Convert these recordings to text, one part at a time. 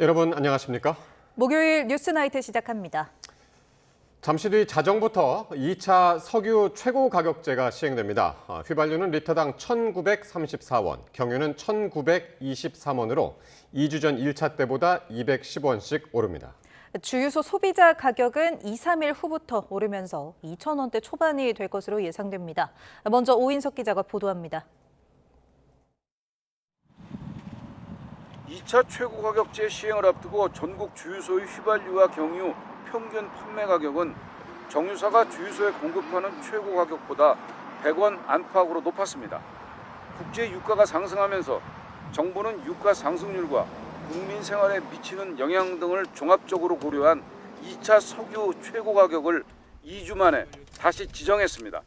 여러분 안녕하십니까? 목요일 뉴스나이트 시작합니다. 잠시 뒤 자정부터 2차 석유 최고 가격제가 시행됩니다. 휘발유는 리터당 1,934원, 경유는 1,923원으로 2주 전 1차 때보다 210원씩 오릅니다. 주유소 소비자 가격은 2, 3일 후부터 오르면서 2,000원대 초반이 될 것으로 예상됩니다. 먼저 오인석 기자가 보도합니다. 2차 최고가격제 시행을 앞두고 전국 주유소의 휘발유와 경유 평균 판매 가격은 정유사가 주유소에 공급하는 최고가격보다 100원 안팎으로 높았습니다. 국제 유가가 상승하면서 정부는 유가 상승률과 국민 생활에 미치는 영향 등을 종합적으로 고려한 2차 석유 최고가격을 2주 만에 다시 지정했습니다.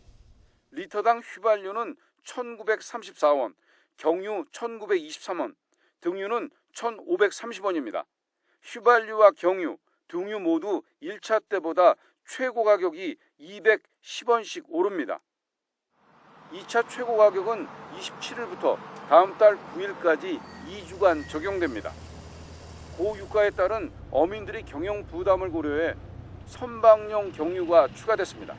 리터당 휘발유는 1,934원, 경유 1,923원, 등유는 1,530원입니다. 휘발유와 경유, 등유 모두 1차 때보다 최고 가격이 210원씩 오릅니다. 2차 최고 가격은 27일부터 다음 달 9일까지 2주간 적용됩니다. 고유가에 따른 어민들의 경영 부담을 고려해 선박용 경유가 추가됐습니다.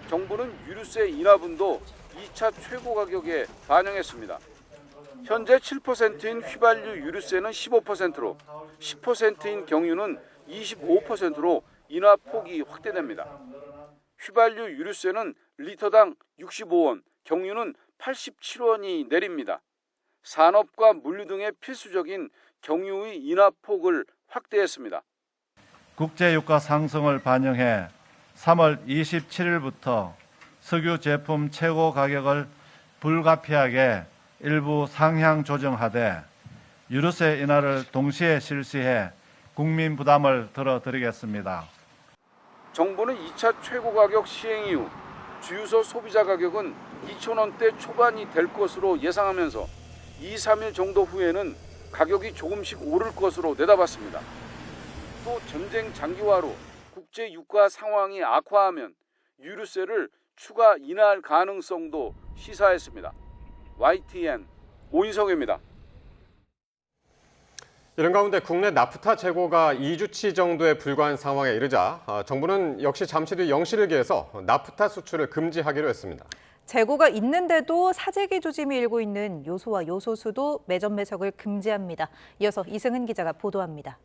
정부는 유류세 인하분도 2차 최고 가격에 반영했습니다. 현재 7%인 휘발유 유류세는 15%로 10%인 경유는 25%로 인하 폭이 확대됩니다. 휘발유 유류세는 리터당 65원, 경유는 87원이 내립니다. 산업과 물류 등의 필수적인 경유의 인하 폭을 확대했습니다. 국제유가 상승을 반영해 3월 27일부터 석유 제품 최고 가격을 불가피하게 일부 상향 조정하되 유류세 인하를 동시에 실시해 국민 부담을 덜어드리겠습니다. 정부는 2차 최고가격 시행 이후 주유소 소비자 가격은 2,000원대 초반이 될 것으로 예상하면서 2, 3일 정도 후에는 가격이 조금씩 오를 것으로 내다봤습니다. 또 전쟁 장기화로 국제 유가 상황이 악화하면 유류세를 추가 인하할 가능성도 시사했습니다. YTN 오인성입니다. 이런 가운데 국내 나프타 재고가 2주치 정도에 불과한 상황에 이르자 정부는 역시 잠시 뒤 영시를 기해서 나프타 수출을 금지하기로 했습니다. 재고가 있는데도 사재기 조짐이 일고 있는 요소와 요소수도 매점 매석을 금지합니다. 이어서 이승은 기자가 보도합니다.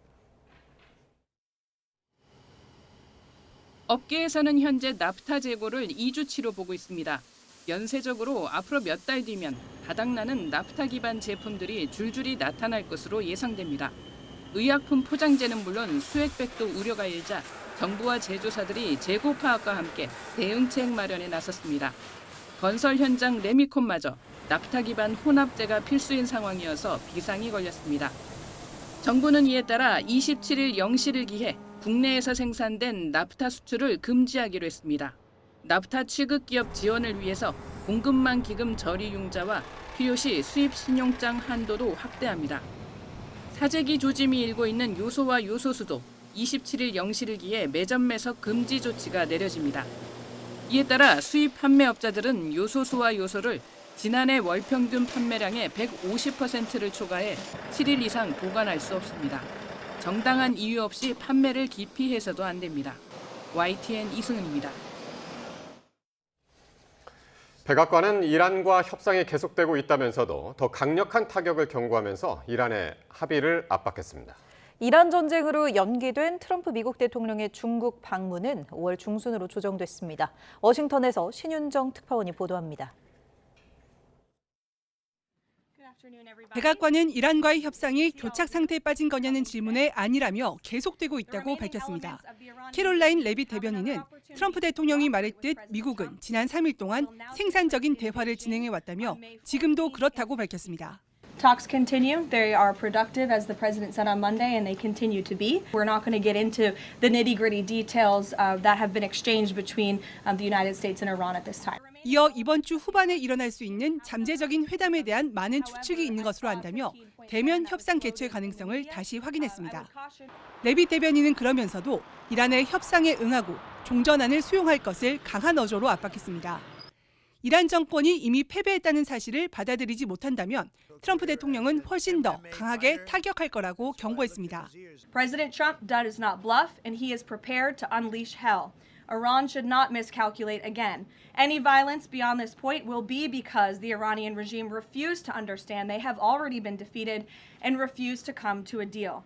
업계에서는 현재 나프타 재고를 2주치로 보고 있습니다. 연쇄적으로 앞으로 몇 달 뒤면 바닥나는 나프타 기반 제품들이 줄줄이 나타날 것으로 예상됩니다. 의약품 포장재는 물론 수액백도 우려가 일자 정부와 제조사들이 재고 파악과 함께 대응책 마련에 나섰습니다. 건설 현장 레미콘마저 나프타 기반 혼합재가 필수인 상황이어서 비상이 걸렸습니다. 정부는 이에 따라 27일 영시를 기해 국내에서 생산된 나프타 수출을 금지하기로 했습니다. 나프타 취급 기업 지원을 위해서 공급망 기금 저리 융자와 필요시 수입 신용장 한도도 확대합니다. 사재기 조짐이 일고 있는 요소와 요소수도 27일 영시를 기해 매점 매석 금지 조치가 내려집니다. 이에 따라 수입 판매업자들은 요소수와 요소를 지난해 월 평균 판매량의 150%를 초과해 7일 이상 보관할 수 없습니다. 정당한 이유 없이 판매를 기피해서도 안 됩니다. YTN 이승은입니다. 백악관은 이란과 협상이 계속되고 있다면서도 더 강력한 타격을 경고하면서 이란의 합의를 압박했습니다. 이란 전쟁으로 연기된 트럼프 미국 대통령의 중국 방문은 5월 중순으로 조정됐습니다. 워싱턴에서 신윤정 특파원이 보도합니다. 백악관은 이란과의 협상이 교착 상태에 빠진 거냐는 질문에 아니라며 계속되고 있다고 밝혔습니다. 캐롤라인 레빗 대변인은 트럼프 대통령이 말했듯 미국은 지난 3일 동안 생산적인 대화를 진행해 왔다며 지금도 그렇다고 밝혔습니다. Talks continue. They are productive, as the president said on Monday, and they continue to be. We're not going to get into the nitty-gritty details that have been exchanged between the United States and Iran at this time. 이어 이번 주 후반에 일어날 수 있는 잠재적인 회담에 대한 많은 추측이 있는 것으로 안다며 대면 협상 개최 가능성을 다시 확인했습니다. 레빗 대변인은 그러면서도 이란의 협상에 응하고 종전안을 수용할 것을 강한 어조로 압박했습니다. 이란 정권이 이미 패배했다는 사실을 받아들이지 못한다면 트럼프 대통령은 훨씬 더 강하게 타격할 거라고 경고했습니다. President Trump does not bluff, and he is prepared to unleash hell. Iran should not miscalculate again. Any violence beyond this point will be because the Iranian regime refused to understand they have already been defeated and refused to come to a deal.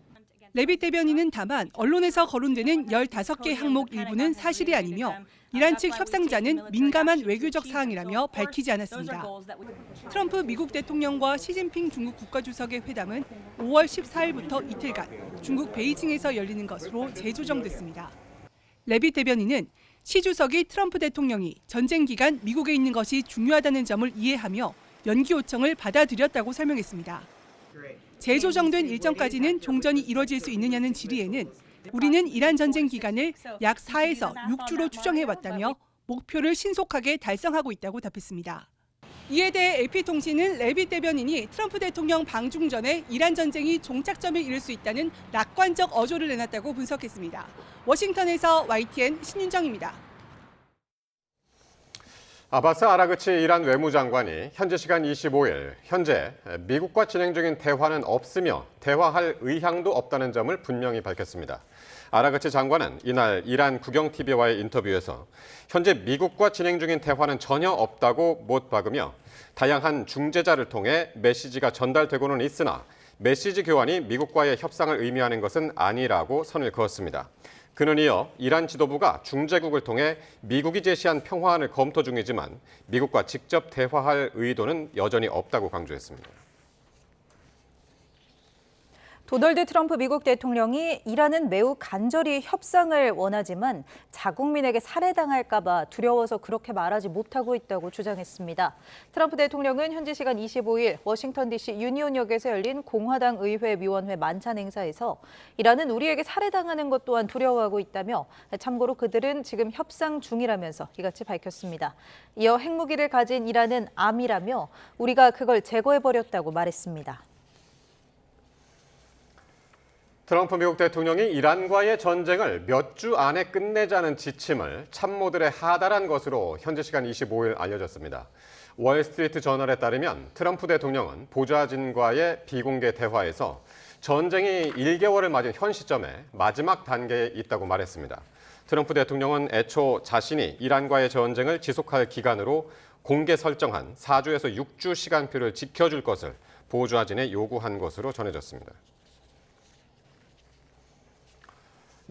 레빗 대변인은 다만 언론에서 거론되는 15개 항목 일부는 사실이 아니며 이란 측 협상자는 민감한 외교적 사항이라며 밝히지 않았습니다. 트럼프 미국 대통령과 시진핑 중국 국가주석의 회담은 5월 14일부터 이틀간 중국 베이징에서 열리는 것으로 재조정됐습니다. 레빗 대변인은 시 주석이 트럼프 대통령이 전쟁 기간 미국에 있는 것이 중요하다는 점을 이해하며 연기 요청을 받아들였다고 설명했습니다. 재조정된 일정까지는 종전이 이뤄질 수 있느냐는 질의에는 우리는 이란 전쟁 기간을 약 4에서 6주로 추정해왔다며 목표를 신속하게 달성하고 있다고 답했습니다. 이에 대해 AP통신은 레빗 대변인이 트럼프 대통령 방중 전에 이란 전쟁이 종착점에 이를 수 있다는 낙관적 어조를 내놨다고 분석했습니다. 워싱턴에서 YTN 신윤정입니다. 아바스 아라그치 이란 외무장관이 현지 시간 25일 현재 미국과 진행 중인 대화는 없으며 대화할 의향도 없다는 점을 분명히 밝혔습니다. 아라그치 장관은 이날 이란 국영TV와의 인터뷰에서 현재 미국과 진행 중인 대화는 전혀 없다고 못 박으며 다양한 중재자를 통해 메시지가 전달되고는 있으나 메시지 교환이 미국과의 협상을 의미하는 것은 아니라고 선을 그었습니다. 그는 이어 이란 지도부가 중재국을 통해 미국이 제시한 평화안을 검토 중이지만 미국과 직접 대화할 의도는 여전히 없다고 강조했습니다. 도널드 트럼프 미국 대통령이 이란은 매우 간절히 협상을 원하지만 자국민에게 살해당할까 봐 두려워서 그렇게 말하지 못하고 있다고 주장했습니다. 트럼프 대통령은 현지 시간 25일 워싱턴 DC 유니온역에서 열린 공화당 의회위원회 만찬 행사에서 이란은 우리에게 살해당하는 것 또한 두려워하고 있다며 참고로 그들은 지금 협상 중이라면서 이같이 밝혔습니다. 이어 핵무기를 가진 이란은 암이라며 우리가 그걸 제거해버렸다고 말했습니다. 트럼프 미국 대통령이 이란과의 전쟁을 몇 주 안에 끝내자는 지침을 참모들에 하달한 것으로 현지 시간 25일 알려졌습니다. 월스트리트 저널에 따르면 트럼프 대통령은 보좌진과의 비공개 대화에서 전쟁이 1개월을 맞은 현 시점에 마지막 단계에 있다고 말했습니다. 트럼프 대통령은 애초 자신이 이란과의 전쟁을 지속할 기간으로 공개 설정한 4주에서 6주 시간표를 지켜줄 것을 보좌진에 요구한 것으로 전해졌습니다.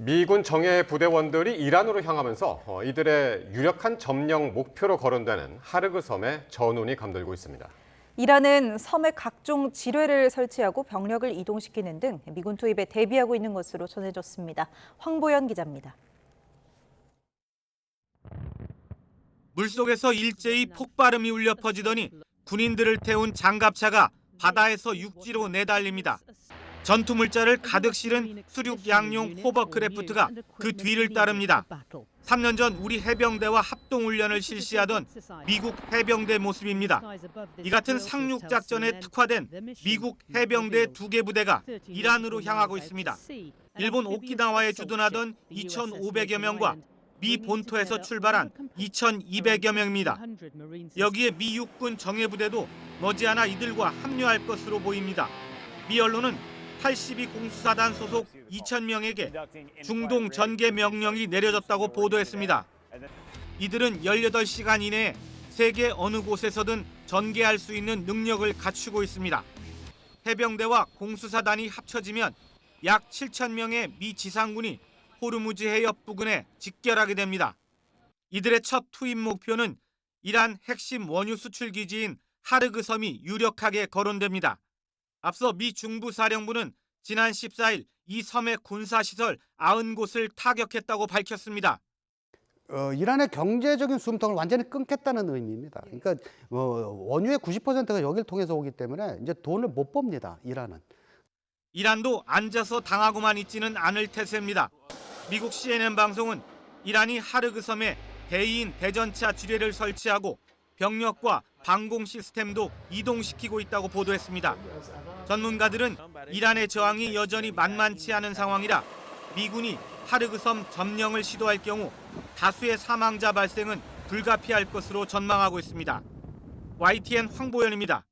미군 정예 부대원들이 이란으로 향하면서 이들의 유력한 점령 목표로 거론되는 하르그 섬에 전운이 감돌고 있습니다. 이란은 섬에 각종 지뢰를 설치하고 병력을 이동시키는 등 미군 투입에 대비하고 있는 것으로 전해졌습니다. 황보연 기자입니다. 물속에서 일제히 폭발음이 울려 퍼지더니 군인들을 태운 장갑차가 바다에서 육지로 내달립니다. 전투물자를 가득 실은 수륙 양용 호버크래프트가 그 뒤를 따릅니다. 3년 전 우리 해병대와 합동훈련을 실시하던 미국 해병대 모습입니다. 이 같은 상륙작전에 특화된 미국 해병대 2개 부대가 이란으로 향하고 있습니다. 일본 오키나와에 주둔하던 2,500여 명과 미 본토에서 출발한 2,200여 명입니다. 여기에 미 육군 정예부대도 머지않아 이들과 합류할 것으로 보입니다. 미 언론은 82 공수사단 소속 2,000명에게 중동 전개 명령이 내려졌다고 보도했습니다. 이들은 18시간 이내에 세계 어느 곳에서든 전개할 수 있는 능력을 갖추고 있습니다. 해병대와 공수사단이 합쳐지면 약 7,000명의 미 지상군이 호르무즈 해협 부근에 직결하게 됩니다. 이들의 첫 투입 목표는 이란 핵심 원유 수출 기지인 하르그 섬이 유력하게 거론됩니다. 앞서 미 중부사령부는 지난 14일 이 섬의 군사시설 90곳을 타격했다고 밝혔습니다. 이란의 경제적인 숨통을 완전히 끊겠다는 의미입니다. 그러니까 원유의 90%가 여기를 통해서 오기 때문에 이제 돈을 못 법니다. 이란은. 이란도 앉아서 당하고만 있지는 않을 태세입니다. 미국 CNN 방송은 이란이 하르그 섬에 대인 대전차 지뢰를 설치하고 병력과 방공 시스템도 이동시키고 있다고 보도했습니다. 전문가들은 이란의 저항이 여전히 만만치 않은 상황이라 미군이 하르그 섬 점령을 시도할 경우 다수의 사망자 발생은 불가피할 것으로 전망하고 있습니다. YTN 황보현입니다.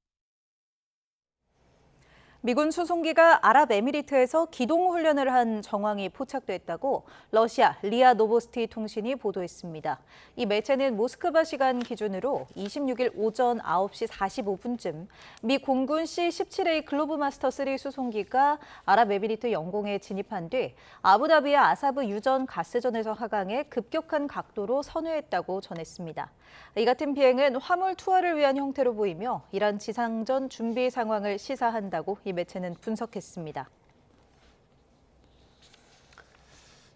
미군 수송기가 아랍에미리트에서 기동훈련을 한 정황이 포착됐다고 러시아 리아 노보스티 통신이 보도했습니다. 이 매체는 모스크바 시간 기준으로 26일 오전 9시 45분쯤 미 공군 C-17A 글로브마스터 3 수송기가 아랍에미리트 영공에 진입한 뒤 아부다비의 아사브 유전 가스전에서 하강해 급격한 각도로 선회했다고 전했습니다. 이 같은 비행은 화물 투하를 위한 형태로 보이며 이란 지상전 준비 상황을 시사한다고 이 매체는 분석했습니다.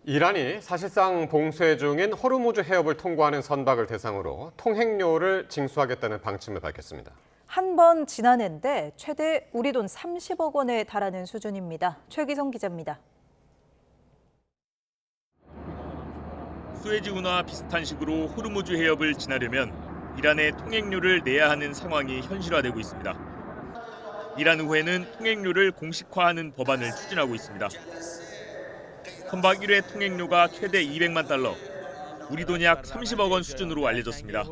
이란이 사실상 봉쇄 중인 호르무즈 해협을 통과하는 선박을 대상으로 통행료를 징수하겠다는 방침을 밝혔습니다. 한 번 지난해인데 최대 우리 돈 30억 원에 달하는 수준입니다. 최기성 기자입니다. 수에즈 운하와 비슷한 식으로 호르무즈 해협을 지나려면 이란에 통행료를 내야 하는 상황이 현실화되고 있습니다. 이란 의회는 통행료를 공식화하는 법안을 추진하고 있습니다. 선박 1회 통행료가 최대 200만 달러, 우리 돈 약 30억 원 수준으로 알려졌습니다.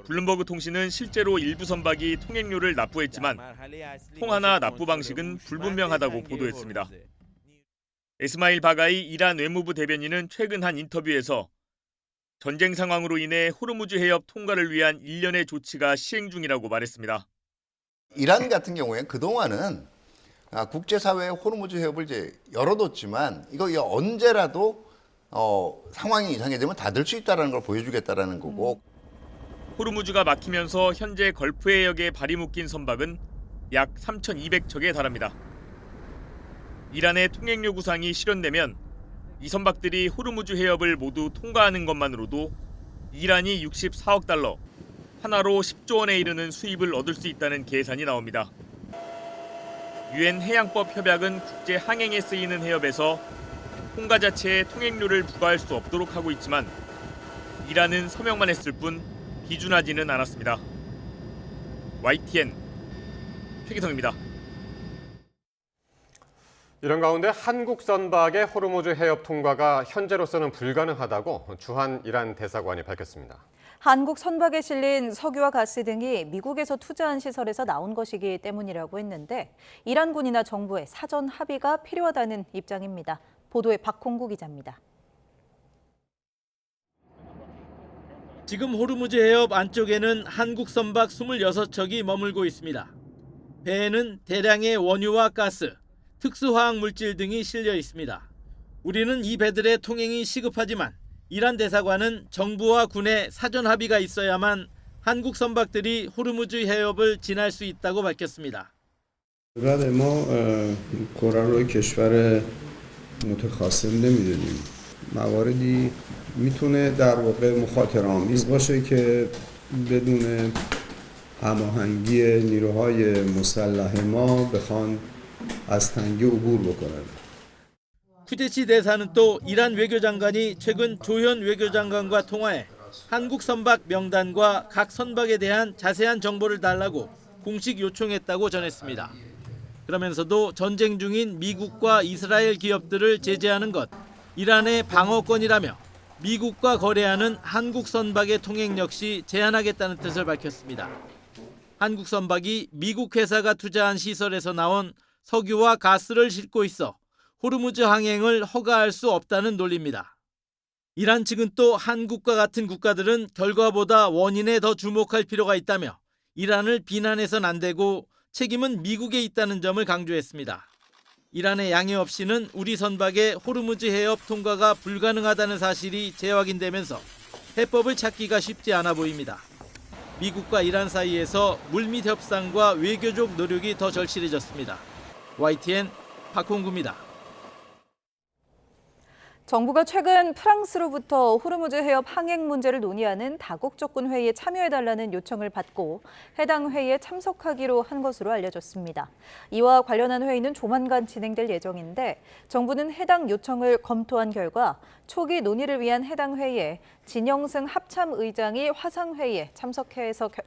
블룸버그 통신은 실제로 일부 선박이 통행료를 납부했지만 통화나 납부 방식은 불분명하다고 보도했습니다. 에스마일 바가이 이란 외무부 대변인은 최근 한 인터뷰에서 전쟁 상황으로 인해 호르무즈 해협 통과를 위한 일련의 조치가 시행 중이라고 말했습니다. 이란 같은 경우에 그동안은 국제사회의 호르무즈 해협을 이제 열어뒀지만 이거 언제라도 상황이 이상해지면 닫을 수 있다는 걸 보여주겠다는 거고. 호르무즈가 막히면서 현재 걸프 해역에 발이 묶인 선박은 약 3,200척에 달합니다. 이란의 통행료 구상이 실현되면 이 선박들이 호르무즈 해협을 모두 통과하는 것만으로도 이란이 64억 달러, 하나로 10조 원에 이르는 수입을 얻을 수 있다는 계산이 나옵니다. 유엔 해양법 협약은 국제 항행에 쓰이는 해협에서 통과 자체에 통행료를 부과할 수 없도록 하고 있지만 이란은 서명만 했을 뿐 기준하지는 않았습니다. YTN 최기성입니다. 이런 가운데 한국 선박의 호르무즈 해협 통과가 현재로서는 불가능하다고 주한 이란 대사관이 밝혔습니다. 한국 선박에 실린 석유와 가스 등이 미국에서 투자한 시설에서 나온 것이기 때문이라고 했는데 이란군이나 정부의 사전 합의가 필요하다는 입장입니다. 보도에 박홍구 기자입니다. 지금 호르무즈 해협 안쪽에는 한국 선박 26척이 머물고 있습니다. 배에는 대량의 원유와 가스, 특수화학 물질 등이 실려 있습니다. 우리는 이 배들의 통행이 시급하지만 이란 대사관은 정부와 군의 사전 합의가 있어야만 한국 선박들이 호르무즈 해협을 지날 수 있다고 밝혔습니다. مواردی میتونه در واقع مخاطره آمیز باشه که بدون هماهنگی نیروهای مسلح ما بخوان از تنگه عبور بکنن. 쿠제치 대사는 또 이란 외교장관이 최근 조현 외교장관과 통화해 한국 선박 명단과 각 선박에 대한 자세한 정보를 달라고 공식 요청했다고 전했습니다. 그러면서도 전쟁 중인 미국과 이스라엘 기업들을 제재하는 것, 이란의 방어권이라며 미국과 거래하는 한국 선박의 통행 역시 제한하겠다는 뜻을 밝혔습니다. 한국 선박이 미국 회사가 투자한 시설에서 나온 석유와 가스를 싣고 있어 호르무즈 항행을 허가할 수 없다는 논리입니다. 이란 측은 또 한국과 같은 국가들은 결과보다 원인에 더 주목할 필요가 있다며 이란을 비난해선 안 되고 책임은 미국에 있다는 점을 강조했습니다. 이란의 양해 없이는 우리 선박의 호르무즈 해협 통과가 불가능하다는 사실이 재확인되면서 해법을 찾기가 쉽지 않아 보입니다. 미국과 이란 사이에서 물밑 협상과 외교적 노력이 더 절실해졌습니다. YTN 박홍구입니다. 정부가 최근 프랑스로부터 호르무즈 해협 항행 문제를 논의하는 다국적군 회의에 참여해달라는 요청을 받고 해당 회의에 참석하기로 한 것으로 알려졌습니다. 이와 관련한 회의는 조만간 진행될 예정인데 정부는 해당 요청을 검토한 결과 초기 논의를 위한 해당 회의에 진영승 합참의장이 화상회의에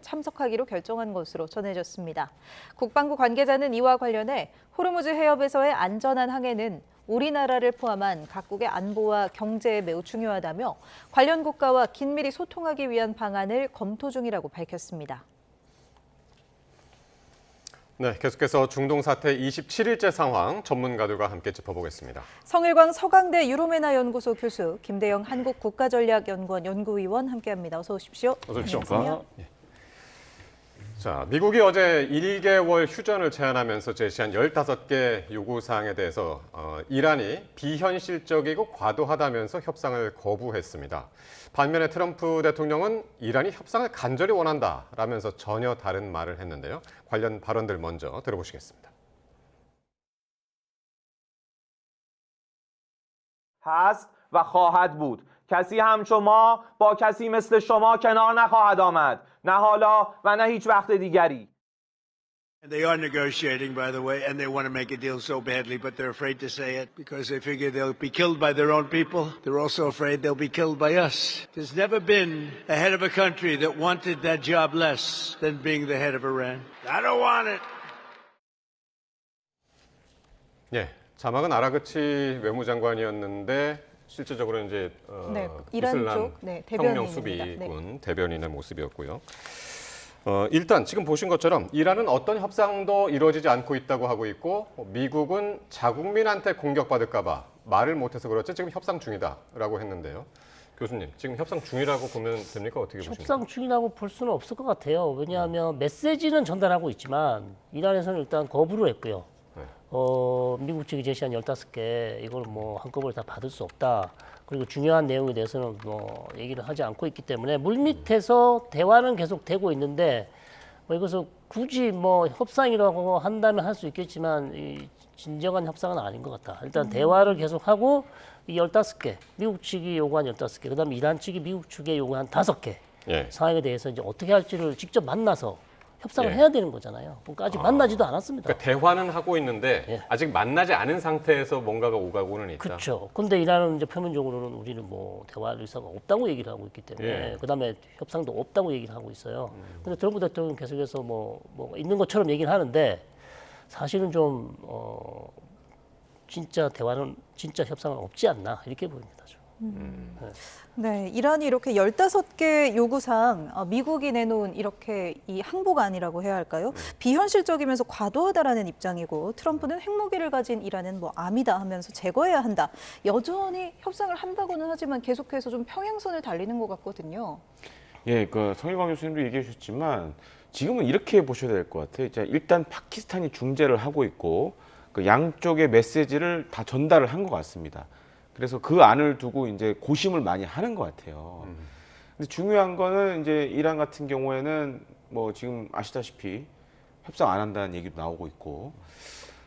참석하기로 결정한 것으로 전해졌습니다. 국방부 관계자는 이와 관련해 호르무즈 해협에서의 안전한 항해는 우리나라를 포함한 각국의 안보와 경제에 매우 중요하다며 관련 국가와 긴밀히 소통하기 위한 방안을 검토 중이라고 밝혔습니다. 네, 계속해서 중동 사태 27일째 상황 전문가들과 함께 짚어보겠습니다. 성일광 서강대 유로메나 연구소 교수, 김대영 한국국가전략연구원 연구위원 함께합니다. 어서 오십시오. 어서 오십시오. 안녕하세요. 자, 미국이 어제 1개월 휴전을 제안하면서 제시한 15개 요구사항에 대해서 이란이 비현실적이고 과도하다면서 협상을 거부했습니다. 반면에 트럼프 대통령은 이란이 협상을 간절히 원한다라면서 전혀 다른 말을 했는데요. 관련 발언들 먼저 들어보시겠습니다. هست و خواهد بود. کسی همچون ما با کسی مثل شما کنار نخواهد آمد. نه حالا و نه هیچ وقت دیگری. They are negotiating, by the way, and they want to make a deal so badly, but they're afraid to say it because they figure they'll be killed by their own people. They're also afraid they'll be killed by us. There's never been a head of a country that wanted that job less than being the head of Iran. I don't want it. 예, 자막은 아라그치 외무장관이었는데 실제적으로 이제 이란 이슬람 쪽 혁명 대변인입니다. 수비군 대변인의 모습이었고요. 일단 지금 보신 것처럼 이란은 어떤 협상도 이루어지지 않고 있다고 하고 있고 미국은 자국민한테 공격받을까 봐 말을 못해서 그렇지 지금 협상 중이다라고 했는데요. 교수님, 지금 협상 중이라고 보면 됩니까? 어떻게 보십니까? 협상 중이라고 볼 수는 없을 것 같아요. 왜냐하면 메시지는 전달하고 있지만 이란에서는 일단 거부를 했고요. 미국 측이 제시한 15개 이걸 뭐 한꺼번에 다 받을 수 없다. 그리고 중요한 내용에 대해서는 뭐 얘기를 하지 않고 있기 때문에 물밑에서 대화는 계속 되고 있는데 뭐 이것을 굳이 뭐 협상이라고 한다면 할 수 있겠지만 이 진정한 협상은 아닌 것 같다. 일단 대화를 계속하고 이 15개, 미국 측이 요구한 15개, 그다음에 이란 측이 미국 측에 요구한 5개 사항에 대해서 이제 어떻게 할지를 직접 만나서 협상을 해야 되는 거잖아요. 그러니까 아직 만나지도 않았습니다. 그러니까 대화는 하고 있는데 아직 만나지 않은 상태에서 뭔가가 오가고는 있다. 그렇죠. 근데 이란은 이제 표면적으로는 우리는 뭐 대화할 의사가 없다고 얘기를 하고 있기 때문에 그다음에 협상도 없다고 얘기를 하고 있어요. 근데 트럼프 대통령은 계속해서 뭐 있는 것처럼 얘기를 하는데 사실은 좀 진짜 대화는 진짜 협상은 없지 않나 이렇게 보입니다. 네, 이란이 이렇게 15개 요구사항, 미국이 내놓은 이렇게 이 항복안이라고 해야 할까요? 비현실적이면서 과도하다라는 입장이고 트럼프는 핵무기를 가진 이란은 뭐 암이다 하면서 제거해야 한다. 여전히 협상을 한다고는 하지만 계속해서 좀 평행선을 달리는 것 같거든요. 예, 그 성일광 교수님도 얘기해 주셨지만 지금은 이렇게 보셔야 될 것 같아요. 일단 파키스탄이 중재를 하고 있고 그 양쪽의 메시지를 다 전달을 한 것 같습니다. 그래서 그 안을 두고 이제 고심을 많이 하는 것 같아요. 근데 중요한 거는 이제 이란 같은 경우에는 뭐 지금 아시다시피 협상 안 한다는 얘기도 나오고 있고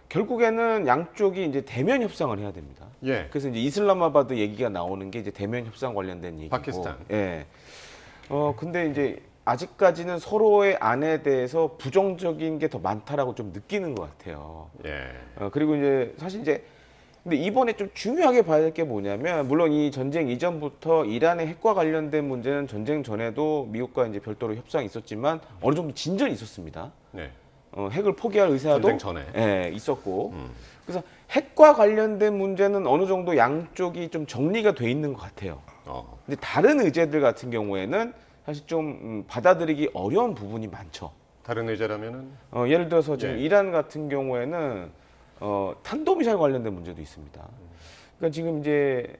결국에는 양쪽이 이제 대면 협상을 해야 됩니다. 그래서 이제 이슬람마바드 얘기가 나오는 게 이제 대면 협상 관련된 얘기고. 파키스탄. 예. 근데 이제 아직까지는 서로의 안에 대해서 부정적인 게 더 많다라고 좀 느끼는 것 같아요. 그리고 이제 사실 이제 근데 이번에 좀 중요하게 봐야 될 게 뭐냐면 물론 이 전쟁 이전부터 이란의 핵과 관련된 문제는 전쟁 전에도 미국과 이제 별도로 협상이 있었지만 어느 정도 진전이 있었습니다. 핵을 포기할 의사도 전쟁 전에 있었고 그래서 핵과 관련된 문제는 어느 정도 양쪽이 좀 정리가 돼 있는 것 같아요. 근데 다른 의제들 같은 경우에는 사실 좀 받아들이기 어려운 부분이 많죠. 다른 의제라면은 예를 들어서 지금 이란 같은 경우에는 탄도미사일 관련된 문제도 있습니다. 그러니까 지금 이제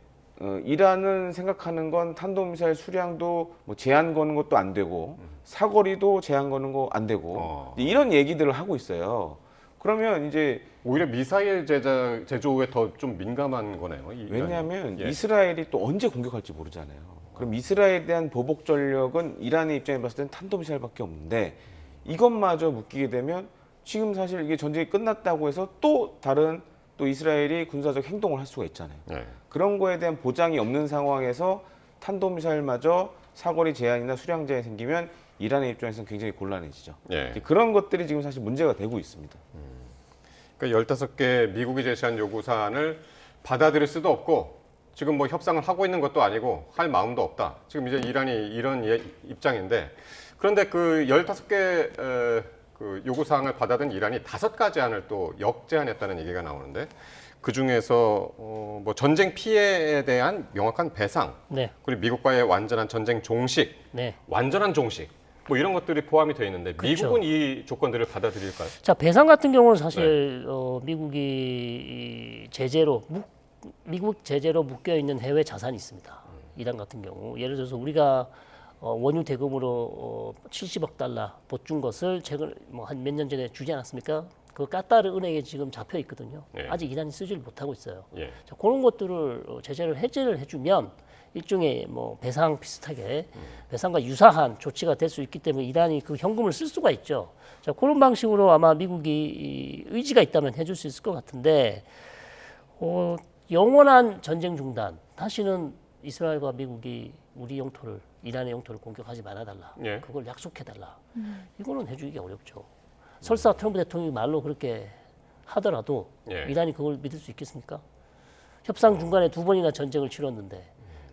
이란은 생각하는 건 탄도미사일 수량도 뭐 제한 거는 것도 안 되고 사거리도 제한 거는 거 안 되고 이런 얘기들을 하고 있어요. 그러면 이제 오히려 미사일 제조에 더 좀 민감한 거네요. 왜냐하면 이스라엘이 또 언제 공격할지 모르잖아요. 그럼 이스라엘에 대한 보복 전력은 이란의 입장에 봤을 때는 탄도미사일밖에 없는데 이것마저 묶이게 되면 지금 사실 이게 전쟁이 끝났다고 해서 또 다른 또 이스라엘이 군사적 행동을 할 수가 있잖아요. 그런 거에 대한 보장이 없는 상황에서 탄도미사일마저 사거리 제한이나 수량 제한이 생기면 이란의 입장에서는 굉장히 곤란해지죠. 그런 것들이 지금 사실 문제가 되고 있습니다. 그러니까 15개 미국이 제시한 요구사안을 받아들일 수도 없고 지금 뭐 협상을 하고 있는 것도 아니고 할 마음도 없다. 지금 이제 이란이 이런 입장인데 그런데 그 15개 그 요구 사항을 받아든 이란이 5가지 안을 또 역제안했다는 얘기가 나오는데 그 중에서 뭐 전쟁 피해에 대한 명확한 배상, 네. 그리고 미국과의 완전한 전쟁 종식, 네. 완전한 종식, 뭐 이런 것들이 포함이 되어 있는데 그렇죠. 미국은 이 조건들을 받아들일까요? 자, 배상 같은 경우는 사실 미국이 제재로 미국 제재로 묶여 있는 해외 자산이 있습니다. 이란 같은 경우 예를 들어서 우리가 원유 대금으로 70억 달러 보준 것을 최근 뭐 한 몇 년 전에 주지 않았습니까? 그 까타르 은행에 지금 잡혀 있거든요. 예. 아직 이란이 쓰지를 못하고 있어요. 예. 자, 그런 것들을 제재를 해제를 해주면 일종의 뭐 배상 비슷하게 배상과 유사한 조치가 될 수 있기 때문에 이란이 그 현금을 쓸 수가 있죠. 자, 그런 방식으로 아마 미국이 의지가 있다면 해줄 수 있을 것 같은데 영원한 전쟁 중단, 다시는 이스라엘과 미국이 우리 영토를 이란의 영토를 공격하지 말아달라. 예. 그걸 약속해달라. 이거는 해주기 어렵죠. 설사 트럼프 대통령이 말로 그렇게 하더라도 예. 이란이 그걸 믿을 수 있겠습니까? 협상 중간에 2번이나 전쟁을 치렀는데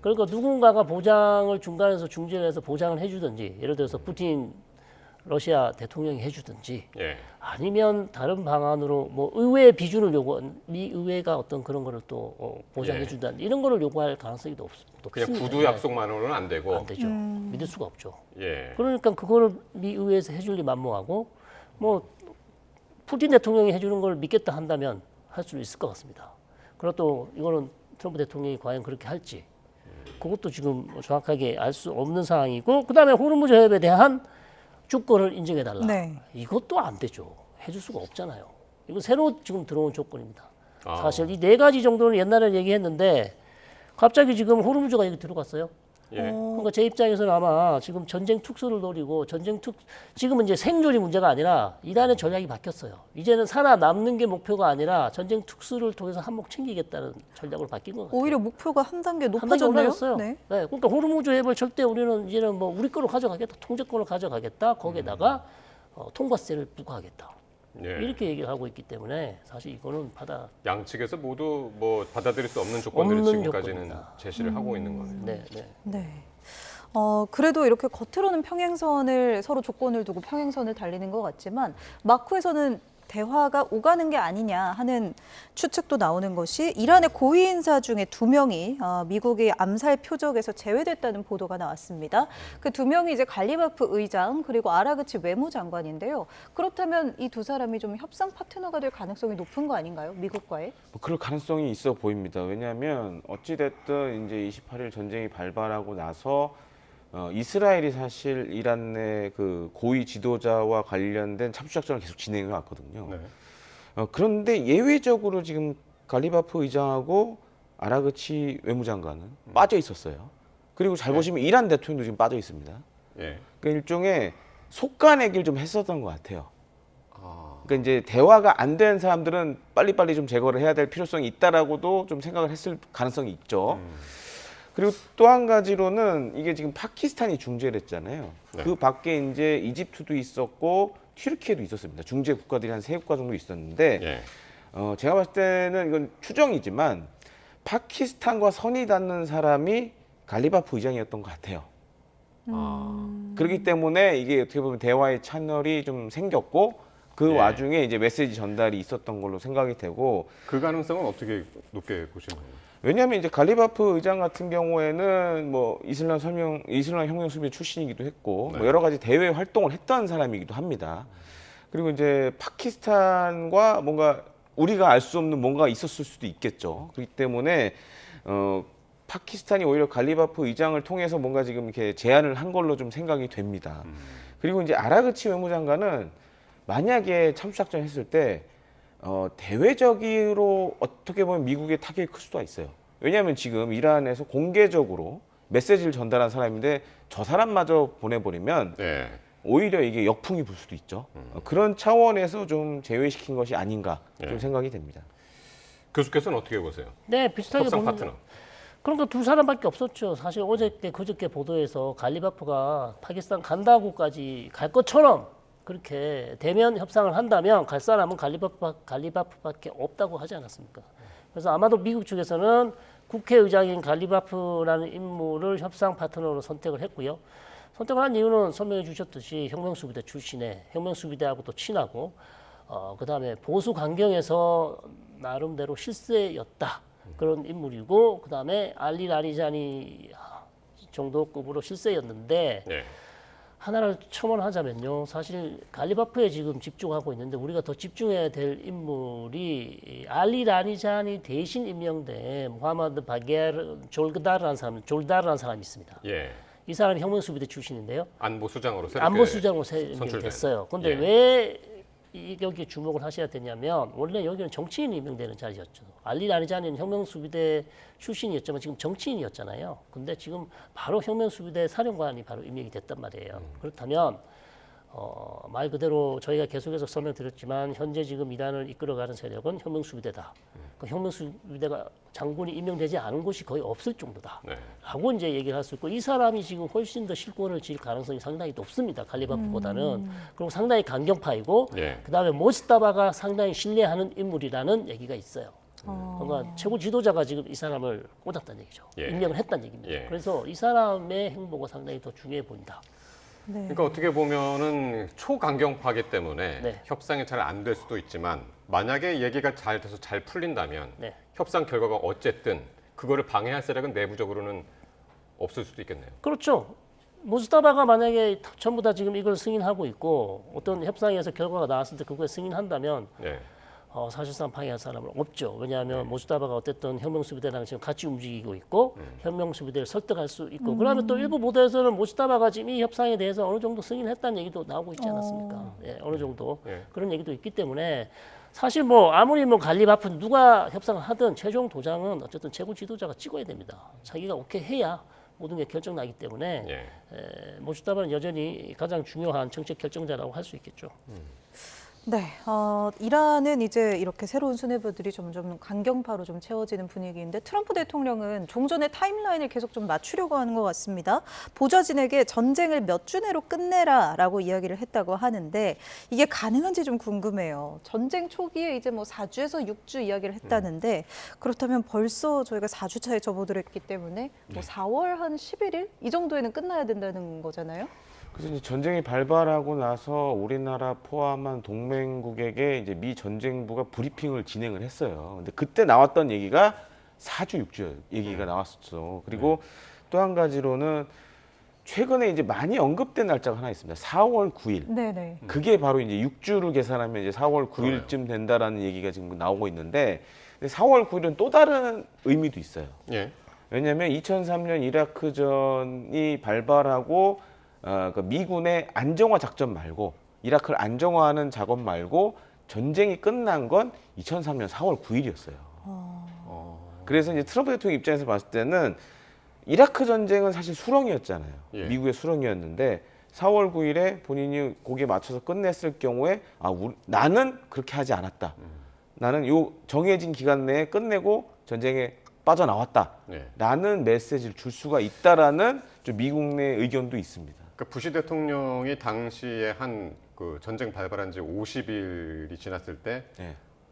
그러니까 누군가가 보장을 중간에서 중재를 해서 보장을 해주든지 예를 들어서 푸틴 러시아 대통령이 해주든지 예. 아니면 다른 방안으로 뭐 의회 비준을 미 의회가 어떤 그런 거를 또 보장해준다 이런 거를 요구할 가능성이 높습니다. 그냥 구두 약속만으로는 안 되고. 안 되죠. 믿을 수가 없죠. 예. 그러니까 그거를 미 의회에서 해줄 리 만무하고 뭐 푸틴 대통령이 해주는 걸 믿겠다 한다면 할 수 있을 것 같습니다. 그리고 또 이거는 트럼프 대통령이 과연 그렇게 할지 그것도 지금 정확하게 알 수 없는 상황이고 그다음에 호르무즈 해협에 대한 주권을 인정해달라. 네. 이것도 안 되죠. 해줄 수가 없잖아요. 이건 새로 지금 들어온 조건입니다. 아. 사실 이 4가지 정도는 옛날에 얘기했는데 갑자기 지금 호르무즈가 여기 들어갔어요. 예. 그러니까 제 입장에서는 아마 지금 전쟁 특수를 노리고 지금은 이제 생존이 문제가 아니라 이란의 전략이 바뀌었어요. 이제는 살아남는 게 목표가 아니라 전쟁 특수를 통해서 한몫 챙기겠다는 전략으로 바뀐 것 같아요. 오히려 목표가 한 단계 한 단계 높아졌네요. 올라갔어요. 네. 네, 그러니까 호르무즈 해협을 절대 우리는 이제는 뭐 우리 거로 가져가겠다, 통제권을 가져가겠다, 거기에다가 통과세를 부과하겠다. 예. 이렇게 얘기를 하고 있기 때문에 사실 이거는 양측에서 모두 뭐 받아들일 수 없는 조건들을 없는 지금까지는 조건입니다. 제시를 하고 있는 거네요. 네, 네. 네. 그래도 이렇게 겉으로는 평행선을 서로 조건을 두고 평행선을 달리는 것 같지만 마쿠에서는 대화가 오가는 게 아니냐 하는 추측도 나오는 것이 이란의 고위 인사 중에 2명이 미국의 암살 표적에서 제외됐다는 보도가 나왔습니다. 그 2명이 이제 갈리바프 의장 그리고 아라그치 외무장관인데요. 그렇다면 이 2사람이 좀 협상 파트너가 될 가능성이 높은 거 아닌가요? 미국과의? 뭐 그럴 가능성이 있어 보입니다. 왜냐하면 어찌됐든 이제 28일 전쟁이 발발하고 나서 이스라엘이 사실 이란의 그 고위 지도자와 관련된 참수작전을 계속 진행해 왔거든요. 네. 그런데 예외적으로 지금 갈리바프 의장하고 아라그치 외무장관은 빠져 있었어요. 그리고 잘 보시면 이란 대통령도 지금 빠져 있습니다. 예. 그러니까 일종의 속간내기를 좀 했었던 것 같아요. 그러니까 이제 대화가 안 된 사람들은 빨리빨리 좀 제거를 해야 될 필요성이 있다라고도 좀 생각을 했을 가능성이 있죠. 그리고 또 한 가지로는 이게 지금 파키스탄이 중재를 했잖아요. 네. 그 밖에 이제 이집트도 있었고 튀르키예도 있었습니다. 중재 국가들이 한 3국가 정도 있었는데 예. 제가 봤을 때는 이건 추정이지만 파키스탄과 선이 닿는 사람이 갈리바프 의장이었던 것 같아요. 그렇기 때문에 이게 어떻게 보면 대화의 채널이 좀 생겼고 그 예. 와중에 이제 메시지 전달이 있었던 걸로 생각이 되고 그 가능성은 어떻게 높게 보시나요? 왜냐하면 이제 갈리바프 의장 같은 경우에는 뭐 이슬람 혁명 수비 출신이기도 했고 네. 뭐 여러 가지 대외 활동을 했던 사람이기도 합니다. 그리고 이제 파키스탄과 뭔가 우리가 알 수 없는 뭔가 있었을 수도 있겠죠. 그렇기 때문에 파키스탄이 오히려 갈리바프 의장을 통해서 뭔가 지금 이렇게 제안을 한 걸로 좀 생각이 됩니다. 그리고 이제 아라그치 외무장관은 만약에 참수작전 했을 때 대외적으로 어떻게 보면 미국의 타격이 클 수도 있어요. 왜냐하면 지금 이란에서 공개적으로 메시지를 전달한 사람인데 저 사람마저 보내버리면 네. 오히려 이게 역풍이 불 수도 있죠. 그런 차원에서 좀 제외시킨 것이 아닌가 좀 네. 생각이 됩니다. 교수께서는 어떻게 보세요? 네, 비슷하게 협상 보는 파트너. 그러니까 2사람밖에 없었죠. 사실 어저께 그저께 보도에서 갈리바프가 파키스탄 간다고까지 갈 것처럼 그렇게 대면 협상을 한다면 갈 사람은 갈리바프밖에 없다고 하지 않았습니까? 그래서 아마도 미국 측에서는 국회의장인 갈리바프라는 인물을 협상 파트너로 선택을 했고요. 선택을 한 이유는 설명해 주셨듯이 혁명수비대 출신에 혁명수비대하고 또 친하고 그다음에 보수 강경에서 나름대로 실세였다. 그런 인물이고 그다음에 알리 라리자니 정도급으로 실세였는데 네. 하나를 첨언하자면요. 사실 갈리바프에 지금 집중하고 있는데 우리가 더 집중해야 될 인물이 알리 라리자니 대신 임명된 무하마드 바게르 졸다르라는 사람이 있습니다. 예. 이 사람이 혁명수비대 출신인데요. 안보수장으로 새롭게 안보수장으로 임명됐어요. 그런데 예. 왜 여기에 주목을 하셔야 되냐면 원래 여기는 정치인이 임명되는 자리였죠. 알리 라리자니는 혁명수비대 출신이었지만 지금 정치인이었잖아요. 근데 지금 바로 혁명수비대 사령관이 바로 임명이 됐단 말이에요. 그렇다면 말 그대로 저희가 계속해서 설명드렸지만 현재 지금 이란을 이끌어가는 세력은 혁명수비대다. 그 혁명수비대가 장군이 임명되지 않은 곳이 거의 없을 정도다. 네. 라고 이제 얘기를 할 수 있고 이 사람이 지금 훨씬 더 실권을 질 가능성이 상당히 높습니다. 갈리바프보다는. 그리고 상당히 강경파이고 예. 그다음에 모스타바가 상당히 신뢰하는 인물이라는 얘기가 있어요. 그러니까 최고 지도자가 지금 이 사람을 꽂았다는 얘기죠. 예. 임명을 했다는 얘기입니다. 예. 그래서 이 사람의 행보가 상당히 더 중요해 보인다. 네. 그러니까 어떻게 보면은 초강경파기 때문에 네. 협상이 잘 안 될 수도 있지만 만약에 얘기가 잘 돼서 잘 풀린다면 네. 협상 결과가 어쨌든 그거를 방해할 세력은 내부적으로는 없을 수도 있겠네요. 그렇죠. 모스타바가 만약에 전부 다 지금 이걸 승인하고 있고 어떤 협상에서 결과가 나왔을 때 그거에 승인한다면 네. 사실상 방해할 사람은 없죠. 왜냐하면 모스타바가 어쨌든 혁명수비대랑 지금 같이 움직이고 있고 혁명수비대를 설득할 수 있고 그러면 또 일부 보도에서는 모스타바가 지금 이 협상에 대해서 어느 정도 승인했다는 얘기도 나오고 있지 않았습니까? 예, 어느 정도 그런 얘기도 있기 때문에 사실 뭐 아무리 뭐 갈리바프 누가 협상을 하든 최종 도장은 어쨌든 최고 지도자가 찍어야 됩니다. 자기가 오케이 해야 모든 게 결정나기 때문에 모스타바는 여전히 가장 중요한 정책 결정자라고 할 수 있겠죠. 네, 이란은 이제 이렇게 새로운 수뇌부들이 점점 강경파로 좀 채워지는 분위기인데 트럼프 대통령은 종전의 타임라인을 계속 좀 맞추려고 하는 것 같습니다. 보좌진에게 전쟁을 몇 주 내로 끝내라라고 이야기를 했다고 하는데 이게 가능한지 좀 궁금해요. 전쟁 초기에 이제 뭐 4주에서 6주 이야기를 했다는데 그렇다면 벌써 저희가 4주차에 접어들었기 때문에 뭐 4월 한 11일 이 정도에는 끝나야 된다는 거잖아요. 그래서 이제 전쟁이 발발하고 나서 우리나라 포함한 동맹국에게 이제 미 전쟁부가 브리핑을 진행을 했어요. 근데 그때 나왔던 얘기가 4주, 6주 얘기가 나왔었죠. 그리고 또 한 가지로는 최근에 이제 많이 언급된 날짜가 하나 있습니다. 4월 9일. 네네. 그게 바로 이제 6주를 계산하면 이제 4월 9일쯤 된다라는 얘기가 지금 나오고 있는데 4월 9일은 또 다른 의미도 있어요. 예. 왜냐하면 2003년 이라크전이 발발하고 그 미군의 안정화 작전 말고 이라크를 안정화하는 작업 말고 전쟁이 끝난 건 2003년 4월 9일이었어요. 그래서 이제 트럼프 대통령 입장에서 봤을 때는 이라크 전쟁은 사실 수렁이었잖아요. 예. 미국의 수렁이었는데 4월 9일에 본인이 거기에 맞춰서 끝냈을 경우에 나는 그렇게 하지 않았다. 나는 요 정해진 기간 내에 끝내고 전쟁에 빠져나왔다. 라는 메시지를 줄 수가 있다라는 좀 미국 내 의견도 있습니다. 그러니까 부시 대통령이 당시에 한 그 전쟁 발발한 지 50일이 지났을 때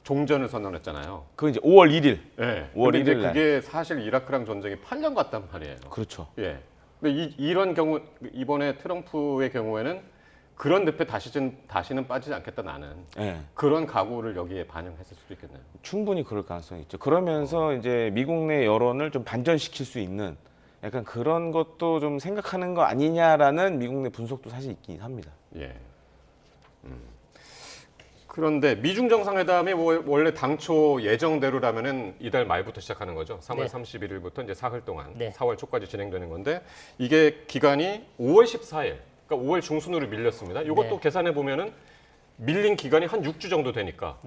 종전을 선언했잖아요. 그게 이제 5월 1일. 네. 5월 근데 1일 이제 날. 그게 사실 이라크랑 전쟁이 8년 갔단 말이에요. 그렇죠. 예. 근데 이런 경우 이번에 트럼프의 경우에는 그런 늪에 다시는 빠지지 않겠다 나는. 그런 각오를 여기에 반영했을 수도 있겠네요. 충분히 그럴 가능성이 있죠. 그러면서 이제 미국 내 여론을 좀 반전시킬 수 있는 약간 그런 것도 좀 생각하는 거 아니냐라는 미국 내 분석도 사실 있긴 합니다. 예. 그런데 미중 정상회담이 원래 당초 예정대로라면은 이달 말부터 시작하는 거죠. 3월 31일부터 이제 사흘 동안 4월 초까지 진행되는 건데 이게 기간이 5월 14일, 그러니까 5월 중순으로 밀렸습니다. 이것도 계산해 보면은 밀린 기간이 한 6주 정도 되니까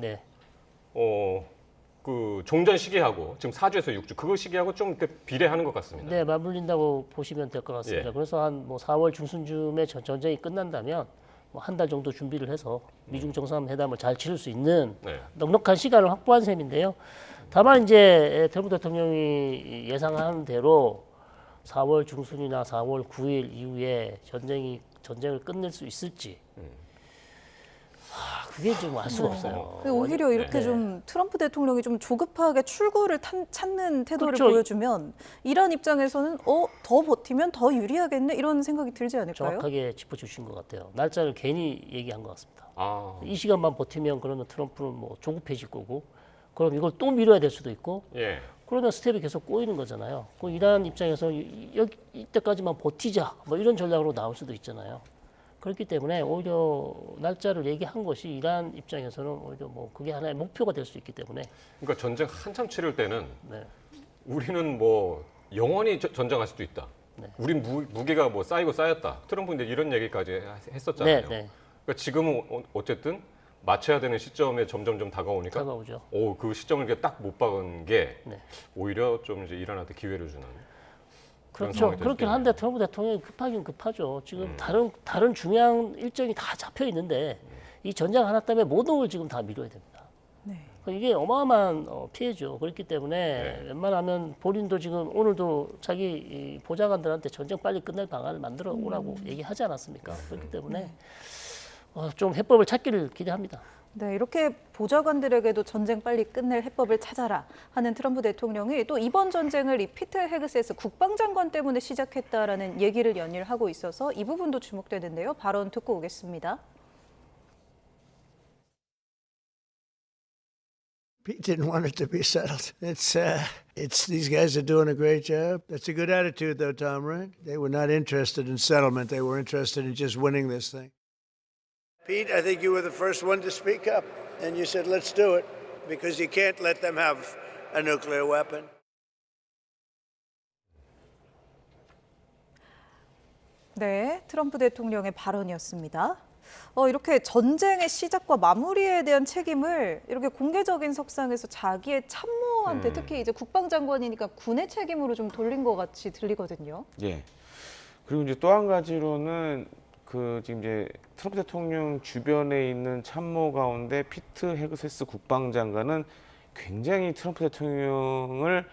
그 종전 시기하고 지금 4주에서 6주 그거 시기하고 좀 비례하는 것 같습니다. 네, 맞물린다고 보시면 될 것 같습니다. 그래서 한 뭐 4월 중순쯤에 전쟁이 끝난다면 뭐 한 달 정도 준비를 해서 미중 정상회담을 잘 치를 수 있는 넉넉한 시간을 확보한 셈인데요. 다만 이제 트럼프 대통령이 예상하는 대로 4월 중순이나 4월 9일 이후에 전쟁을 끝낼 수 있을지 그게 좀 알 수가 없어요. 오히려 이렇게 네. 좀 트럼프 대통령이 좀 조급하게 출구를 찾는 태도를 그렇죠. 보여주면 이란 입장에서는 더 버티면 더 유리하겠네 이런 생각이 들지 않을까요? 정확하게 짚어주신 것 같아요. 날짜를 괜히 얘기한 것 같습니다. 아. 이 시간만 버티면 그러면 트럼프는 뭐 조급해질 거고, 그럼 이걸 또 미뤄야 될 수도 있고, 예. 그러면 스텝이 계속 꼬이는 거잖아요. 그 이란 입장에서 이때까지만 버티자 뭐 이런 전략으로 나올 수도 있잖아요. 그렇기 때문에 오히려 날짜를 얘기한 것이 이란 입장에서는 오히려 뭐 그게 하나의 목표가 될 수 있기 때문에. 그러니까 전쟁 한참 치를 때는 네. 우리는 뭐 영원히 전쟁할 수도 있다. 네. 우린 무게가 뭐 쌓이고 쌓였다. 트럼프 이제 이런 얘기까지 했었잖아요. 네, 네. 그러니까 지금은 어쨌든 맞춰야 되는 시점에 점점 다가오니까. 다가오죠. 그 시점을 이렇게 딱 못 박은 게 네. 오히려 좀 이제 이란한테 기회를 주는. 그런 그렇죠. 상황이 될 그렇긴 수도 한데 트럼프 대통령이 급하긴 급하죠. 지금 다른 중요한 일정이 다 잡혀 있는데 이 전쟁 하나 때문에 모든 걸 지금 다 미뤄야 됩니다. 네. 이게 어마어마한 피해죠. 그렇기 때문에 웬만하면 본인도 지금 오늘도 자기 이 보좌관들한테 전쟁 빨리 끝낼 방안을 만들어 오라고 얘기하지 않았습니까? 그렇기 때문에 좀 해법을 찾기를 기대합니다. 네, 이렇게 보좌관들에게도 전쟁 빨리 끝낼 해법을 찾아라 하는 트럼프 대통령이 또 이번 전쟁을 이 피트 헤그세스 국방장관 때문에 시작했다라는 얘기를 연일하고 있어서 이 부분도 주목되는데요. 발언 듣고 오겠습니다. Pete didn't want it to be settled. It's these guys are doing a great job. That's a good attitude, though, Tom, right? They were not interested in settlement. They were interested in just winning this thing. Pete, I think you were the first one to speak up, and you said, let's do it, because you can't let them have a nuclear weapon. 네, 트럼프 대통령의 발언이었습니다. 이렇게 전쟁의 시작과 마무리에 대한 책임을 이렇게 공개적인 석상에서 자기의 참모한테 특히 이제 국방장관이니까 군의 책임으로 좀 돌린 것 같이 들리거든요. 예. 그리고 이제 또 한 가지로는 지금 이제 트럼프 대통령 주변에 있는 참모 가운데 피트 헤그세스 국방장관은 굉장히 트럼프 대통령을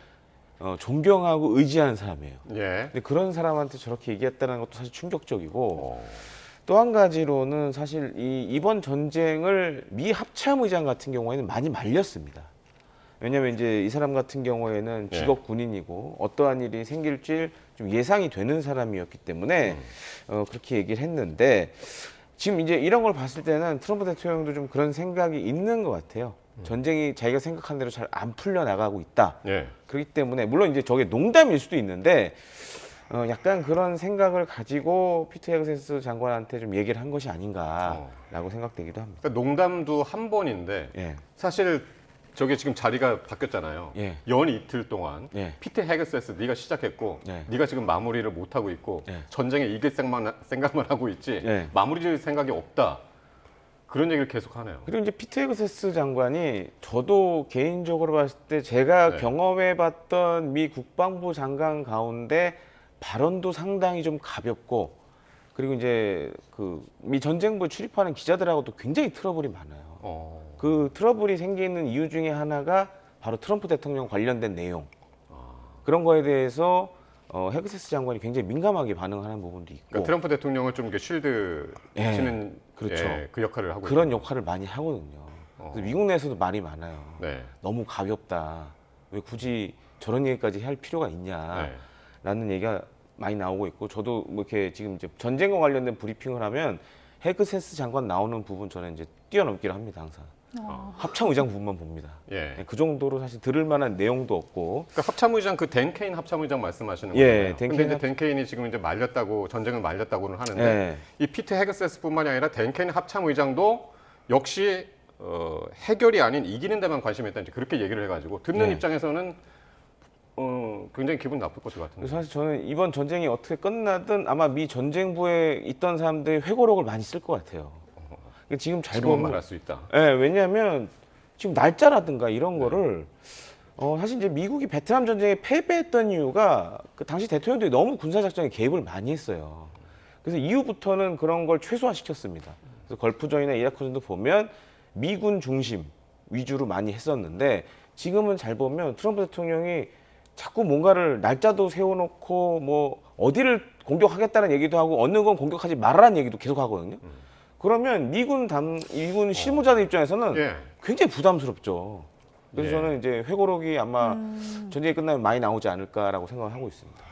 존경하고 의지하는 사람이에요. 예. 근데 그런 사람한테 저렇게 얘기했다는 것도 사실 충격적이고 또 한 가지로는 사실 이번 전쟁을 미 합참의장 같은 경우에는 많이 말렸습니다. 왜냐하면 이제 이 사람 같은 경우에는 직업 군인이고 어떠한 일이 생길지 좀 예상이 되는 사람이었기 때문에 그렇게 얘기를 했는데 지금 이제 이런 걸 봤을 때는 트럼프 대통령도 좀 그런 생각이 있는 것 같아요. 전쟁이 자기가 생각한 대로 잘 안 풀려나가고 있다. 그렇기 때문에 물론 이제 저게 농담일 수도 있는데 약간 그런 생각을 가지고 피트 헤그세스 장관한테 좀 얘기를 한 것이 아닌가라고 생각되기도 합니다. 그러니까 농담도 한 번인데 사실 저게 지금 자리가 바뀌었잖아요. 연 이틀 동안 피트 헤그세스 네가 시작했고 네가 지금 마무리를 못 하고 있고 전쟁에 이길 생각만 하고 있지 마무리 질 생각이 없다. 그런 얘기를 계속 하네요. 그리고 이제 피트 헤그세스 장관이 저도 개인적으로 봤을 때 제가 경험해봤던 미 국방부 장관 가운데 발언도 상당히 좀 가볍고 그리고 이제 미 전쟁부에 출입하는 기자들하고도 굉장히 트러블이 많아요. 그 트러블이 생기는 이유 중에 하나가 바로 트럼프 대통령 관련된 내용. 그런 거에 대해서 헤그세스 장관이 굉장히 민감하게 반응하는 부분도 있고. 그러니까 트럼프 대통령을 좀 이렇게 쉴드 치는 그렇죠. 그 역할을 하고 그런 있군요. 역할을 많이 하거든요. 그래서 미국 내에서도 말이 많아요. 너무 가볍다. 왜 굳이 저런 얘기까지 할 필요가 있냐라는 얘기가 많이 나오고 있고 저도 뭐 이렇게 지금 이제 전쟁과 관련된 브리핑을 하면 헤그세스 장관 나오는 부분 저는 이제 뛰어넘기를 합니다 항상. 합참의장 부분만 봅니다. 그 정도로 사실 들을 만한 내용도 없고. 그러니까 합참의장 댄 케인 합참의장 말씀하시는 거예요. 근데 이제 댄 케인이 지금 이제 말렸다고 전쟁을 말렸다고는 하는데 이 피트 헤그세스뿐만이 아니라 댄 케인 합참의장도 역시 해결이 아닌 이기는 데만 관심이 있다. 이제 그렇게 얘기를 해가지고 듣는 입장에서는 굉장히 기분 나쁠 것 같은데. 사실 저는 이번 전쟁이 어떻게 끝나든 아마 미 전쟁부에 있던 사람들이 회고록을 많이 쓸 것 같아요. 지금 잘 보면 말할 수 있다. 왜냐하면 지금 날짜라든가 이런 거를 사실 이제 미국이 베트남 전쟁에 패배했던 이유가 그 당시 대통령들이 너무 군사작전에 개입을 많이 했어요. 그래서 이후부터는 그런 걸 최소화시켰습니다. 그래서 걸프전이나 이라크전도 보면 미군 중심 위주로 많이 했었는데 지금은 잘 보면 트럼프 대통령이 자꾸 뭔가를 날짜도 세워놓고 뭐 어디를 공격하겠다는 얘기도 하고 어느 건 공격하지 말라는 얘기도 계속 하거든요. 그러면 미군 실무자들 입장에서는 굉장히 부담스럽죠. 그래서 저는 이제 회고록이 아마 전쟁이 끝나면 많이 나오지 않을까라고 생각을 하고 있습니다.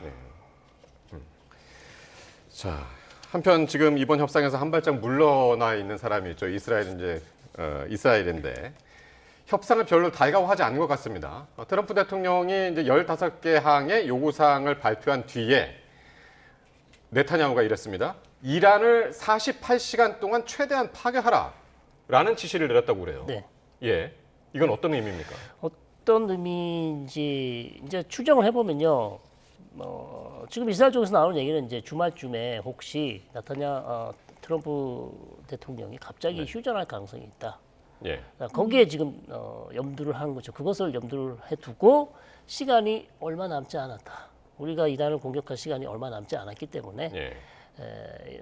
자, 한편 지금 이번 협상에서 한 발짝 물러나 있는 사람이 있죠. 이스라엘인데 협상을 별로 달가워하지 않은 것 같습니다. 트럼프 대통령이 이제 15개 항의 요구사항을 발표한 뒤에 네타냐후가 이랬습니다. 이란을 48시간 동안 최대한 파괴하라라는 지시를 내렸다고 그래요. 네. 예, 이건 어떤 의미입니까? 어떤 의미인지 이제 추정을 해보면요. 지금 이스라엘 쪽에서 나오는 얘기는 이제 주말쯤에 혹시 트럼프 대통령이 갑자기 휴전할 가능성이 있다. 예. 거기에 지금 염두를 한 거죠. 그것을 염두를 해두고 시간이 얼마 남지 않았다. 우리가 이란을 공격할 시간이 얼마 남지 않았기 때문에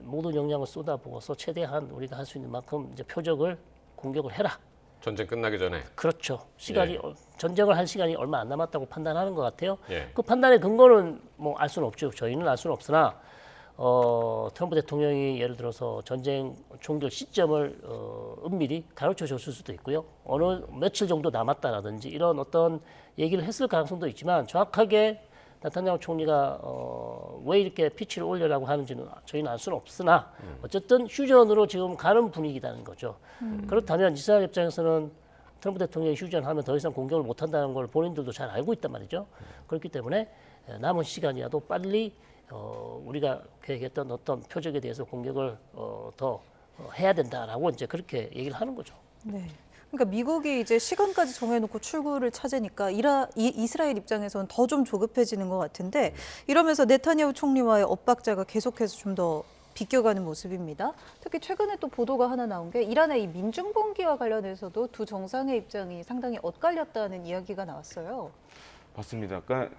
모든 역량을 쏟아부어서 최대한 우리가 할 수 있는 만큼 이제 표적을 공격을 해라. 전쟁 끝나기 전에. 그렇죠. 시간이 전쟁을 할 시간이 얼마 안 남았다고 판단하는 것 같아요. 예. 그 판단의 근거는 뭐 알 수는 없죠. 저희는 알 수는 없으나 트럼프 대통령이 예를 들어서 전쟁 종결 시점을 은밀히 가르쳐 줬을 수도 있고요. 어느 며칠 정도 남았다라든지 이런 어떤 얘기를 했을 가능성도 있지만 정확하게 네타냐후 총리가 왜 이렇게 피치를 올려라고 하는지는 저희는 알 수는 없으나 어쨌든 휴전으로 지금 가는 분위기라는 거죠. 그렇다면 이스라엘 입장에서는 트럼프 대통령이 휴전하면 더 이상 공격을 못한다는 걸 본인들도 잘 알고 있단 말이죠. 그렇기 때문에 남은 시간이라도 빨리 우리가 계획했던 어떤 표적에 대해서 공격을 더 해야 된다라고 이제 그렇게 얘기를 하는 거죠. 네. 그러니까 미국이 이제 시간까지 정해놓고 출구를 찾으니까 이스라엘 입장에서는 더 좀 조급해지는 것 같은데 이러면서 네타냐후 총리와의 엇박자가 계속해서 좀 더 비껴가는 모습입니다. 특히 최근에 또 보도가 하나 나온 게 이란의 이 민중봉기와 관련해서도 두 정상의 입장이 상당히 엇갈렸다는 이야기가 나왔어요. 맞습니다. 그러니까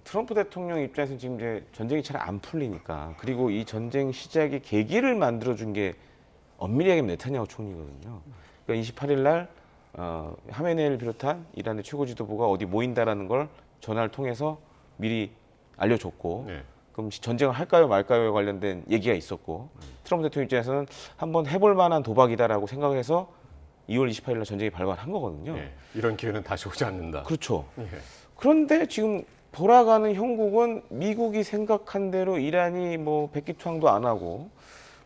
트럼프 대통령 입장에서는 지금 이제 전쟁이 잘 안 풀리니까 그리고 이 전쟁 시작의 계기를 만들어준 게 엄밀히 얘기하면 네타냐후 총리거든요. 그러니까 28일 날 하메네이를 비롯한 이란의 최고 지도부가 어디 모인다라는 걸 전화를 통해서 미리 알려줬고 그럼 전쟁을 할까요 말까요에 관련된 얘기가 있었고 트럼프 대통령 입장에서는 한번 해볼 만한 도박이다라고 생각해서 2월 28일 날 전쟁이 발발한 거거든요. 이런 기회는 다시 오지 않는다. 그렇죠. 그런데 지금 돌아가는 형국은 미국이 생각한 대로 이란이 뭐 백기투항도 안 하고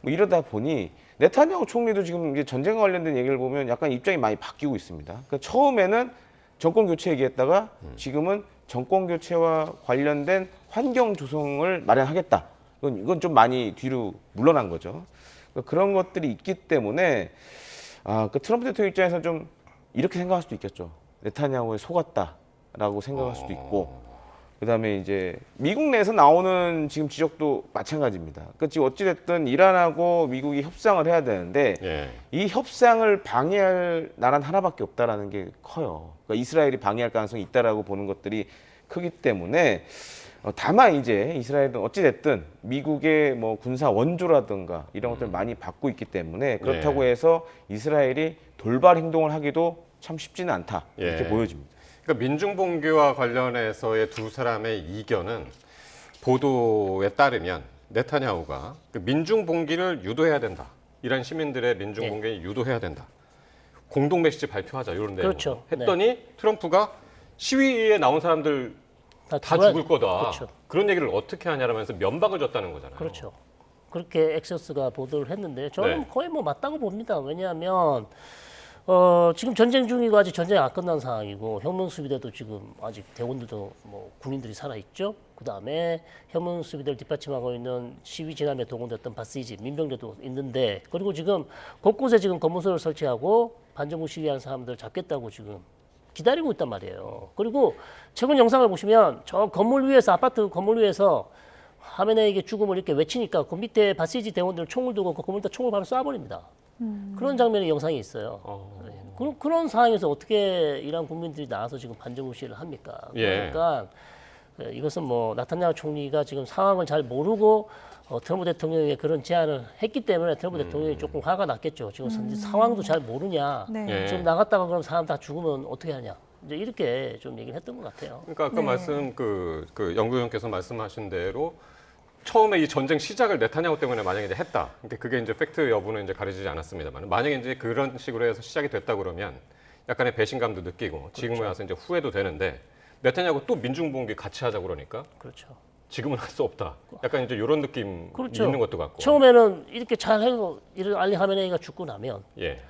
뭐 이러다 보니 네타냐후 총리도 지금 이제 전쟁과 관련된 얘기를 보면 약간 입장이 많이 바뀌고 있습니다. 그러니까 처음에는 정권 교체 얘기했다가 지금은 정권 교체와 관련된 환경 조성을 마련하겠다. 이건 좀 많이 뒤로 물러난 거죠. 그러니까 그런 것들이 있기 때문에 그 트럼프 대통령 입장에서 좀 이렇게 생각할 수도 있겠죠. 네타냐후에 속았다라고 생각할 수도 있고. 그다음에 이제 미국 내에서 나오는 지금 지적도 마찬가지입니다. 그러니까 지금 어찌됐든 이란하고 미국이 협상을 해야 되는데 이 협상을 방해할 나라는 하나밖에 없다라는 게 커요. 그러니까 이스라엘이 방해할 가능성이 있다라고 보는 것들이 크기 때문에 다만 이제 이스라엘은 어찌됐든 미국의 뭐 군사 원조라든가 이런 것들을 많이 받고 있기 때문에 그렇다고 해서 이스라엘이 돌발 행동을 하기도 참 쉽지는 않다 이렇게 보여집니다. 그러니까 민중봉기와 관련해서의 두 사람의 이견은 보도에 따르면 네타냐후가 그 민중봉기를 유도해야 된다. 이란 시민들의 민중봉기를 유도해야 된다. 공동 메시지 발표하자 이런 내용. 그렇죠. 했더니 트럼프가 시위에 나온 사람들 다 죽을 거다. 그렇죠. 그런 얘기를 어떻게 하냐라면서 면박을 줬다는 거잖아요. 그렇죠. 그렇게 엑소스가 보도를 했는데 저는 거의 뭐 맞다고 봅니다. 왜냐하면 지금 전쟁 중이고 아직 전쟁이 안 끝난 상황이고 혁명수비대도 지금 아직 대원들도 뭐 군인들이 살아있죠. 그다음에 혁명수비대를 뒷받침하고 있는 시위 진압에 동원됐던 바시지 민병대도 있는데 그리고 지금 곳곳에 지금 검문소를 설치하고 반정부 시위하는 사람들 잡겠다고 지금 기다리고 있단 말이에요. 그리고 최근 영상을 보시면 저 건물 위에서 아파트 건물 위에서 하메네이에게 죽음을 이렇게 외치니까 그 밑에 바시지 대원들 총을 들고 그 건물에다 총을 바로 쏴버립니다. 그런 장면의 영상이 있어요. 그런 상황에서 어떻게 이란 국민들이 나와서 지금 반정부 시위를 합니까? 그러니까 이것은 뭐 네타냐후 총리가 지금 상황을 잘 모르고 트럼프 대통령에게 그런 제안을 했기 때문에 트럼프 대통령이 조금 화가 났겠죠. 지금 상황도 잘 모르냐. 지금 나갔다가 그럼 사람 다 죽으면 어떻게 하냐. 이제 이렇게 좀 얘기를 했던 것 같아요. 그러니까 아까 말씀 그 연구위원께서 말씀하신 대로 처음에 이 전쟁 시작을 네타냐후 때문에 만약에 이제 했다. 근데 그게 이제 팩트 여부는 이제 가려지지 않았습니다만 만약에 이제 그런 식으로 해서 시작이 됐다 그러면 약간의 배신감도 느끼고 지금에 와서 이제 후회도 되는데 네타냐후 또 민중봉기 같이 하자 그러니까 그렇죠. 지금은 할 수 없다. 약간 이제 이런 느낌 그렇죠. 있는 것도 같고. 처음에는 이렇게 잘 해도 알리 하메네이가 죽고 나면 예.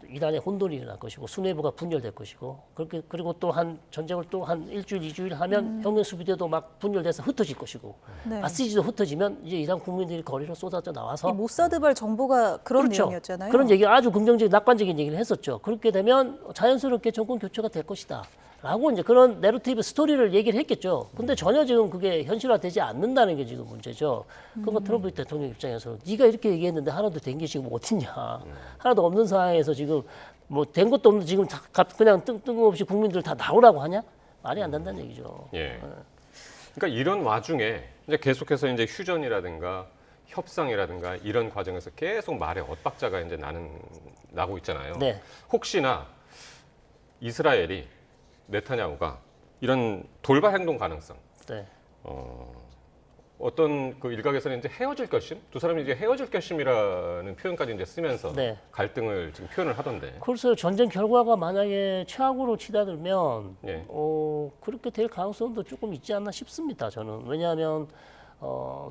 이란에 혼돈이 일어날 것이고 수뇌부가 분열될 것이고 그렇게 그리고 또 한 전쟁을 또 한 일주일, 2주일 하면 혁명 수비대도 막 분열돼서 흩어질 것이고 네. 바시지도 흩어지면 이제 이란 국민들이 거리로 쏟아져 나와서 이 모사드발 정보가 그런 그렇죠. 내용이었잖아요. 그런 얘기 아주 긍정적인 낙관적인 얘기를 했었죠. 그렇게 되면 자연스럽게 정권 교체가 될 것이다. 라고 이제 그런 내러티브 스토리를 얘기를 했겠죠. 근데 전혀 지금 그게 현실화되지 않는다는 게 지금 문제죠. 그거 트럼프 대통령 입장에서 네가 이렇게 얘기했는데 하나도 된 게 지금 어딨냐. 하나도 없는 상황에서 지금 뭐 된 것도 없는데 지금 그냥 뜬금없이 국민들 다 나오라고 하냐? 말이 안 된다는 얘기죠. 예. 그러니까 이런 와중에 이제 계속해서 이제 휴전이라든가 협상이라든가 이런 과정에서 계속 말의 엇박자가 이제 나고 있잖아요. 네. 혹시나 이스라엘이 네타냐후가 이런 돌발 행동 가능성, 네. 어떤 그 일각에서는 이제 헤어질 결심, 두 사람이 이제 헤어질 결심이라는 표현까지 이제 쓰면서 네. 갈등을 지금 표현을 하던데. 글쎄요, 전쟁 결과가 만약에 최악으로 치닫으면 예. 그렇게 될 가능성도 조금 있지 않나 싶습니다. 저는 왜냐하면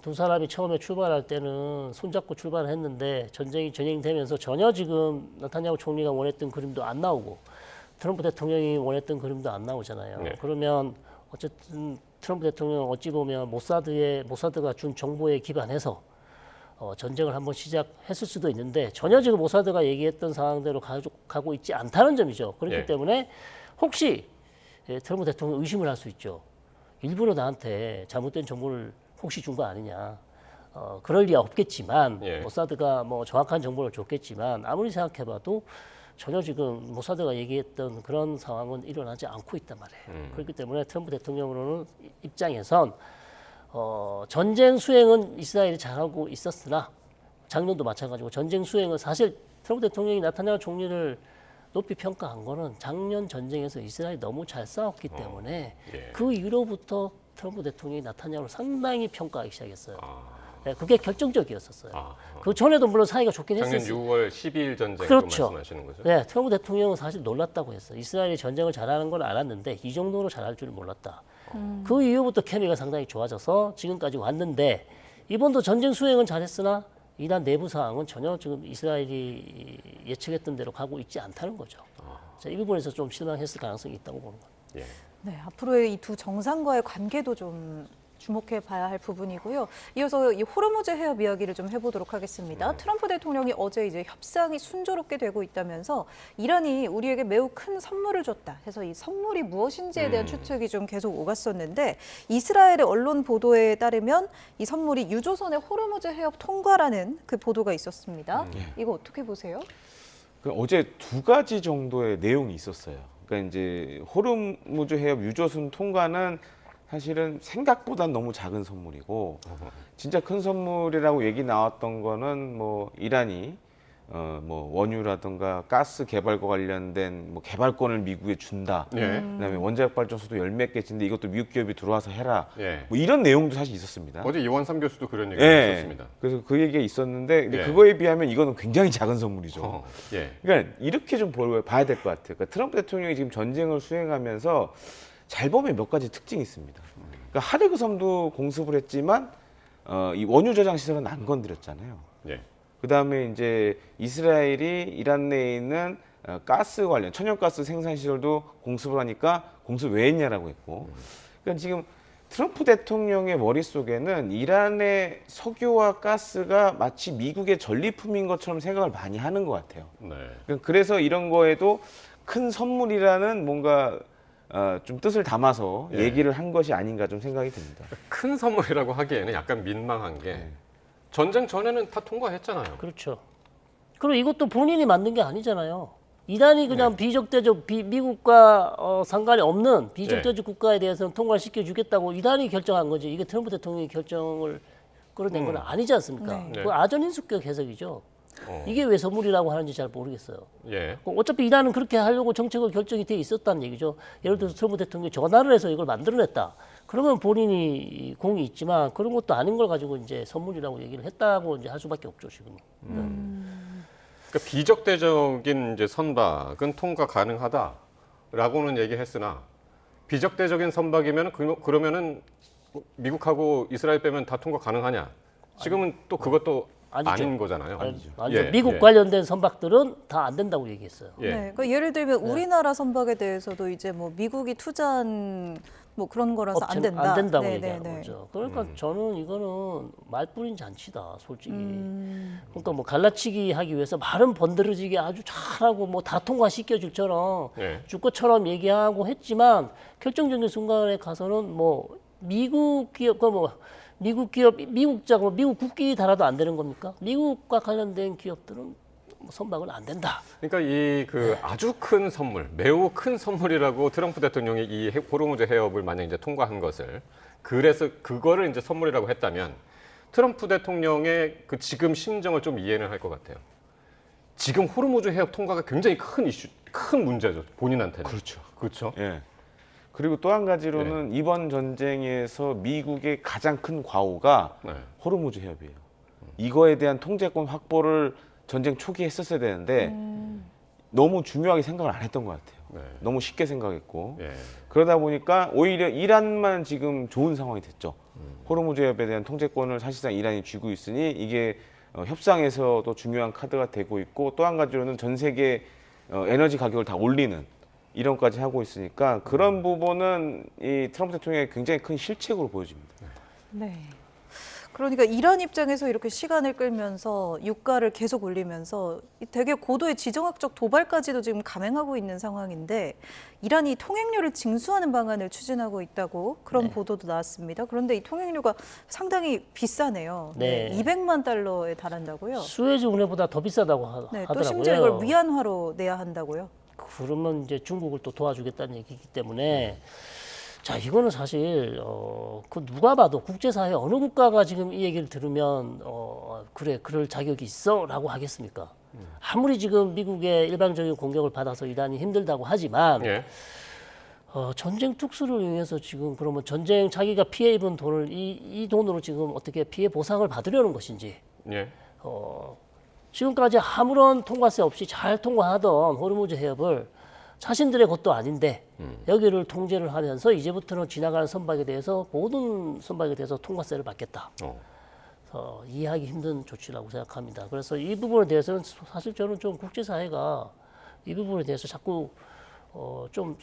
두 사람이 처음에 출발할 때는 손잡고 출발을 했는데 전쟁이 진행되면서 전혀 지금 네타냐후 총리가 원했던 그림도 안 나오고. 트럼프 대통령이 원했던 그림도 안 나오잖아요. 네. 그러면 어쨌든 트럼프 대통령 어찌 보면 모사드가 준 정보에 기반해서 전쟁을 한번 시작했을 수도 있는데 전혀 지금 모사드가 얘기했던 상황대로 가고 있지 않다는 점이죠. 그렇기 예. 때문에 혹시 트럼프 대통령 의심을 할 수 있죠. 일부러 나한테 잘못된 정보를 혹시 준 거 아니냐. 그럴 리야 없겠지만 예. 모사드가 뭐 정확한 정보를 줬겠지만 아무리 생각해봐도 전혀 지금 모사드가 얘기했던 그런 상황은 일어나지 않고 있단 말이에요. 그렇기 때문에 트럼프 대통령으로는 입장에선 전쟁 수행은 이스라엘이 잘하고 있었으나 작년도 마찬가지고 전쟁 수행은 사실 트럼프 대통령이 네타냐후 총리를 높이 평가한 거는 작년 전쟁에서 이스라엘이 너무 잘 싸웠기 때문에 예. 그 이후로부터 트럼프 대통령이 네타냐후를 상당히 평가하기 시작했어요. 네, 그게 결정적이었었어요. 그 전에도 물론 사이가 좋긴 작년 했었어요. 6월 12일 전쟁 그렇죠. 말씀하시는 거죠? 네, 트럼프 대통령은 사실 놀랐다고 했어요. 이스라엘이 전쟁을 잘하는 건 알았는데 이 정도로 잘할 줄 몰랐다. 그 이후부터 케미가 상당히 좋아져서 지금까지 왔는데 이번도 전쟁 수행은 잘했으나 이란 내부 상황은 전혀 지금 이스라엘이 예측했던 대로 가고 있지 않다는 거죠. 자, 이 부분에서 좀 실망했을 가능성이 있다고 보는 겁니다. 예. 네, 앞으로의 이 두 정상과의 관계도 좀 주목해 봐야 할 부분이고요. 이어서 이 호르무즈 해협 이야기를 좀 해보도록 하겠습니다. 트럼프 대통령이 어제 이제 협상이 순조롭게 되고 있다면서 이란이 우리에게 매우 큰 선물을 줬다 해서 이 선물이 무엇인지에 대한 추측이 좀 계속 오갔었는데 이스라엘의 언론 보도에 따르면 이 선물이 유조선의 호르무즈 해협 통과라는 그 보도가 있었습니다. 이거 어떻게 보세요? 어제 두 가지 정도의 내용이 있었어요. 그러니까 이제 호르무즈 해협 유조선 통과는 사실은 생각보단 너무 작은 선물이고 진짜 큰 선물이라고 얘기 나왔던 거는 뭐 이란이 뭐 원유라든가 가스 개발과 관련된 뭐 개발권을 미국에 준다. 예. 그다음에 원자력 발전소도 10몇 개 짓는데 이것도 미국 기업이 들어와서 해라. 예. 뭐 이런 내용도 사실 있었습니다. 어제 이원삼 교수도 그런 얘기 예. 했었습니다. 그래서 그 얘기가 있었는데 근데 예. 그거에 비하면 이거는 굉장히 작은 선물이죠. 예. 그러니까 이렇게 좀 봐야 될 것 같아요. 그러니까 트럼프 대통령이 지금 전쟁을 수행하면서 잘 보면 몇 가지 특징이 있습니다. 그러니까 하르그 섬도 공습을 했지만 이 원유 저장 시설은 안 건드렸잖아요. 예. 그다음에 이제 이스라엘이 이란 내에 있는 가스 관련 천연가스 생산 시설도 공습을 하니까 공습 왜 했냐라고 했고. 그러니까 지금 트럼프 대통령의 머릿속에는 이란의 석유와 가스가 마치 미국의 전리품인 것처럼 생각을 많이 하는 것 같아요. 네. 그래서 이런 거에도 큰 선물이라는 뭔가 좀 뜻을 담아서 예. 얘기를 한 것이 아닌가 좀 생각이 듭니다. 큰 선물이라고 하기에는 약간 민망한 게 전쟁 전에는 다 통과했잖아요. 그렇죠. 그리고 이것도 본인이 만든 게 아니잖아요. 이란이 그냥 비적대적 미국과 상관이 없는 비적대적 국가에 대해서는 통과를 시켜주겠다고 이란이 결정한 거지. 이게 트럼프 대통령이 결정을 끌어낸 건 아니지 않습니까? 네. 그 아전인수격 해석이죠. 이게 왜 선물이라고 하는지 잘 모르겠어요. 예. 어차피 이란은 그렇게 하려고 정책을 결정이 돼 있었다는 얘기죠. 예를 들어서 트럼프 대통령이 전화를 해서 이걸 만들어냈다. 그러면 본인이 공이 있지만 그런 것도 아닌 걸 가지고 이제 선물이라고 얘기를 했다고 이제 할 수밖에 없죠, 지금은. 그러니까 비적대적인 이제 선박은 통과 가능하다라고는 얘기했으나 비적대적인 선박이면 그러면은 미국하고 이스라엘 빼면 다 통과 가능하냐? 지금은 또 그것도 아니죠. 아닌 거잖아요. 아니죠. 예, 미국 예. 관련된 선박들은 다 안 된다고 얘기했어요. 예. 네, 그러니까 예를 들면 우리나라 선박에 대해서도 이제 뭐 미국이 투자한 뭐 그런 거라서 안 된다. 안 된다고 네, 얘기하는 네, 네. 거죠. 그러니까 저는 이거는 말뿐인 잔치다, 솔직히. 그러니까 뭐 갈라치기 하기 위해서 말은 번드러지게 아주 잘하고 뭐 다 통과시켜 줄처럼 예. 줄 것처럼 얘기하고 했지만 결정적인 순간에 가서는 뭐 미국 기업 미국 기업 미국 국기 달아도 안 되는 겁니까? 미국과 관련된 기업들은 선박은 안 된다. 그러니까 이 그 아주 큰 선물, 매우 큰 선물이라고 트럼프 대통령이 이 호르무즈 해협을 만약 이제 통과한 것을 그래서 그거를 이제 선물이라고 했다면 트럼프 대통령의 그 지금 심정을 좀 이해는 할 것 같아요. 지금 호르무즈 해협 통과가 굉장히 큰 문제죠, 본인한테는. 그렇죠. 그렇죠. 예. 그리고 또 한 가지로는 이번 전쟁에서 미국의 가장 큰 과오가 호르무즈 해협이에요. 이거에 대한 통제권 확보를 전쟁 초기에 했었어야 되는데 너무 중요하게 생각을 안 했던 것 같아요. 너무 쉽게 생각했고 그러다 보니까 오히려 이란만 지금 좋은 상황이 됐죠. 호르무즈 해협에 대한 통제권을 사실상 이란이 쥐고 있으니 이게 협상에서도 중요한 카드가 되고 있고 또 한 가지로는 전 세계 에너지 가격을 다 올리는 이런 것까지 하고 있으니까 그런 부분은 이 트럼프 대통령의 굉장히 큰 실책으로 보여집니다. 네. 그러니까 이란 입장에서 이렇게 시간을 끌면서 유가를 계속 올리면서 되게 고도의 지정학적 도발까지도 지금 감행하고 있는 상황인데 이란이 통행료를 징수하는 방안을 추진하고 있다고 그런 보도도 나왔습니다. 그런데 이 통행료가 상당히 비싸네요. 네. 200만 달러에 달한다고요. 수에즈 운해보다 더 비싸다고 네, 하더라고요. 또 심지어 이걸 위안화로 내야 한다고요. 그러면 이제 중국을 또 도와주겠다는 얘기이기 때문에 자 이거는 사실 그 누가 봐도 국제사회 어느 국가가 지금 이 얘기를 들으면 그래 그럴 자격이 있어라고 하겠습니까? 아무리 지금 미국의 일방적인 공격을 받아서 이란이 힘들다고 하지만 전쟁 특수를 이용해서 지금 그러면 전쟁 자기가 피해 입은 돈을 이 돈으로 지금 어떻게 피해 보상을 받으려는 것인지 지금까지 아무런 통과세 없이 잘 통과하던 호르무즈 해협을 자신들의 것도 아닌데 여기를 통제를 하면서 이제부터는 지나가는 선박에 대해서 모든 선박에 대해서 통과세를 받겠다. 이해하기 힘든 조치라고 생각합니다. 그래서 이 부분에 대해서는 사실 저는 좀 국제사회가 이 부분에 대해서 자꾸 좀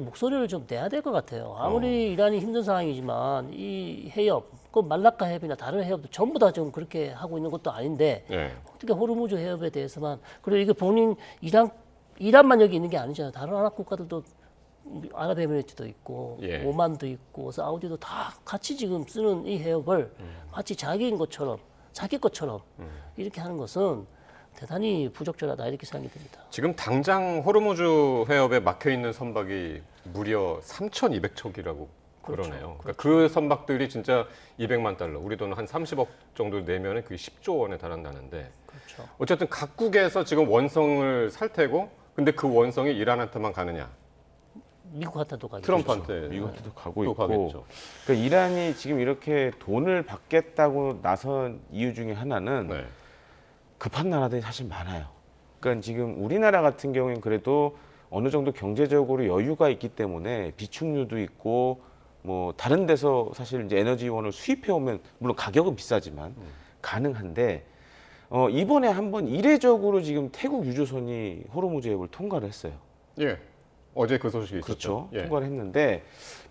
목소리를 좀 내야 될 것 같아요. 아무리 이란이 힘든 상황이지만 이 해협, 그 말라카 해협이나 다른 해협도 전부 다 좀 그렇게 하고 있는 것도 아닌데 어떻게 호르무즈 해협에 대해서만 그리고 이게 본인 이란만 여기 있는 게 아니잖아요. 다른 아랍 국가들도 아랍에미리트도 있고 오만도 있고 사우디도 다 같이 지금 쓰는 이 해협을 마치 자기인 것처럼 자기 것처럼 이렇게 하는 것은 대단히 부적절하다 이렇게 생각이 듭니다. 지금 당장 호르무즈 해협에 막혀 있는 선박이 무려 3,200척이라고 그러네요. 그러니까 그 선박들이 진짜 200만 달러, 우리 돈 한 30억 정도 내면은 그게 10조 원에 달한다는데. 어쨌든 각국에서 지금 원성을 살 테고, 근데 그 원성이 이란한테만 가느냐? 미국한테도 가겠죠. 트럼프한테 미국한테도 가고 있고. 가겠죠. 그러니까 이란이 지금 이렇게 돈을 받겠다고 나선 이유 중에 하나는 급한 나라들이 사실 많아요. 그러니까 지금 우리나라 같은 경우에는 그래도 어느 정도 경제적으로 여유가 있기 때문에 비축류도 있고 뭐 다른 데서 사실 이제 에너지원을 수입해 오면 물론 가격은 비싸지만 가능한데 이번에 한번 이례적으로 지금 태국 유조선이 호르무즈 해협을 통과를 했어요. 예. 어제 그 소식이 있었죠. 그렇죠. 통과를 했는데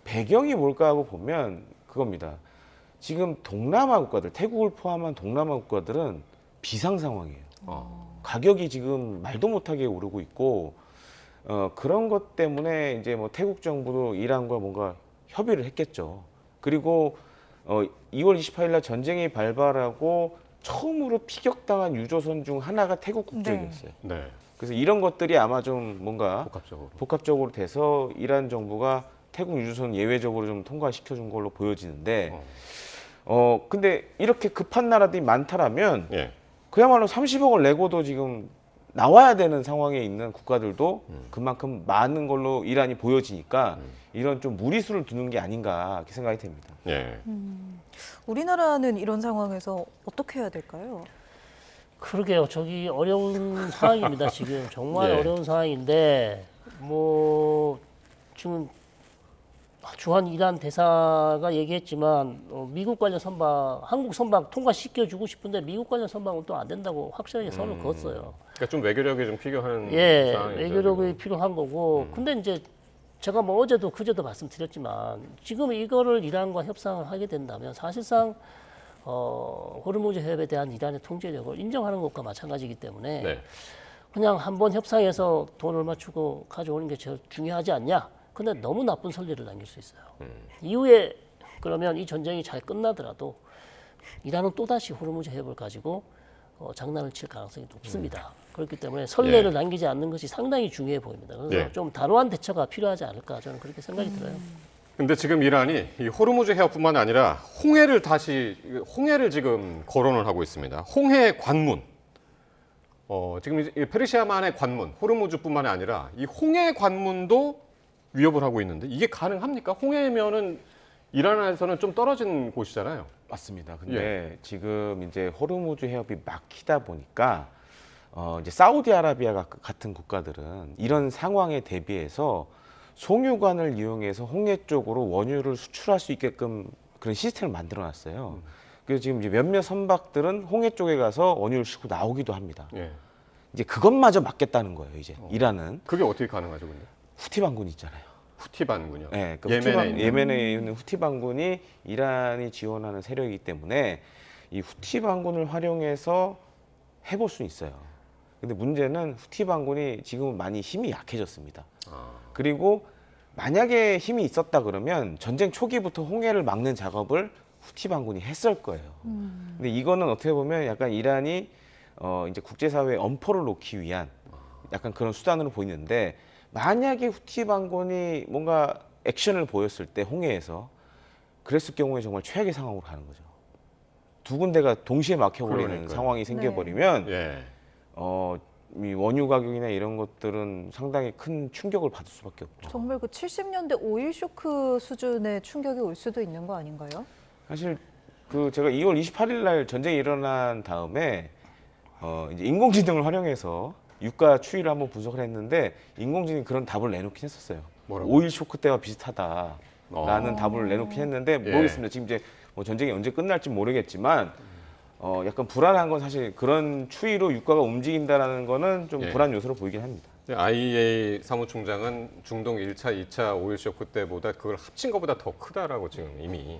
배경이 뭘까 하고 보면 그겁니다. 지금 동남아 국가들, 태국을 포함한 동남아 국가들은 비상 상황이에요. 가격이 지금 말도 못하게 오르고 있고 그런 것 때문에 이제 뭐 태국 정부도 이란과 뭔가 협의를 했겠죠. 그리고 2월 28일 날 전쟁이 발발하고 처음으로 피격당한 유조선 중 하나가 태국 국적이었어요. 그래서 이런 것들이 아마 좀 뭔가 복합적으로 돼서 이란 정부가 태국 유조선 예외적으로 좀 통과시켜준 걸로 보여지는데 근데 이렇게 급한 나라들이 많다라면 그야말로 30억을 내고도 지금 나와야 되는 상황에 있는 국가들도 그만큼 많은 걸로 이란이 보여지니까 이런 좀 무리수를 두는 게 아닌가 이렇게 생각이 됩니다. 예. 우리나라는 이런 상황에서 어떻게 해야 될까요? 그러게요. 저기 어려운 상황입니다. 지금 정말 예. 어려운 상황인데 뭐 지금 주한 이란 대사가 얘기했지만 미국 관련 선박, 한국 선박 통과시켜주고 싶은데 미국 관련 선박은 또 안 된다고 확실하게 선을 그었어요. 그러니까 좀 외교력이 좀 필요한 예, 상황이죠. 외교력이 지금. 필요한 거고. 근데 이제 제가 뭐 어제도 그제도 말씀드렸지만 지금 이거를 이란과 협상을 하게 된다면 사실상 호르무즈 해협에 대한 이란의 통제력을 인정하는 것과 마찬가지이기 때문에 네. 그냥 한번 협상해서 돈 얼마 주고 가져오는 게 제일 중요하지 않냐. 근데 너무 나쁜 선례를 남길 수 있어요. 이후에 그러면 이 전쟁이 잘 끝나더라도 이란은 또다시 호르무즈 해협을 가지고 장난을 칠 가능성이 높습니다. 그렇기 때문에 선례를 남기지 않는 것이 상당히 중요해 보입니다. 그래서 좀 단호한 대처가 필요하지 않을까 저는 그렇게 생각이 들어요. 근데 지금 이란이 이 호르무즈 해협뿐만 아니라 홍해를 지금 거론을 하고 있습니다. 홍해 관문. 지금 이 페르시아만의 관문, 호르무즈뿐만 아니라 이 홍해 관문도 위협을 하고 있는데 이게 가능합니까? 홍해면은 이란에서는 좀 떨어진 곳이잖아요. 맞습니다. 근데 지금 이제 호르무즈 해협이 막히다 보니까 이제 사우디아라비아 같은 국가들은 이런 상황에 대비해서 송유관을 이용해서 홍해 쪽으로 원유를 수출할 수 있게끔 그런 시스템을 만들어놨어요. 그래서 지금 이제 몇몇 선박들은 홍해 쪽에 가서 원유를 싣고 나오기도 합니다. 이제 그것마저 막겠다는 거예요. 이제 이란은. 그게 어떻게 가능하죠, 근데? 후티 반군 있잖아요. 후티 반군요. 네, 그 예멘에 있는 후티 반군이 이란이 지원하는 세력이기 때문에 이 후티 반군을 활용해서 해볼 수 있어요. 근데 문제는 후티 반군이 지금 많이 힘이 약해졌습니다. 그리고 만약에 힘이 있었다 그러면 전쟁 초기부터 홍해를 막는 작업을 후티 반군이 했을 거예요. 근데 이거는 어떻게 보면 약간 이란이 이제 국제사회에 엄포를 놓기 위한 약간 그런 수단으로 보이는데 만약에 후티 반군이 뭔가 액션을 보였을 때 홍해에서 그랬을 경우에 정말 최악의 상황으로 가는 거죠. 두 군데가 동시에 막혀버리는 상황이 생겨버리면 이 원유 가격이나 이런 것들은 상당히 큰 충격을 받을 수밖에 없죠. 정말 그 70년대 오일 쇼크 수준의 충격이 올 수도 있는 거 아닌가요? 사실 그 제가 2월 28일 날 전쟁이 일어난 다음에 이제 인공지능을 활용해서 유가 추이를 한번 분석을 했는데 인공지능이 그런 답을 내놓긴 했었어요. 오일 쇼크 때와 비슷하다라는 답을 내놓긴 했는데 모르겠습니다. 지금 이제 뭐 전쟁이 언제 끝날지 모르겠지만 약간 불안한 건 사실 그런 추이로 유가가 움직인다라는 거는 좀 불안 요소로 보이긴 합니다. IEA 사무총장은 중동 1차, 2차 오일 쇼크 때보다 그걸 합친 것보다 더 크다라고 지금 이미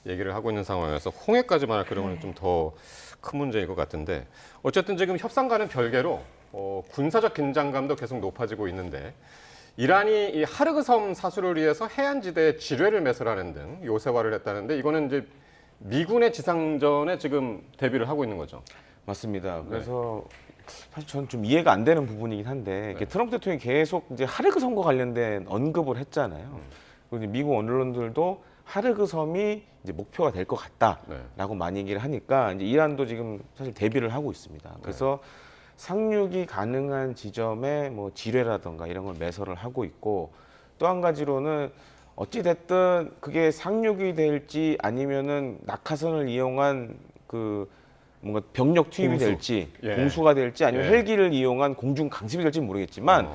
얘기를 하고 있는 상황이어서 홍해까지만 할 그러면 좀 더 큰 문제일 것 같은데 어쨌든 지금 협상과는 별개로 군사적 긴장감도 계속 높아지고 있는데 이란이 이 하르그 섬 사수를 위해서 해안지대에 지뢰를 매설하는 등 요새화를 했다는데 이거는 이제 미군의 지상전에 지금 대비를 하고 있는 거죠. 맞습니다. 그래서 사실 저는 좀 이해가 안 되는 부분이긴 한데 트럼프 대통령이 계속 이제 하르그 섬과 관련된 언급을 했잖아요. 그리고 미국 언론들도 하르그 섬이 이제 목표가 될 것 같다라고 많이 얘기를 하니까 이제 이란도 지금 사실 대비를 하고 있습니다. 그래서 상륙이 가능한 지점에 뭐 지뢰라든가 이런 걸 매설을 하고 있고 또 한 가지로는 어찌 됐든 그게 상륙이 될지 아니면은 낙하선을 이용한 그 뭔가 병력 투입이 될지 공수가 될지 아니면 헬기를 이용한 공중 강습이 될지 모르겠지만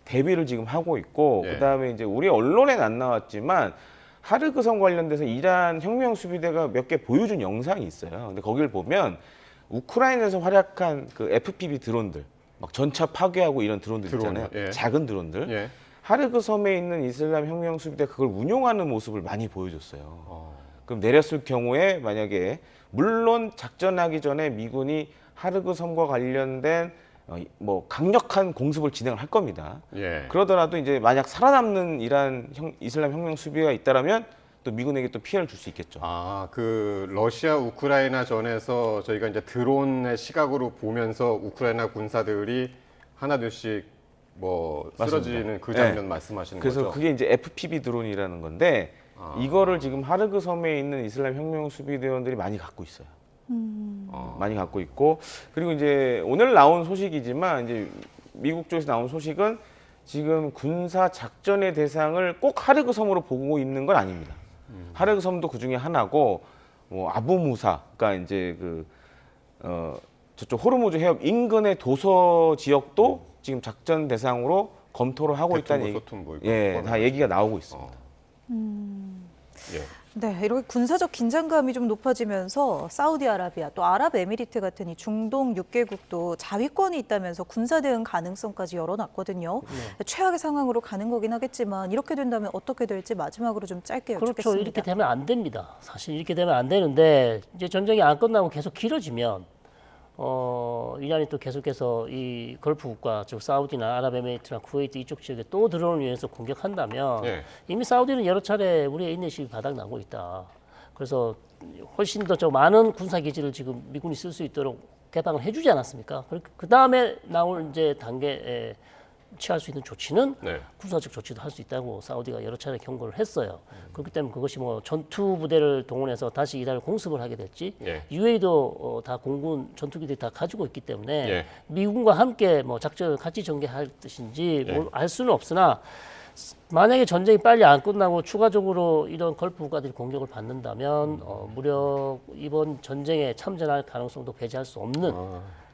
대비를 지금 하고 있고 그다음에 이제 우리 언론에는 안 나왔지만 하르그 섬 관련돼서 이란 혁명 수비대가 몇 개 보여준 영상이 있어요. 근데 거기를 보면 우크라이나에서 활약한 그 FPV 드론들, 막 전차 파괴하고 이런 드론들 있잖아요. 작은 드론들. 하르그 섬에 있는 이슬람 혁명 수비대 그걸 운용하는 모습을 많이 보여줬어요. 그럼 내렸을 경우에 만약에 물론 작전하기 전에 미군이 하르그 섬과 관련된 뭐 강력한 공습을 진행을 할 겁니다. 그러더라도 이제 만약 살아남는 이란 이슬람 혁명 수비가 있다라면 또 미군에게 또 피해를 줄 수 있겠죠. 그 러시아 우크라이나 전에서 저희가 이제 드론의 시각으로 보면서 우크라이나 군사들이 하나둘씩 뭐 쓰러지는 그 장면 말씀하시는 거죠? 그래서 그게 이제 FPV 드론이라는 건데 이거를 지금 하르그 섬에 있는 이슬람 혁명 수비대원들이 많이 갖고 있어요. 많이 갖고 있고, 그리고 이제 오늘 나온 소식이지만 이제 미국 쪽에서 나온 소식은 지금 군사 작전의 대상을 꼭 하르그 섬으로 보고 있는 건 아닙니다. 하르그 섬도 그 중에 하나고, 뭐 아부무사, 그러니까 이제 저쪽 호르무즈 해협 인근의 도서 지역도 지금 작전 대상으로 검토를 하고 있다는 얘기, 다 얘기가 나오고 있습니다. 예. 네, 이렇게 군사적 긴장감이 좀 높아지면서 사우디아라비아 또 아랍에미리트 같은 이 중동 6개국도 자위권이 있다면서 군사 대응 가능성까지 열어놨거든요. 최악의 상황으로 가는 거긴 하겠지만 이렇게 된다면 어떻게 될지 마지막으로 좀 짧게 여쭙겠습니다. 그렇죠. 이렇게 되면 안 됩니다. 사실 이렇게 되면 안 되는데 이제 전쟁이 안 끝나고 계속 길어지면 이란이 또 계속해서 이 걸프 국가, 즉 사우디나 아랍에미리트나 쿠웨이트 이쪽 지역에 또 드론을 이용해서 공격한다면 이미 사우디는 여러 차례 우리의 인내심이 바닥나고 있다. 그래서 훨씬 더 저 많은 군사 기지를 지금 미군이 쓸 수 있도록 개방을 해주지 않았습니까? 그 다음에 나올 이제 단계에 취할 수 있는 조치는 군사적 조치도 할 수 있다고 사우디가 여러 차례 경고를 했어요. 그렇기 때문에 그것이 뭐 전투 부대를 동원해서 다시 이란을 공습을 하게 될지, UAE도 다 공군 전투기들이 다 가지고 있기 때문에 미군과 함께 뭐 작전을 같이 전개할 뜻인지 알 수는 없으나 만약에 전쟁이 빨리 안 끝나고 추가적으로 이런 걸프 국가들이 공격을 받는다면 무려 이번 전쟁에 참전할 가능성도 배제할 수 없는.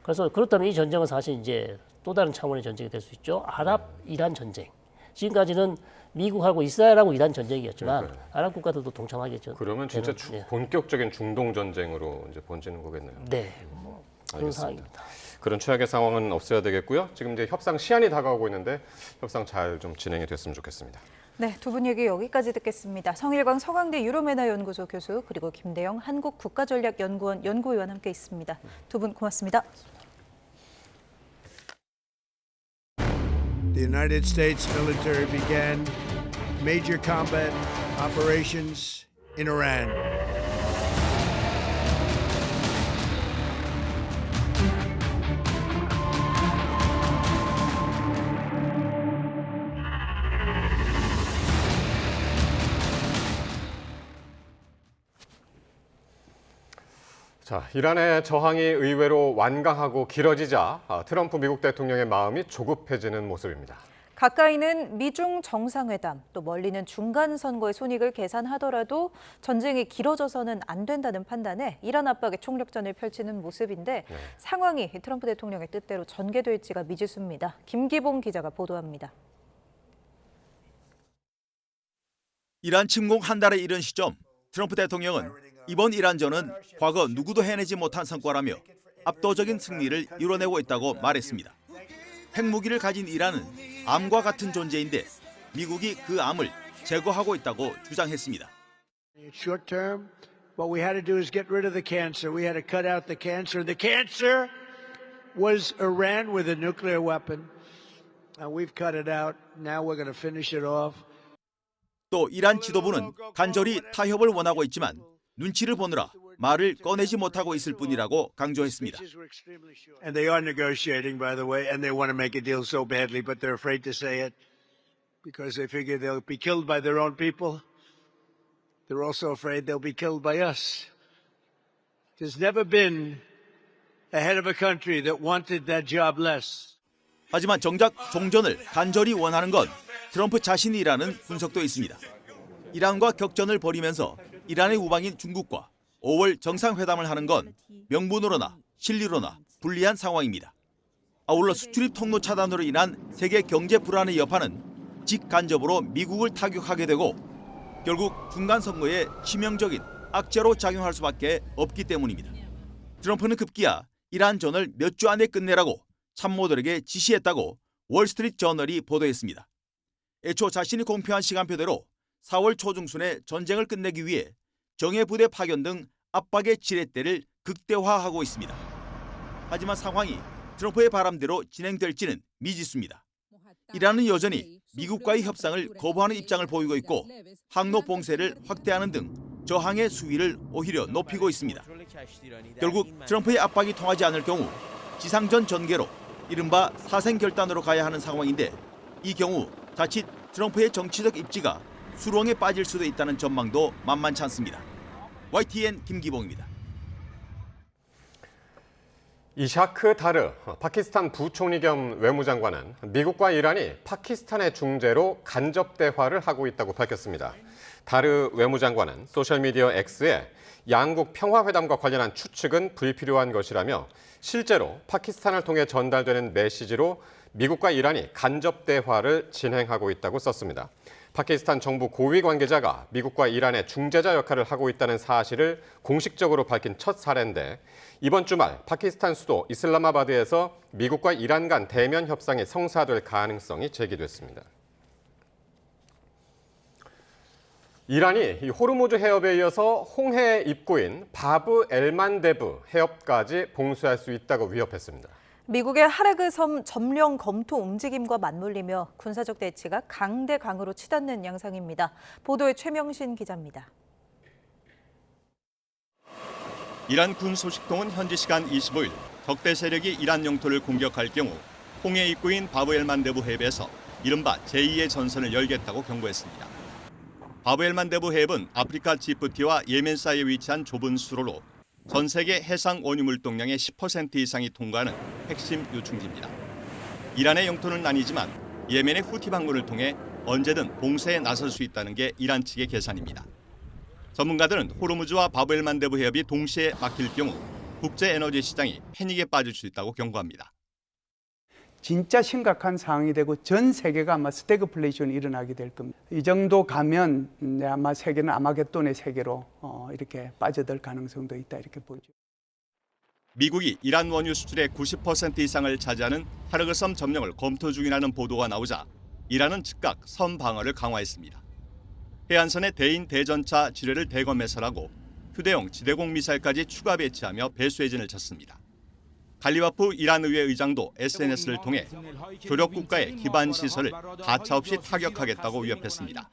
그래서 그렇다면 이 전쟁은 사실 이제 또 다른 차원의 전쟁이 될 수 있죠. 아랍-이란 전쟁. 지금까지는 미국하고 이스라엘하고 이란 전쟁이었지만 아랍 국가들도 동참하겠죠. 그러면 진짜 본격적인 중동 전쟁으로 이제 번지는 거겠네요. 네, 그런 상황입니다. 그런 최악의 상황은 없어야 되겠고요. 지금 이제 협상 시한이 다가오고 있는데 협상 잘 좀 진행이 됐으면 좋겠습니다. 네, 두 분 얘기 여기까지 듣겠습니다. 성일광 서강대 유로메나연구소 교수 그리고 김대영 한국국가전략연구원 연구위원 함께 있습니다. 두 분 고맙습니다. The United States military began major combat operations in Iran. 자, 이란의 저항이 의외로 완강하고 길어지자 트럼프 미국 대통령의 마음이 조급해지는 모습입니다. 가까이는 미중 정상회담, 또 멀리는 중간선거의 손익을 계산하더라도 전쟁이 길어져서는 안 된다는 판단에 이란 압박의 총력전을 펼치는 모습인데 상황이 트럼프 대통령의 뜻대로 전개될지가 미지수입니다. 김기봉 기자가 보도합니다. 이란 침공 한 달에 이른 시점, 트럼프 대통령은 이번 이란전은 과거 누구도 해내지 못한 성과라며 압도적인 승리를 이뤄내고 있다고 말했습니다. 핵무기를 가진 이란은 암과 같은 존재인데 미국이 그 암을 제거하고 있다고 주장했습니다. Short term, what we had to do is get rid of the cancer. We had to cut out the cancer. The cancer was Iran with a nuclear weapon. And we've cut it out. Now we're going to finish it off. 또 이란 지도부는 간절히 타협을 원하고 있지만 눈치를 보느라 말을 꺼내지 못하고 있을 뿐이라고 강조했습니다. And they are negotiating, by the way, and they want to make a deal so badly, but they're afraid to say it because they figure they'll be killed by their own people. They're also afraid they'll be killed by us. There's never been a head of a country that wanted that job less. 하지만 정작 종전을 간절히 원하는 건 트럼프 자신이라는 분석도 있습니다. 이란과 격전을 벌이면서 이란의 우방인 중국과 5월 정상회담을 하는 건 명분으로나 실리로나 불리한 상황입니다. 아울러 수출입 통로 차단으로 인한 세계 경제 불안의 여파는 직간접으로 미국을 타격하게 되고 결국 중간 선거에 치명적인 악재로 작용할 수밖에 없기 때문입니다. 트럼프는 급기야 이란전을 몇 주 안에 끝내라고 참모들에게 지시했다고 월스트리트 저널이 보도했습니다. 애초 자신이 공표한 시간표대로 4월 초중순에 전쟁을 끝내기 위해 정예부대 파견 등 압박의 지렛대를 극대화하고 있습니다. 하지만 상황이 트럼프의 바람대로 진행될지는 미지수입니다. 이란은 여전히 미국과의 협상을 거부하는 입장을 보이고 있고 항로 봉쇄를 확대하는 등 저항의 수위를 오히려 높이고 있습니다. 결국 트럼프의 압박이 통하지 않을 경우 지상전 전개로 이른바 사생결단으로 가야 하는 상황인데 이 경우 자칫 트럼프의 정치적 입지가 수렁에 빠질 수도 있다는 전망도 만만치 않습니다. YTN 김기봉입니다. 이샤크 다르 파키스탄 부총리 겸 외무장관은 미국과 이란이 파키스탄의 중재로 간접 대화를 하고 있다고 밝혔습니다. 다르 외무장관은 소셜미디어 X에 양국 평화회담과 관련한 추측은 불필요한 것이라며 실제로 파키스탄을 통해 전달되는 메시지로 미국과 이란이 간접 대화를 진행하고 있다고 썼습니다. 파키스탄 정부 고위 관계자가 미국과 이란의 중재자 역할을 하고 있다는 사실을 공식적으로 밝힌 첫 사례인데 이번 주말 파키스탄 수도 이슬라마바드에서 미국과 이란 간 대면 협상이 성사될 가능성이 제기됐습니다. 이란이 호르무즈 해협에 이어서 홍해 입구인 바브 엘만데브 해협까지 봉쇄할 수 있다고 위협했습니다. 미국의 하르그 섬 점령 검토 움직임과 맞물리며 군사적 대치가 강대강으로 치닫는 양상입니다. 보도에 최명신 기자입니다. 이란 군 소식통은 현지 시간 25일 적대 세력이 이란 영토를 공격할 경우 홍해 입구인 바브엘만데브 해협에서 이른바 제2의 전선을 열겠다고 경고했습니다. 바브엘만데브 해협은 아프리카 지부티와 예멘 사이에 위치한 좁은 수로로 전 세계 해상 원유물 동량의 10% 이상이 통과하는 핵심 요충지입니다. 이란의 영토는 아니지만 예멘의 후티 방문을 통해 언제든 봉쇄에 나설 수 있다는 게 이란 측의 계산입니다. 전문가들은 호르무즈와 바브엘만데브 해협이 동시에 막힐 경우 국제 에너지 시장이 패닉에 빠질 수 있다고 경고합니다. 진짜 심각한 상황이 되고 전 세계가 아마 스태그플레이션이 일어나게 될 겁니다. 이 정도 가면 아마 세계는 아마겟돈의 세계로 이렇게 빠져들 가능성도 있다 이렇게 보죠. 미국이 이란 원유 수출의 90% 이상을 차지하는 하르그 섬 점령을 검토 중이라는 보도가 나오자 이란은 즉각 섬 방어를 강화했습니다. 해안선의 대인 대전차 지뢰를 대거 매설하고 휴대용 지대공 미사일까지 추가 배치하며 배수해진을 쳤습니다. 갈리바프 이란 의회 의장도 SNS를 통해 조력 국가의 기반 시설을 가차없이 타격하겠다고 위협했습니다.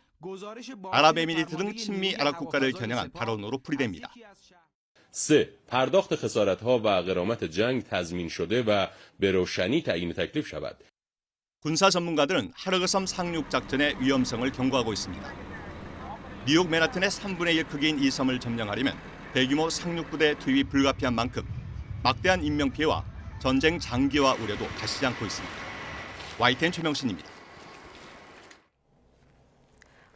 아랍에미리트 등 친미 아랍 국가를 겨냥한 발언으로 풀이됩니다. 3. پرداخت خسارت‌ها و غرامت جنگ تضمین شده و به روشنی تعیین تکلیف شود. 군사 전문가들은 하르그 섬 상륙 작전의 위험성을 경고하고 있습니다. 뉴욕 맨하튼의 3분의 1 크기인 이 섬을 점령하려면 대규모 상륙부대 투입이 불가피한 만큼 막대한 인명피해와 전쟁 장기화 우려도 가시지 않고 있습니다. YTN 최명신입니다.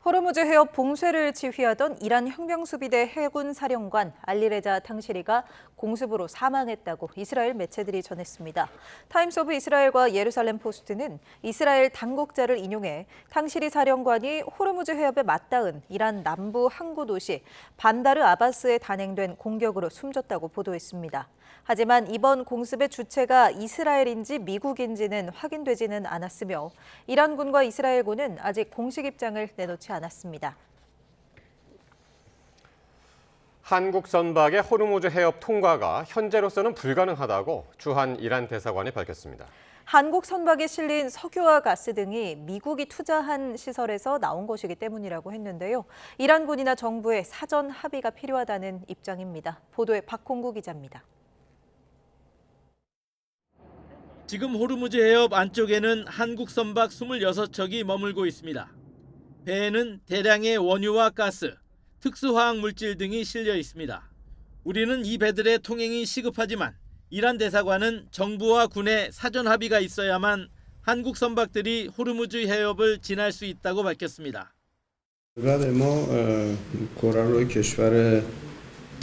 호르무즈 해협 봉쇄를 지휘하던 이란 혁명수비대 해군 사령관 알리레자 탕시리가 공습으로 사망했다고 이스라엘 매체들이 전했습니다. 타임스 오브 이스라엘과 예루살렘 포스트는 이스라엘 당국자를 인용해 탕시리 사령관이 호르무즈 해협에 맞닿은 이란 남부 항구 도시 반다르 아바스에 단행된 공격으로 숨졌다고 보도했습니다. 하지만 이번 공습의 주체가 이스라엘인지 미국인지는 확인되지는 않았으며 이란군과 이스라엘군은 아직 공식 입장을 내놓지 않았습니다. 한국 선박의 호르무즈 해협 통과가 현재로서는 불가능하다고 주한 이란 대사관이 밝혔습니다. 한국 선박에 실린 석유와 가스 등이 미국이 투자한 시설에서 나온 것이기 때문이라고 했는데요. 이란군이나 정부의 사전 합의가 필요하다는 입장입니다. 보도에 박홍구 기자입니다. 지금 호르무즈 해협 안쪽에는 한국 선박 26척이 머물고 있습니다. 배에는 대량의 원유와 가스, 특수화학 물질 등이 실려 있습니다. 우리는 이 배들의 통행이 시급하지만 이란 대사관은 정부와 군의 사전 합의가 있어야만 한국 선박들이 호르무즈 해협을 지날 수 있다고 밝혔습니다. بعد ما کره رو کشور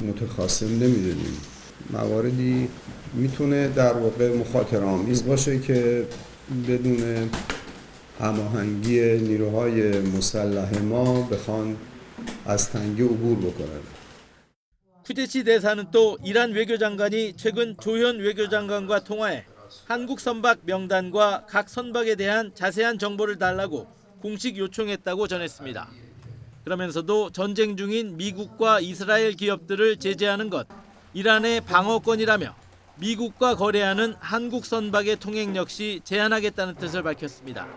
متخاصم نمیدونیم. مواردی میتونه در واقع مخاطره‌آمیز باشه که بدون هماهنگی نیروهای مسلح ما بخوان از تنگه عبور بکنن. 쿠제시 대사는 또 이란 외교장관이 최근 조현 외교장관과 통화해 한국 선박 명단과 각 선박에 대한 자세한 정보를 달라고 공식 요청했다고 전했습니다. 그러면서도 전쟁 중인 미국과 이스라엘 기업들을 제재하는 것, 이란의 방어권이라며 미국과 거래하는 한국 선박의 통행 역시 제한하겠다는 뜻을 밝혔습니다.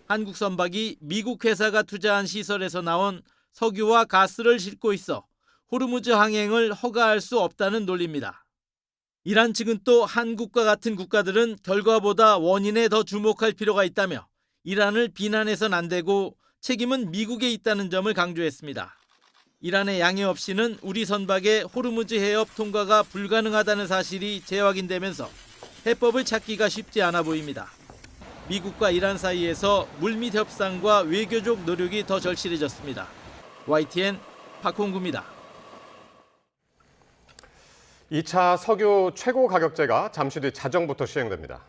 한국 선박이 미국 회사가 투자한 시설에서 나온 석유와 가스를 싣고 있어 호르무즈 항행을 허가할 수 없다는 논리입니다. 이란 측은 또 한국과 같은 국가들은 결과보다 원인에 더 주목할 필요가 있다며 이란을 비난해선 안 되고 책임은 미국에 있다는 점을 강조했습니다. 이란의 양해 없이는 우리 선박의 호르무즈 해협 통과가 불가능하다는 사실이 재확인되면서 해법을 찾기가 쉽지 않아 보입니다. 미국과 이란 사이에서 물밑 협상과 외교적 노력이 더 절실해졌습니다. YTN 박홍구입니다. 2차 석유 최고 가격제가 잠시 뒤 자정부터 시행됩니다.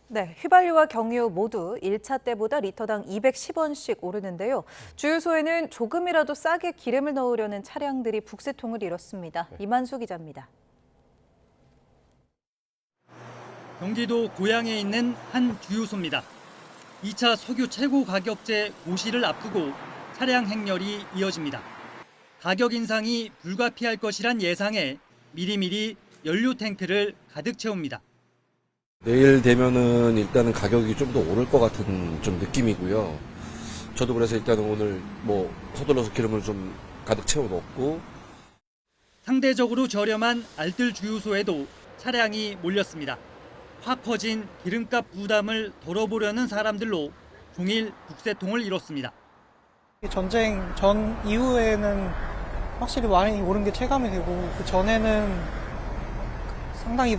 네, 휘발유와 경유 모두 1차 때보다 리터당 210원씩 오르는데요. 주유소에는 조금이라도 싸게 기름을 넣으려는 차량들이 북새통을 이뤘습니다. 이만수 기자입니다. 경기도 고양에 있는 한 주유소입니다. 2차 석유 최고 가격제 고시를 앞두고 차량 행렬이 이어집니다. 가격 인상이 불가피할 것이란 예상에 미리미리 연료 탱크를 가득 채웁니다. 내일 되면은 일단은 가격이 좀 더 오를 것 같은 좀 느낌이고요. 저도 그래서 일단은 오늘 서둘러서 기름을 좀 가득 채워 넣고. 상대적으로 저렴한 알뜰 주유소에도 차량이 몰렸습니다. 확 커진 기름값 부담을 덜어보려는 사람들로 종일 북새통을 이뤘습니다. 전쟁 전 이후에는 확실히 많이 오른 게 체감이 되고 그 전에는 상당히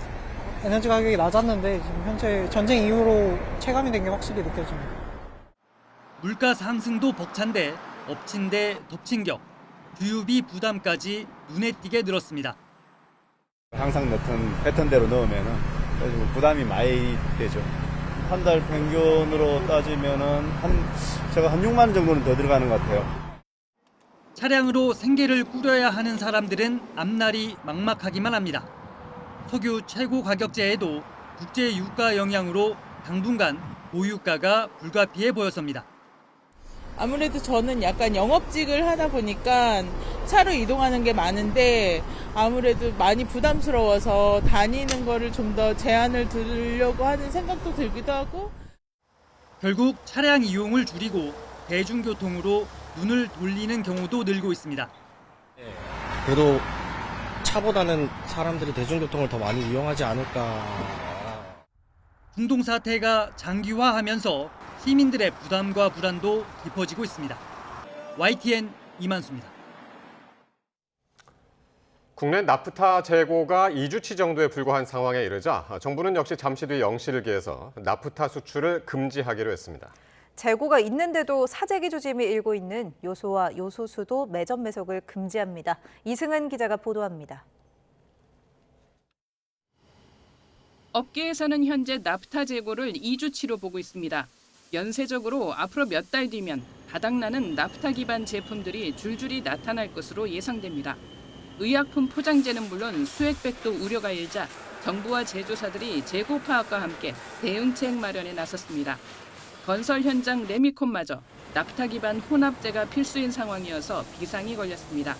에너지 가격이 낮았는데 지금 현재 전쟁 이후로 체감이 된 게 확실히 느껴집니다. 물가 상승도 벅찬데 엎친 데 덮친 격, 주유비 부담까지 눈에 띄게 늘었습니다. 항상 넣던 패턴대로 넣으면은 부담이 많이 되죠. 한 달 평균으로 따지면은 제가 한 6만 원 정도는 더 들어가는 것 같아요. 차량으로 생계를 꾸려야 하는 사람들은 앞날이 막막하기만 합니다. 석유 최고 가격제에도 국제 유가 영향으로 당분간 고유가가 불가피해 보였습니다. 아무래도 저는 약간 영업직을 하다 보니까 차로 이동하는 게 많은데 아무래도 많이 부담스러워서 다니는 거를 좀 더 제한을 두려고 하는 생각도 들기도 하고. 결국 차량 이용을 줄이고 대중교통으로 눈을 돌리는 경우도 늘고 있습니다. 그래도 차보다는 사람들이 대중교통을 더 많이 이용하지 않을까. 중동 사태가 장기화하면서 시민들의 부담과 불안도 깊어지고 있습니다. YTN 이만수입니다. 국내 나프타 재고가 2주치 정도에 불과한 상황에 이르자 정부는 역시 잠시 뒤 0시를 기해서 나프타 수출을 금지하기로 했습니다. 재고가 있는데도 사재기 조짐이 일고 있는 요소와 요소수도 매점 매석을 금지합니다. 이승은 기자가 보도합니다. 업계에서는 현재 나프타 재고를 2주치로 보고 있습니다. 연쇄적으로 앞으로 몇 달 뒤면 바닥나는 나프타 기반 제품들이 줄줄이 나타날 것으로 예상됩니다. 의약품 포장재는 물론 수액백도 우려가 일자 정부와 제조사들이 재고 파악과 함께 대응책 마련에 나섰습니다. 건설 현장 레미콘마저 나프타 기반 혼합재가 필수인 상황이어서 비상이 걸렸습니다.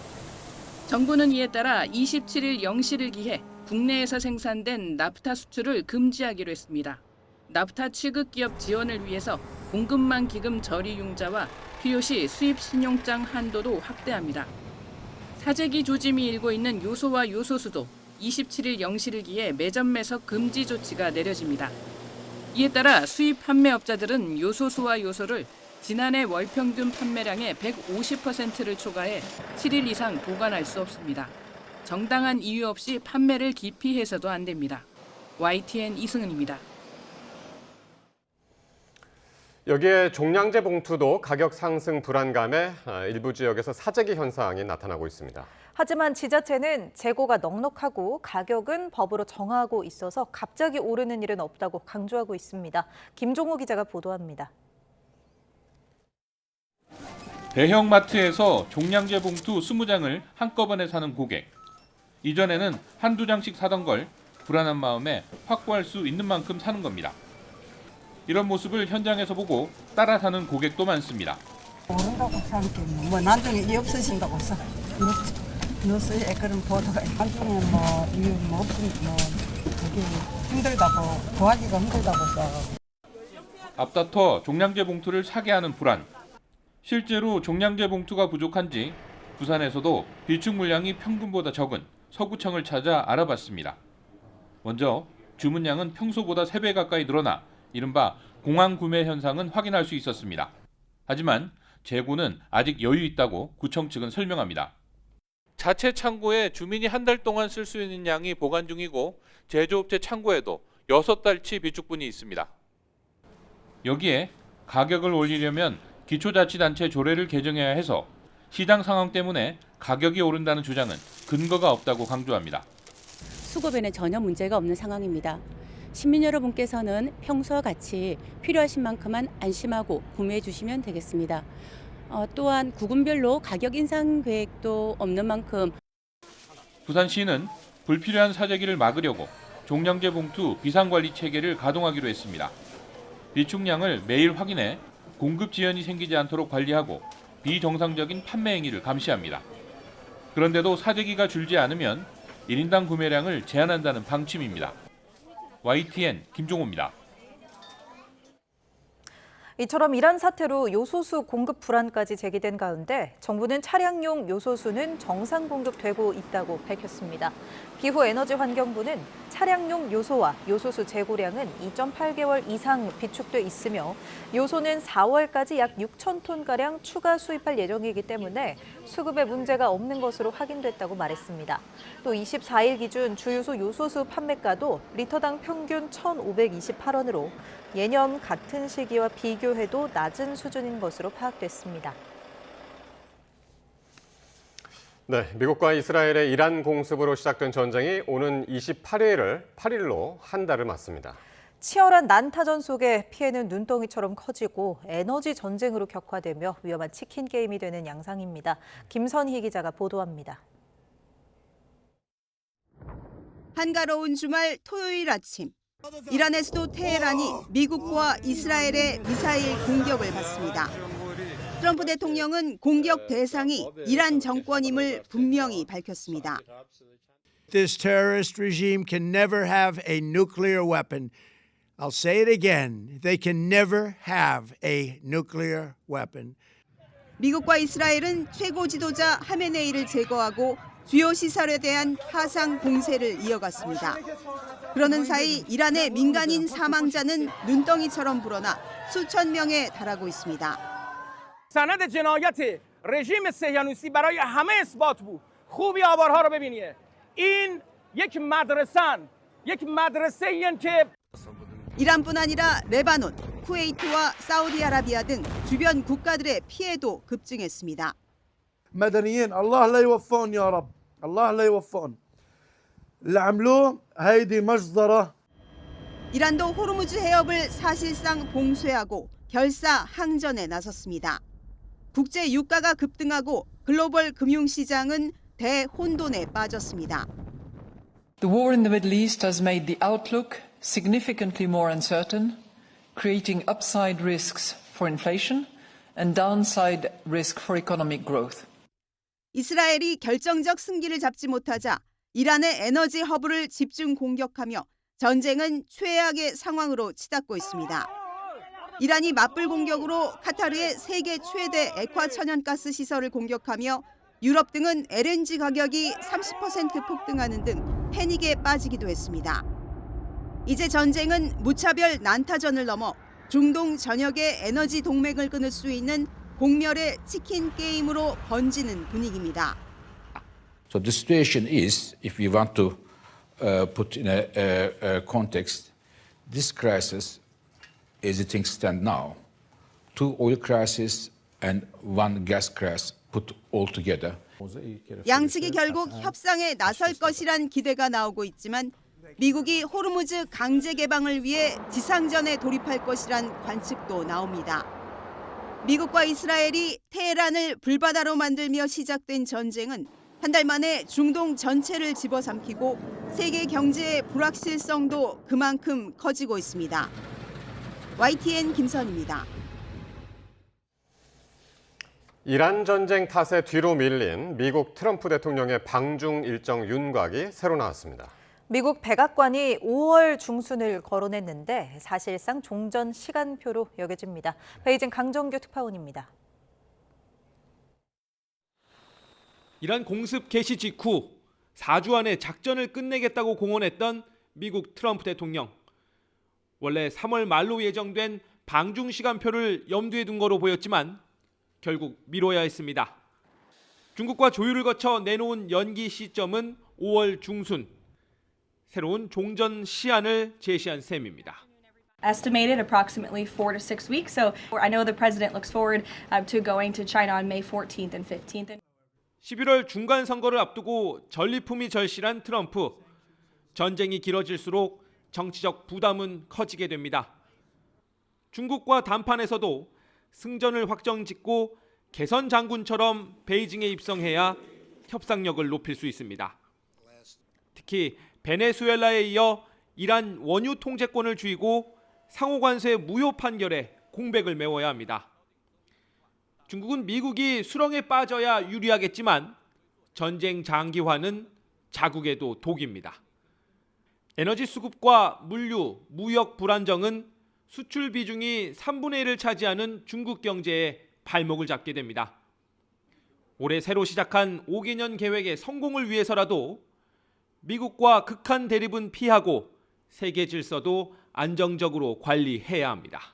정부는 이에 따라 27일 0시를 기해 국내에서 생산된 나프타 수출을 금지하기로 했습니다. 나프타 취급 기업 지원을 위해서 공급망 기금 저리 융자와 필요시 수입 신용장 한도도 확대합니다. 사재기 조짐이 일고 있는 요소와 요소수도 27일 0시를 기해 매점 매석 금지 조치가 내려집니다. 이에 따라 수입 판매업자들은 요소수와 요소를 지난해 월 평균 판매량의 150%를 초과해 7일 이상 보관할 수 없습니다. 정당한 이유 없이 판매를 기피해서도 안 됩니다. YTN 이승은입니다. 여기에 종량제 봉투도 가격 상승 불안감에 일부 지역에서 사재기 현상이 나타나고 있습니다. 하지만 지자체는 재고가 넉넉하고 가격은 법으로 정하고 있어서 갑자기 오르는 일은 없다고 강조하고 있습니다. 김종호 기자가 보도합니다. 대형 마트에서 종량제 봉투 20장을 한꺼번에 사는 고객. 이전에는 한두 장씩 사던 걸 불안한 마음에 확보할 수 있는 만큼 사는 겁니다. 이런 모습을 현장에서 보고 따라 사는 고객도 많습니다. 오른다고 사니까 뭐 나중에 이 없어진다고 사. 뉴스에 그런 보도가 나중에 뭐 없으니까 뭐 그게 힘들다고 구하기가 힘들다고 사. 앞다퉈 종량제 봉투를 사게 하는 불안. 실제로 종량제 봉투가 부족한지 부산에서도 비축 물량이 평균보다 적은 서구청을 찾아 알아봤습니다. 먼저 주문량은 평소보다 3배 가까이 늘어나 이른바 공황 구매 현상은 확인할 수 있었습니다. 하지만 재고는 아직 여유 있다고 구청 측은 설명합니다. 자체 창고에 주민이 한 달 동안 쓸 수 있는 양이 보관 중이고 제조업체 창고에도 6달치 비축분이 있습니다. 여기에 가격을 올리려면 기초자치단체 조례를 개정해야 해서 시장 상황 때문에 가격이 오른다는 주장은 근거가 없다고 강조합니다. 수급에는 전혀 문제가 없는 상황입니다. 시민 여러분께서는 평소와 같이 필요하신 만큼만 안심하고 구매해 주시면 되겠습니다. 또한 구군별로 가격 인상 계획도 없는 만큼 부산시는 불필요한 사재기를 막으려고 종량제 봉투 비상관리 체계를 가동하기로 했습니다. 비축량을 매일 확인해 공급 지연이 생기지 않도록 관리하고 비정상적인 판매 행위를 감시합니다. 그런데도 사재기가 줄지 않으면 1인당 구매량을 제한한다는 방침입니다. YTN 김종호입니다. 이처럼 이란 사태로 요소수 공급 불안까지 제기된 가운데 정부는 차량용 요소수는 정상 공급되고 있다고 밝혔습니다. 기후에너지환경부는 차량용 요소와 요소수 재고량은 2.8개월 이상 비축돼 있으며 요소는 4월까지 약 6,000톤가량 추가 수입할 예정이기 때문에 수급에 문제가 없는 것으로 확인됐다고 말했습니다. 또 24일 기준 주유소 요소수 판매가도 리터당 평균 1,528원으로 예년 같은 시기와 비교해도 낮은 수준인 것으로 파악됐습니다. 네, 미국과 이스라엘의 이란 공습으로 시작된 전쟁이 오는 28일로 한 달을 맞습니다. 치열한 난타전 속에 피해는 눈덩이처럼 커지고 에너지 전쟁으로 격화되며 위험한 치킨 게임이 되는 양상입니다. 김선희 기자가 보도합니다. 한가로운 주말 토요일 아침, 이란의 수도 테헤란이 미국과 이스라엘의 미사일 공격을 받습니다. 트럼프 대통령은 공격 대상이 이란 정권임을 분명히 밝혔습니다. This terrorist regime can never have a nuclear weapon. I'll say it again. They can never have a nuclear weapon. 미국과 이스라엘은 최고 지도자 하메네이를 제거하고 주요 시설에 대한 파상 공세를 이어갔습니다. 그러는 사이 이란의 민간인 사망자는 눈덩이처럼 불어나 수천 명에 달하고 있습니다. سند جنایت رژیم صهیونیستی برای همه اثبات بود. خوبی آوارها رو ببینید. این یک مدرسه‌این که 이란뿐 아니라 레바논, 쿠웨이트와 사우디아라비아 등 주변 국가들의 피해도 급증했습니다. مدنيين الله لا يوفقهم يا رب الله لا يوفقهم اللي عملوه هيدي مجزرة. 이란도 호르무즈 해협을 사실상 봉쇄하고 결사 항전에 나섰습니다. 국제 유가가 급등하고 글로벌 금융시장은 대혼돈에 빠졌습니다. The war in the Middle East has made the outlook significantly more uncertain, creating upside risks for inflation and downside risk for economic growth. 이스라엘이 결정적 승기를 잡지 못하자 이란의 에너지 허브를 집중 공격하며 전쟁은 최악의 상황으로 치닫고 있습니다. 이란이 맞불 공격으로 카타르의 세계 최대 액화 천연가스 시설을 공격하며 유럽 등은 LNG 가격이 30% 폭등하는 등 패닉에 빠지기도 했습니다. 이제 전쟁은 무차별 난타전을 넘어 중동 전역의 에너지 동맹을 끊을 수 있는 공멸의 치킨 게임으로 번지는 분위기입니다. So the situation is, if we want to put in a context, this crisis, as things stand now, 2 oil crises and 1 gas crisis put all together. 양측이 결국 협상에 나설 것이란 기대가 나오고 있지만 미국이 호르무즈 강제 개방을 위해 지상전에 돌입할 것이란 관측도 나옵니다. 미국과 이스라엘이 테헤란을 불바다로 만들며 시작된 전쟁은 한 달 만에 중동 전체를 집어삼키고 세계 경제의 불확실성도 그만큼 커지고 있습니다. YTN 김선입니다. 이란 전쟁 탓에 뒤로 밀린 미국 트럼프 대통령의 방중 일정 윤곽이 새로 나왔습니다. 미국 백악관이 5월 중순을 거론했는데 사실상 종전 시간표로 여겨집니다. 베이징 강정규 특파원입니다. 이란 공습 개시 직후 4주 안에 작전을 끝내겠다고 공언했던 미국 트럼프 대통령. 원래 3월 말로 예정된 방중 시간표를 염두에 둔 거로 보였지만 결국 미뤄야 했습니다. 중국과 조율을 거쳐 내놓은 연기 시점은 5월 중순. 새로운 종전 시한을 제시한 셈입니다. Estimated approximately 4 to 6 weeks. So I know the president looks forward to going to China on May 14th and 15th. 11월 중간 선거를 앞두고 전리품이 절실한 트럼프. 전쟁이 길어질수록 정치적 부담은 커지게 됩니다. 중국과 담판에서도 승전을 확정짓고 개선 장군처럼 베이징에 입성해야 협상력을 높일 수 있습니다. 특히 베네수엘라에 이어 이란 원유 통제권을 쥐고 상호관세 무효 판결에 공백을 메워야 합니다. 중국은 미국이 수렁에 빠져야 유리하겠지만 전쟁 장기화는 자국에도 독입니다. 에너지 수급과 물류, 무역 불안정은 수출 비중이 3분의 1을 차지하는 중국 경제에 발목을 잡게 됩니다. 올해 새로 시작한 5개년 계획의 성공을 위해서라도 미국과 극한 대립은 피하고 세계 질서도 안정적으로 관리해야 합니다.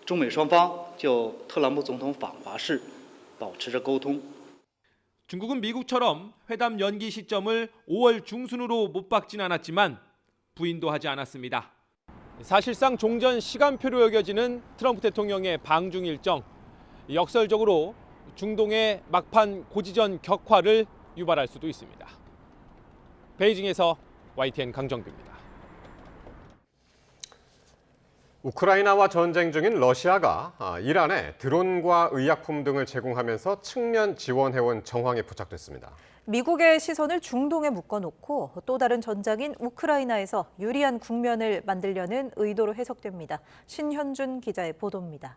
中美双方就特朗普总统访华事保持着沟通。 중국은 미국처럼 회담 연기 시점을 5월 중순으로 못 박진 않았지만 부인도 하지 않았습니다. 사실상 종전 시간표로 여겨지는 트럼프 대통령의 방중 일정, 역설적으로 중동의 막판 고지전 격화를 유발할 수도 있습니다. 베이징에서 YTN 강정규입니다. 우크라이나와 전쟁 중인 러시아가 이란에 드론과 의약품 등을 제공하면서 측면 지원해온 정황에 포착됐습니다. 미국의 시선을 중동에 묶어놓고 또 다른 전장인 우크라이나에서 유리한 국면을 만들려는 의도로 해석됩니다. 신현준 기자의 보도입니다.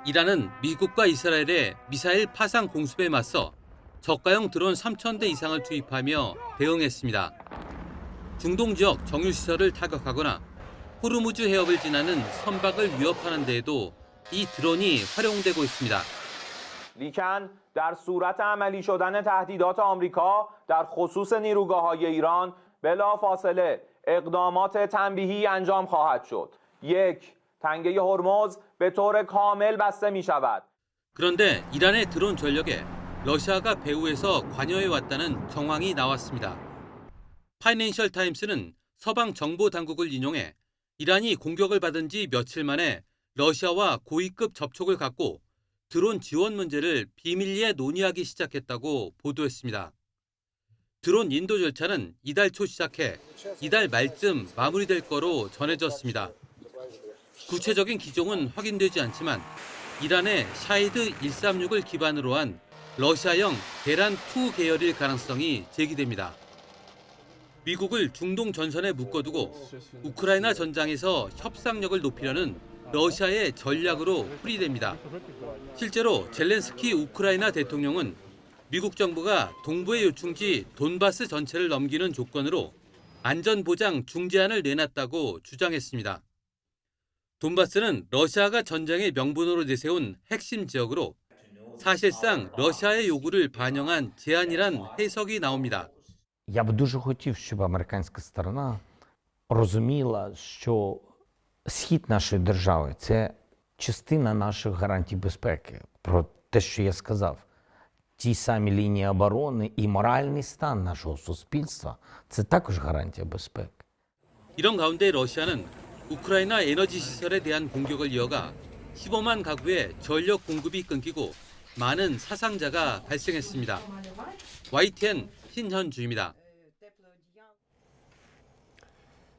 이란은 미국과 이스라엘의 미사일 파상 공습에 맞서 저가형 드론 3,000대 이상을 투입하며 대응했습니다. 중동 지역 정유시설을 타격하거나 호르무즈 해협을 지나는 선박을 위협하는 데에도 이 드론이 활용되고 있습니다. لیکن در صورت عملی شدن تهدیدات آمریکا در خصوص نیروگاه‌های ایران بلافاصله اقدامات تنبیهی انجام خواهد شد. یک، تنگه هرمز به طور کامل بسته می‌شود. 그런데 이란의 드론 전력에 러시아가 배후에서 관여해 왔다는 정황이 나왔습니다. 파이낸셜 타임스는 서방 정보 당국을 인용해 이란이 공격을 받은 지 며칠 만에 러시아와 고위급 접촉을 갖고 드론 지원 문제를 비밀리에 논의하기 시작했다고 보도했습니다. 드론 인도 절차는 이달 초 시작해 이달 말쯤 마무리될 거로 전해졌습니다. 구체적인 기종은 확인되지 않지만 이란의 샤이드 136을 기반으로 한 러시아형 계란2 계열일 가능성이 제기됩니다. 미국을 중동 전선에 묶어두고 우크라이나 전장에서 협상력을 높이려는 러시아의 전략으로 풀이됩니다. 실제로 젤렌스키 우크라이나 대통령은 미국 정부가 동부의 요충지 돈바스 전체를 넘기는 조건으로 안전보장 중재안을 내놨다고 주장했습니다. 돈바스는 러시아가 전쟁의 명분으로 내세운 핵심 지역으로 사실상 러시아의 요구를 반영한 제안이란 해석이 나옵니다. Я б дуже хотів, щоб американська сторона розуміла, що схід нашої держави – це частина наших гарантій безпеки. Про те, що я сказав. Ті самі лінії оборони і моральний стан нашого суспільства – це також гарантія безпеки. 이런 가운데 러시아는 우크라이나 에너지 시설에 대한 공격을 이어가 15만 가구의 전력 공급이 끊기고 많은 사상자가 발생했습니다. YTN 신현주입니다.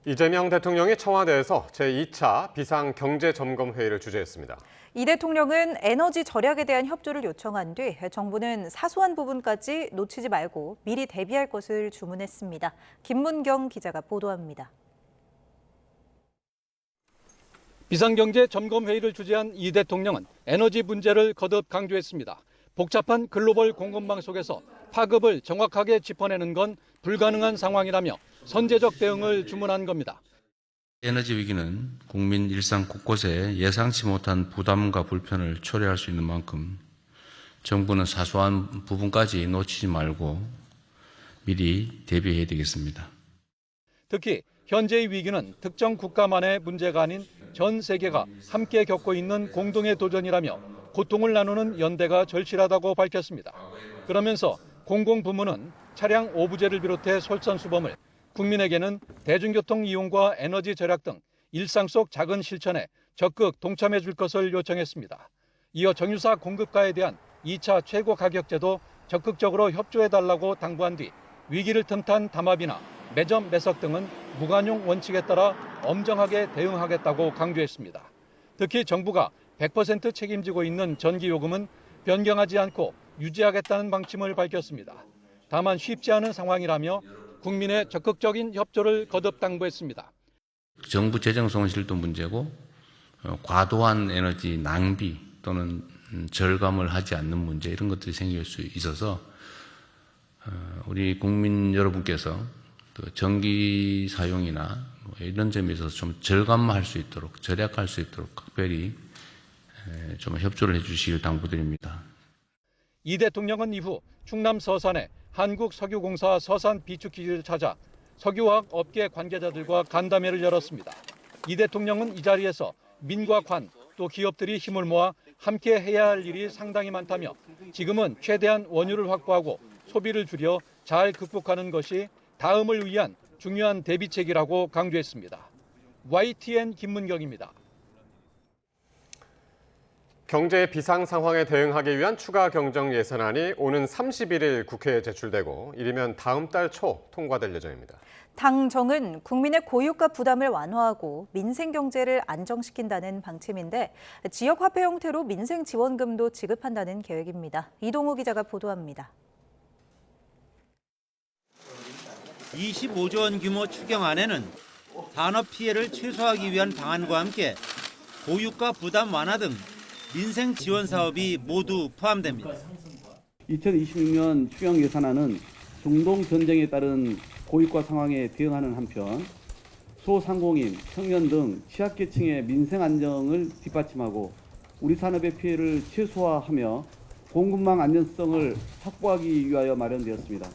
이재명 대통령이 청와대에서 제2차 비상경제점검회의를 주재했습니다. 이 대통령은 에너지 절약에 대한 협조를 요청한 뒤 정부는 사소한 부분까지 놓치지 말고 미리 대비할 것을 주문했습니다. 김문경 기자가 보도합니다. 비상경제점검회의를 주재한 이 대통령은 에너지 문제를 거듭 강조했습니다. 복잡한 글로벌 공급망 속에서 파급을 정확하게 짚어내는 건 불가능한 상황이라며 선제적 대응을 주문한 겁니다. 에너지 위기는 국민 일상 곳곳에 예상치 못한 부담과 불편을 초래할 수 있는 만큼 정부는 사소한 부분까지 놓치지 말고 미리 대비해야 되겠습니다. 특히 현재의 위기는 특정 국가만의 문제가 아닌 전 세계가 함께 겪고 있는 공동의 도전이라며 고통을 나누는 연대가 절실하다고 밝혔습니다. 그러면서 공공부문은 차량 오부제를 비롯해 솔선수범을, 국민에게는 대중교통 이용과 에너지 절약 등 일상 속 작은 실천에 적극 동참해 줄 것을 요청했습니다. 이어 정유사 공급가에 대한 2차 최고 가격제도 적극적으로 협조해달라고 당부한 뒤 위기를 틈탄 담합이나 매점 매석 등은 무관용 원칙에 따라 엄정하게 대응하겠다고 강조했습니다. 특히 정부가 100% 책임지고 있는 전기요금은 변경하지 않고 유지하겠다는 방침을 밝혔습니다. 다만 쉽지 않은 상황이라며 국민의 적극적인 협조를 거듭 당부했습니다. 정부 재정 손실도 문제고 과도한 에너지 낭비 또는 절감을 하지 않는 문제 이런 것들이 생길 수 있어서 우리 국민 여러분께서 전기 사용이나 이런 점에 있어서 좀 절감할 수 있도록 절약할 수 있도록 각별히 좀 협조를 해주시길 당부드립니다. 이 대통령은 이후 충남 서산에 한국석유공사 서산 비축기지를 찾아 석유화학 업계 관계자들과 간담회를 열었습니다. 이 대통령은 이 자리에서 민과 관, 또 기업들이 힘을 모아 함께 해야 할 일이 상당히 많다며 지금은 최대한 원유를 확보하고 소비를 줄여 잘 극복하는 것이 다음을 위한 중요한 대비책이라고 강조했습니다. YTN 김문경입니다. 경제 비상 상황에 대응하기 위한 추가 경정 예산안이 오는 31일 국회에 제출되고 이르면 다음 달 초 통과될 예정입니다. 당정은 국민의 고유가 부담을 완화하고 민생 경제를 안정시킨다는 방침인데 지역 화폐 형태로 민생 지원금도 지급한다는 계획입니다. 이동우 기자가 보도합니다. 25조 원 규모 추경안에는 산업 피해를 최소화하기 위한 방안과 함께 고유가 부담 완화 등 민생 지원 사업이 모두 포함됩니다. 2026년 추경 예산안은 중동 전쟁에 따른 고유가 상황에 대응하는 한편 소상공인, 청년 등 취약계층의 민생 안정을 뒷받침하고 우리 산업의 피해를 최소화하며 공급망 안전성을 확보하기 위하여 마련되었습니다.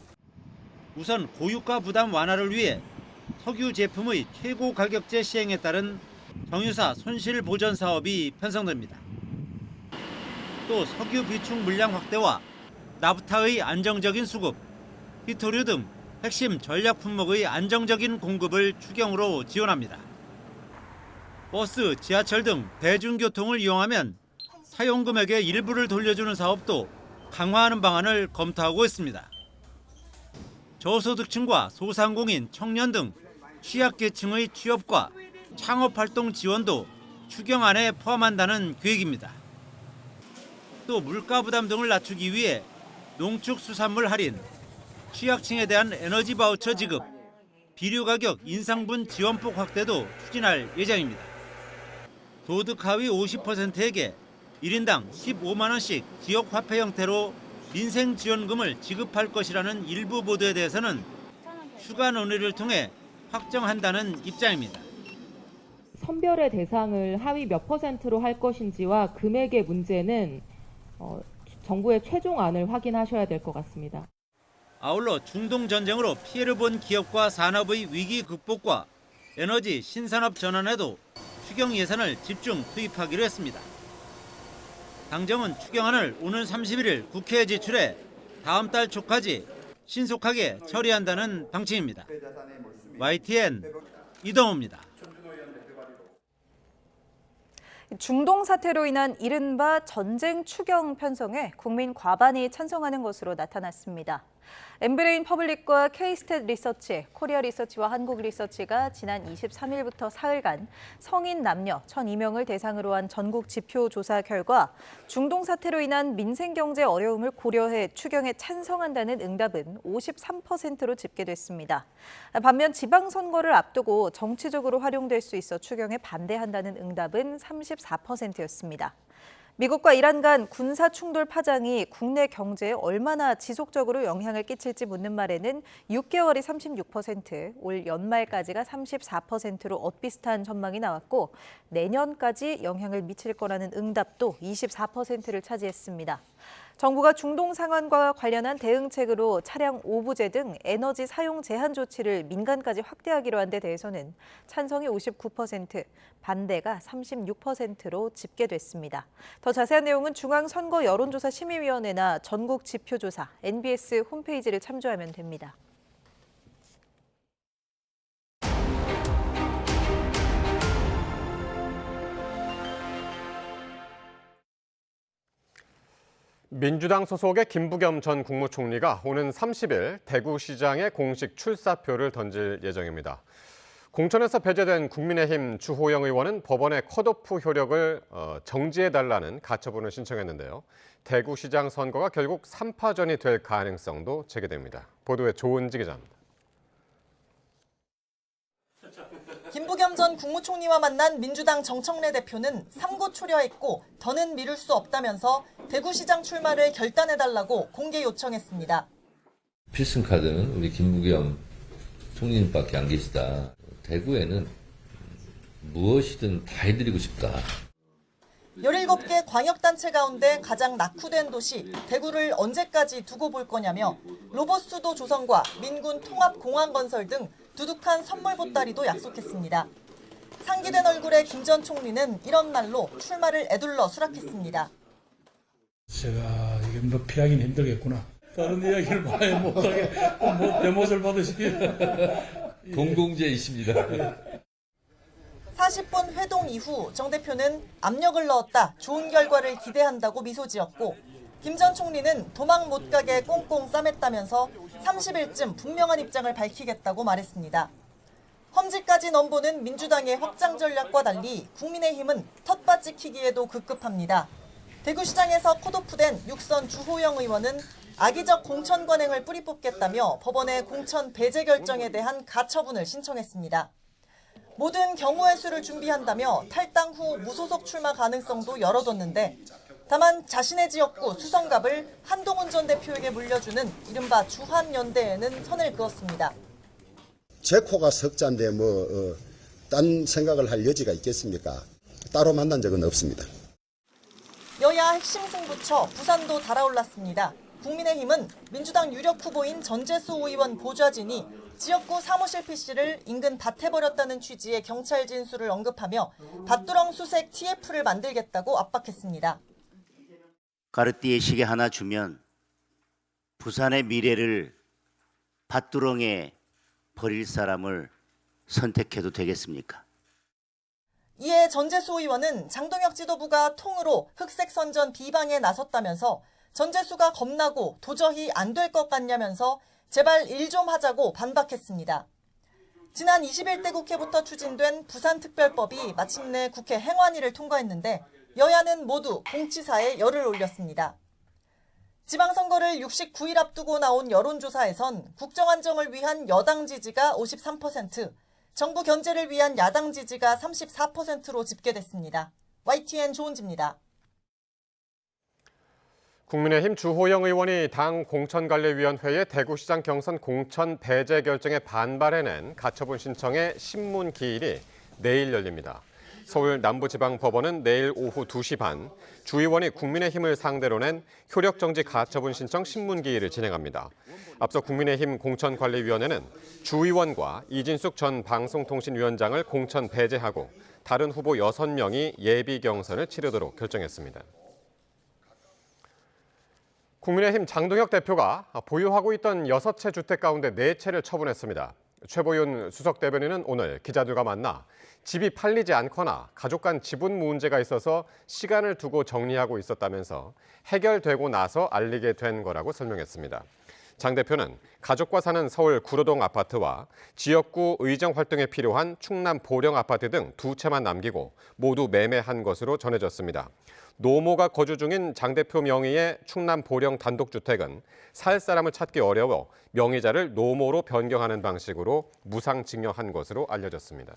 우선 고유가 부담 완화를 위해 석유 제품의 최고 가격제 시행에 따른 정유사 손실 보전 사업이 편성됩니다. 또 석유 비축 물량 확대와 나프타의 안정적인 수급, 히토류 등 핵심 전략 품목의 안정적인 공급을 추경으로 지원합니다. 버스, 지하철 등 대중교통을 이용하면 사용 금액의 일부를 돌려주는 사업도 강화하는 방안을 검토하고 있습니다. 저소득층과 소상공인, 청년 등 취약계층의 취업과 창업활동 지원도 추경안에 포함한다는 계획입니다. 또 물가 부담 등을 낮추기 위해 농축수산물 할인, 취약층에 대한 에너지 바우처 지급, 비료 가격 인상분 지원폭 확대도 추진할 예정입니다. 소득 하위 50%에게 1인당 15만 원씩 지역 화폐 형태로 민생 지원금을 지급할 것이라는 일부 보도에 대해서는 추가 논의를 통해 확정한다는 입장입니다. 선별의 대상을 하위 몇 %로 할 것인지와 금액의 문제는 정부의 최종안을 확인하셔야 될 것 같습니다. 아울러 중동 전쟁으로 피해를 본 기업과 산업의 위기 극복과 에너지 신산업 전환에도 추경 예산을 집중 투입하기로 했습니다. 당정은 추경안을 오는 31일 국회에 제출해 다음 달 초까지 신속하게 처리한다는 방침입니다. YTN 이동호입니다. 중동 사태로 인한 이른바 전쟁 추경 편성에 국민 과반이 찬성하는 것으로 나타났습니다. 엠브레인 퍼블릭과 K-스탯 리서치, 코리아 리서치와 한국 리서치가 지난 23일부터 사흘간 성인 남녀 1,002명을 대상으로 한 전국 지표 조사 결과 중동 사태로 인한 민생 경제 어려움을 고려해 추경에 찬성한다는 응답은 53%로 집계됐습니다. 반면 지방선거를 앞두고 정치적으로 활용될 수 있어 추경에 반대한다는 응답은 34%였습니다. 미국과 이란 간 군사 충돌 파장이 국내 경제에 얼마나 지속적으로 영향을 끼칠지 묻는 말에는 6개월이 36%, 올 연말까지가 34%로 엇비슷한 전망이 나왔고 내년까지 영향을 미칠 거라는 응답도 24%를 차지했습니다. 정부가 중동 상황과 관련한 대응책으로 차량 오부제 등 에너지 사용 제한 조치를 민간까지 확대하기로 한 데 대해서는 찬성이 59%, 반대가 36%로 집계됐습니다. 더 자세한 내용은 중앙선거 여론조사 심의위원회나 전국 지표조사, NBS 홈페이지를 참조하면 됩니다. 민주당 소속의 김부겸 전 국무총리가 오는 30일 대구시장에 공식 출사표를 던질 예정입니다. 공천에서 배제된 국민의힘 주호영 의원은 법원의 컷오프 효력을 정지해달라는 가처분을 신청했는데요. 대구시장 선거가 결국 3파전이 될 가능성도 제기됩니다. 보도에 조은지 기자입니다. 김부겸 전 국무총리와 만난 민주당 정청래 대표는 삼고초려했고 더는 미룰 수 없다면서 대구시장 출마를 결단해달라고 공개 요청했습니다. 필승카드는 우리 김부겸 총리님밖에 안 계시다. 대구에는 무엇이든 다 해드리고 싶다. 17개 광역단체 가운데 가장 낙후된 도시 대구를 언제까지 두고 볼 거냐며 로봇수도 조성과 민군 통합공항건설 등 두둑한 선물 보따리도 약속했습니다. 상기된 얼굴의 김 전 총리는 이런 말로 출마를 애둘러 수락했습니다. 제가 이게 뭐 피하기는 힘들겠구나. 다른 이야기를 많이 못하게 대못을 받으시기. 공공재이십니다. 40분 회동 이후 정 대표는 압력을 넣었다, 좋은 결과를 기대한다고 미소 지었고 김 전 총리는 도망 못 가게 꽁꽁 싸맸다면서 30일쯤 분명한 입장을 밝히겠다고 말했습니다. 험지까지 넘보는 민주당의 확장 전략과 달리 국민의힘은 텃밭 지키기에도 급급합니다. 대구시장에서 컷오프된 육선 주호영 의원은 악의적 공천 관행을 뿌리 뽑겠다며 법원의 공천 배제 결정에 대한 가처분을 신청했습니다. 모든 경우의 수를 준비한다며 탈당 후 무소속 출마 가능성도 열어뒀는데 다만 자신의 지역구 수성갑을 한동훈 전 대표에게 물려주는 이른바 주한연대에는 선을 그었습니다. 제 코가 석자인데 딴 생각을 할 여지가 있겠습니까? 따로 만난 적은 없습니다. 여야 핵심 승부처 부산도 달아올랐습니다. 국민의힘은 민주당 유력 후보인 전재수 의원 보좌진이 지역구 사무실 PC를 인근 밭에 버렸다는 취지의 경찰 진술을 언급하며 밭두렁 수색 TF를 만들겠다고 압박했습니다. 까르띠에 시계 하나 주면 부산의 미래를 밭두렁에 버릴 사람을 선택해도 되겠습니까? 이에 전재수 의원은 장동혁 지도부가 통으로 흑색 선전 비방에 나섰다면서 전재수가 겁나고 도저히 안 될 것 같냐면서 제발 일 좀 하자고 반박했습니다. 지난 21대 국회부터 추진된 부산특별법이 마침내 국회 행안위를 통과했는데 여야는 모두 공치사에 열을 올렸습니다. 지방선거를 69일 앞두고 나온 여론조사에선 국정안정을 위한 여당 지지가 53%, 정부 견제를 위한 야당 지지가 34%로 집계됐습니다. YTN 조은지입니다. 국민의힘 주호영 의원이 당 공천관리위원회의 대구시장 경선 공천 배제 결정에 반발해낸 가처분 신청의 신문 기일이 내일 열립니다. 서울 남부지방법원은 내일 오후 2시 반 주 의원이 국민의힘을 상대로 낸 효력정지 가처분 신청 신문 기일을 진행합니다. 앞서 국민의힘 공천관리위원회는 주 의원과 이진숙 전 방송통신위원장을 공천 배제하고 다른 후보 6명이 예비 경선을 치르도록 결정했습니다. 국민의힘 장동혁 대표가 보유하고 있던 6채 주택 가운데 4채를 처분했습니다. 최보윤 수석 대변인은 오늘 기자들과 만나 집이 팔리지 않거나 가족 간 지분 문제가 있어서 시간을 두고 정리하고 있었다면서 해결되고 나서 알리게 된 거라고 설명했습니다. 장 대표는 가족과 사는 서울 구로동 아파트와 지역구 의정 활동에 필요한 충남 보령 아파트 등 2채만 남기고 모두 매매한 것으로 전해졌습니다. 노모가 거주 중인 장 대표 명의의 충남 보령 단독주택은 살 사람을 찾기 어려워 명의자를 노모로 변경하는 방식으로 무상증여한 것으로 알려졌습니다.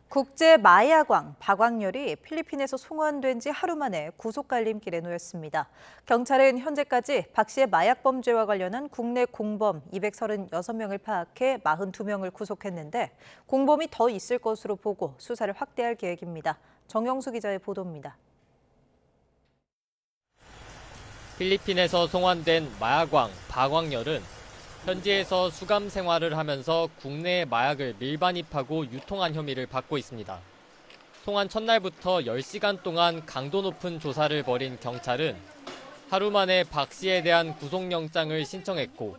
국제 마야광 박광렬이 필리핀에서 송환된 지 하루 만에 구속갈림길에 놓였습니다. 경찰은 현재까지 박 씨의 마약 범죄와 관련한 국내 공범 236명을 파악해 42명을 구속했는데 공범이 더 있을 것으로 보고 수사를 확대할 계획입니다. 정영수 기자의 보도입니다. 필리핀에서 송환된 마약왕 박광렬은 현지에서 수감 생활을 하면서 국내에 마약을 밀반입하고 유통한 혐의를 받고 있습니다. 송환 첫날부터 10시간 동안 강도 높은 조사를 벌인 경찰은 하루 만에 박 씨에 대한 구속영장을 신청했고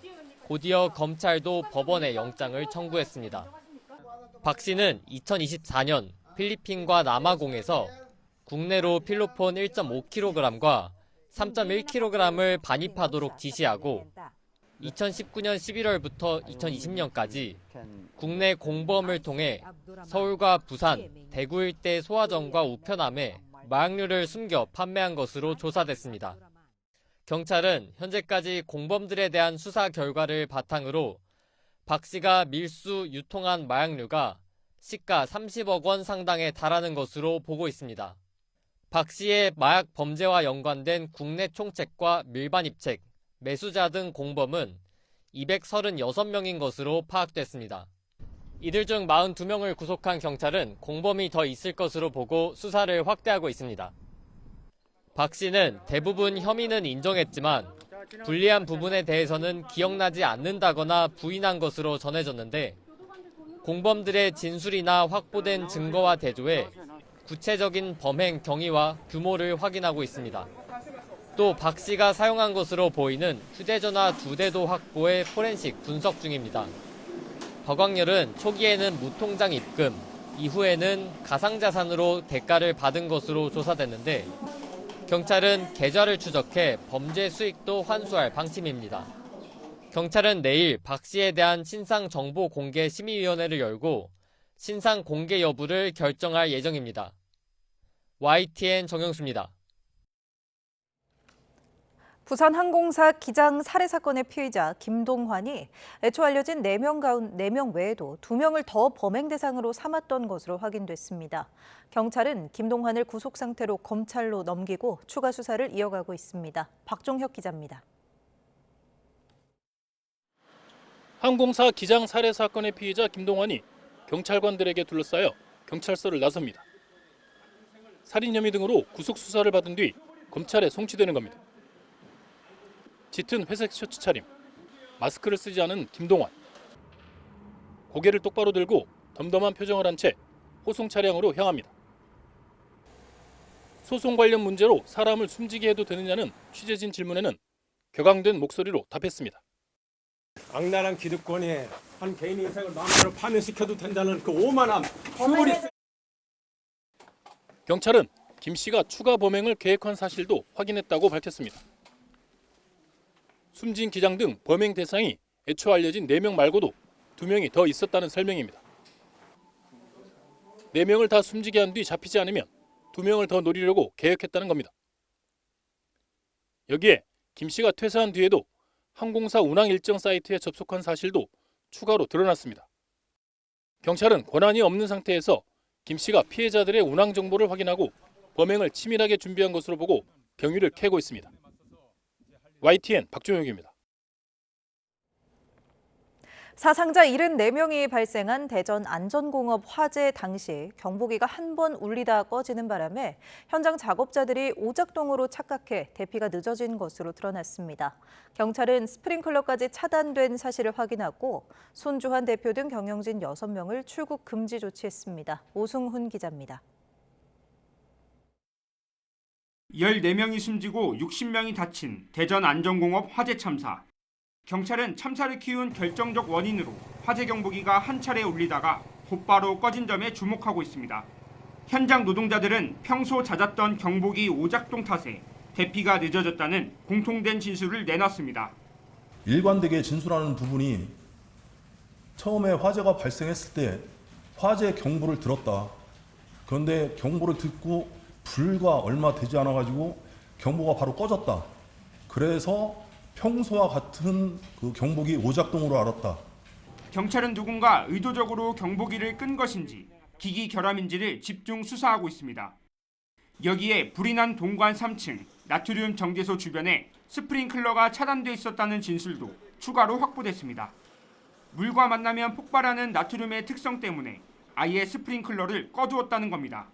곧이어 검찰도 법원에 영장을 청구했습니다. 박 씨는 2024년 필리핀과 남아공에서 국내로 필로폰 1.5kg과 3.1kg을 반입하도록 지시하고 2019년 11월부터 2020년까지 국내 공범을 통해 서울과 부산, 대구 일대 소화점과 우편함에 마약류를 숨겨 판매한 것으로 조사됐습니다. 경찰은 현재까지 공범들에 대한 수사 결과를 바탕으로 박 씨가 밀수 유통한 마약류가 시가 30억 원 상당에 달하는 것으로 보고 있습니다. 박 씨의 마약 범죄와 연관된 국내 총책과 밀반입책, 매수자 등 공범은 236명인 것으로 파악됐습니다. 이들 중 42명을 구속한 경찰은 공범이 더 있을 것으로 보고 수사를 확대하고 있습니다. 박 씨는 대부분 혐의는 인정했지만 불리한 부분에 대해서는 기억나지 않는다거나 부인한 것으로 전해졌는데 공범들의 진술이나 확보된 증거와 대조해 구체적인 범행 경위와 규모를 확인하고 있습니다. 또 박 씨가 사용한 것으로 보이는 휴대전화 2대도 확보해 포렌식 분석 중입니다. 박광렬은 초기에는 무통장 입금, 이후에는 가상자산으로 대가를 받은 것으로 조사됐는데 경찰은 계좌를 추적해 범죄 수익도 환수할 방침입니다. 경찰은 내일 박 씨에 대한 신상정보공개심의위원회를 열고 신상 공개 여부를 결정할 예정입니다. YTN 정영수입니다. 부산 항공사 기장 살해 사건의 피의자 김동환이 애초 알려진 4명 가운데 4명 외에도 2명을 더 범행 대상으로 삼았던 것으로 확인됐습니다. 경찰은 김동환을 구속 상태로 검찰로 넘기고 추가 수사를 이어가고 있습니다. 박종혁 기자입니다. 항공사 기장 살해 사건의 피의자 김동환이 경찰관들에게 둘러싸여 경찰서를 나섭니다. 살인 혐의 등으로 구속 수사를 받은 뒤 검찰에 송치되는 겁니다. 짙은 회색 셔츠 차림, 마스크를 쓰지 않은 김동환. 고개를 똑바로 들고 덤덤한 표정을 한 채 호송 차량으로 향합니다. 소송 관련 문제로 사람을 숨지게 해도 되느냐는 취재진 질문에는 격앙된 목소리로 답했습니다. 악랄한 기득권이 한 개인 인생을 마음대로 파면시켜도 된다는 그 오만함, 험물이. 경찰은 김 씨가 추가 범행을 계획한 사실도 확인했다고 밝혔습니다. 숨진 기장 등 범행 대상이 애초 알려진 4명 말고도 2명이 더 있었다는 설명입니다. 4명을 다 숨지게 한 뒤 잡히지 않으면 2명을 더 노리려고 계획했다는 겁니다. 여기에 김 씨가 퇴사한 뒤에도 항공사 운항 일정 사이트에 접속한 사실도 추가로 드러났습니다. 경찰은 권한이 없는 상태에서 김 씨가 피해자들의 운항 정보를 확인하고 범행을 치밀하게 준비한 것으로 보고 경위를 캐고 있습니다. YTN 박종혁입니다. 사상자 74명이 발생한 대전 안전공업 화재 당시 경보기가 한 번 울리다 꺼지는 바람에 현장 작업자들이 오작동으로 착각해 대피가 늦어진 것으로 드러났습니다. 경찰은 스프링클러까지 차단된 사실을 확인하고 손주환 대표 등 경영진 6명을 출국 금지 조치했습니다. 오승훈 기자입니다. 14명이 숨지고 60명이 다친 대전 안전공업 화재 참사. 경찰은 참사를 키운 결정적 원인으로 화재 경보기가 한 차례 울리다가 곧바로 꺼진 점에 주목하고 있습니다. 현장 노동자들은 평소 잦았던 경보기 오작동 탓에 대피가 늦어졌다는 공통된 진술을 내놨습니다. 일관되게 진술하는 부분이 처음에 화재가 발생했을 때 화재 경보를 들었다. 그런데 경보를 듣고 불과 얼마 되지 않아가지고 경보가 바로 꺼졌다. 그래서 평소와 같은 그 경보기 오작동으로 알았다. 경찰은 누군가 의도적으로 경보기를 끈 것인지 기기 결함인지를 집중 수사하고 있습니다. 여기에 불이 난 동관 3층 나트륨 정제소 주변에 스프링클러가 차단돼 있었다는 진술도 추가로 확보됐습니다. 물과 만나면 폭발하는 나트륨의 특성 때문에 아예 스프링클러를 꺼두었다는 겁니다.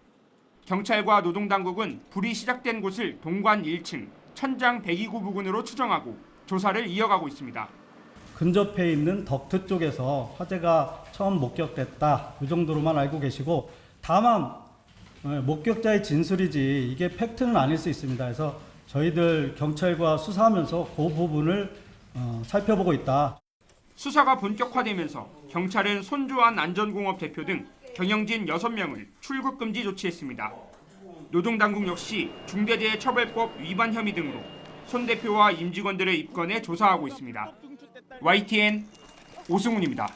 경찰과 노동당국은 불이 시작된 곳을 동관 1층, 천장 102구 부근으로 추정하고 조사를 이어가고 있습니다. 근접해 있는 덕트 쪽에서 화재가 처음 목격됐다. 이 정도로만 알고 계시고 다만 목격자의 진술이지 이게 팩트는 아닐 수 있습니다. 그래서 저희들 경찰과 수사하면서 그 부분을 살펴보고 있다. 수사가 본격화되면서 경찰은 손주환 안전공업 대표 등 경영진 6명을 출국 금지 조치했습니다. 노동당국 역시 중대재해처벌법 위반 혐의 등으로 손 대표와 임직원들을 입건해 조사하고 있습니다. YTN 오승훈입니다.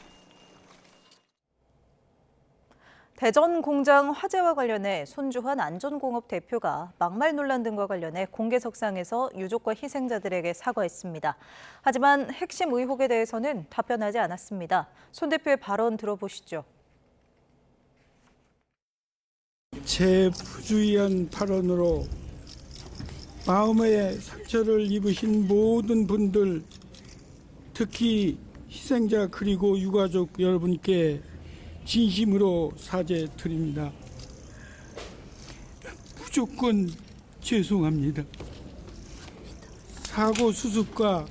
대전 공장 화재와 관련해 손주환 안전공업 대표가 막말 논란 등과 관련해 공개석상에서 유족과 희생자들에게 사과했습니다. 하지만 핵심 의혹에 대해서는 답변하지 않았습니다. 손 대표의 발언 들어보시죠. 제 부주의한 발언으로 마음의 상처를 입으신 모든 분들, 특히 희생자 그리고 유가족 여러분께 진심으로 사죄드립니다. 무조건 죄송합니다. 사고 수습과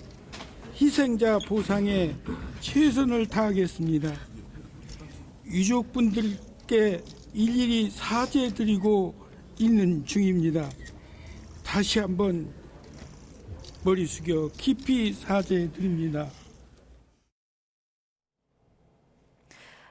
희생자 보상에 최선을 다하겠습니다. 유족분들께 일일이 사죄드리고 있는 중입니다. 다시 한번 머리 숙여 깊이 사죄드립니다.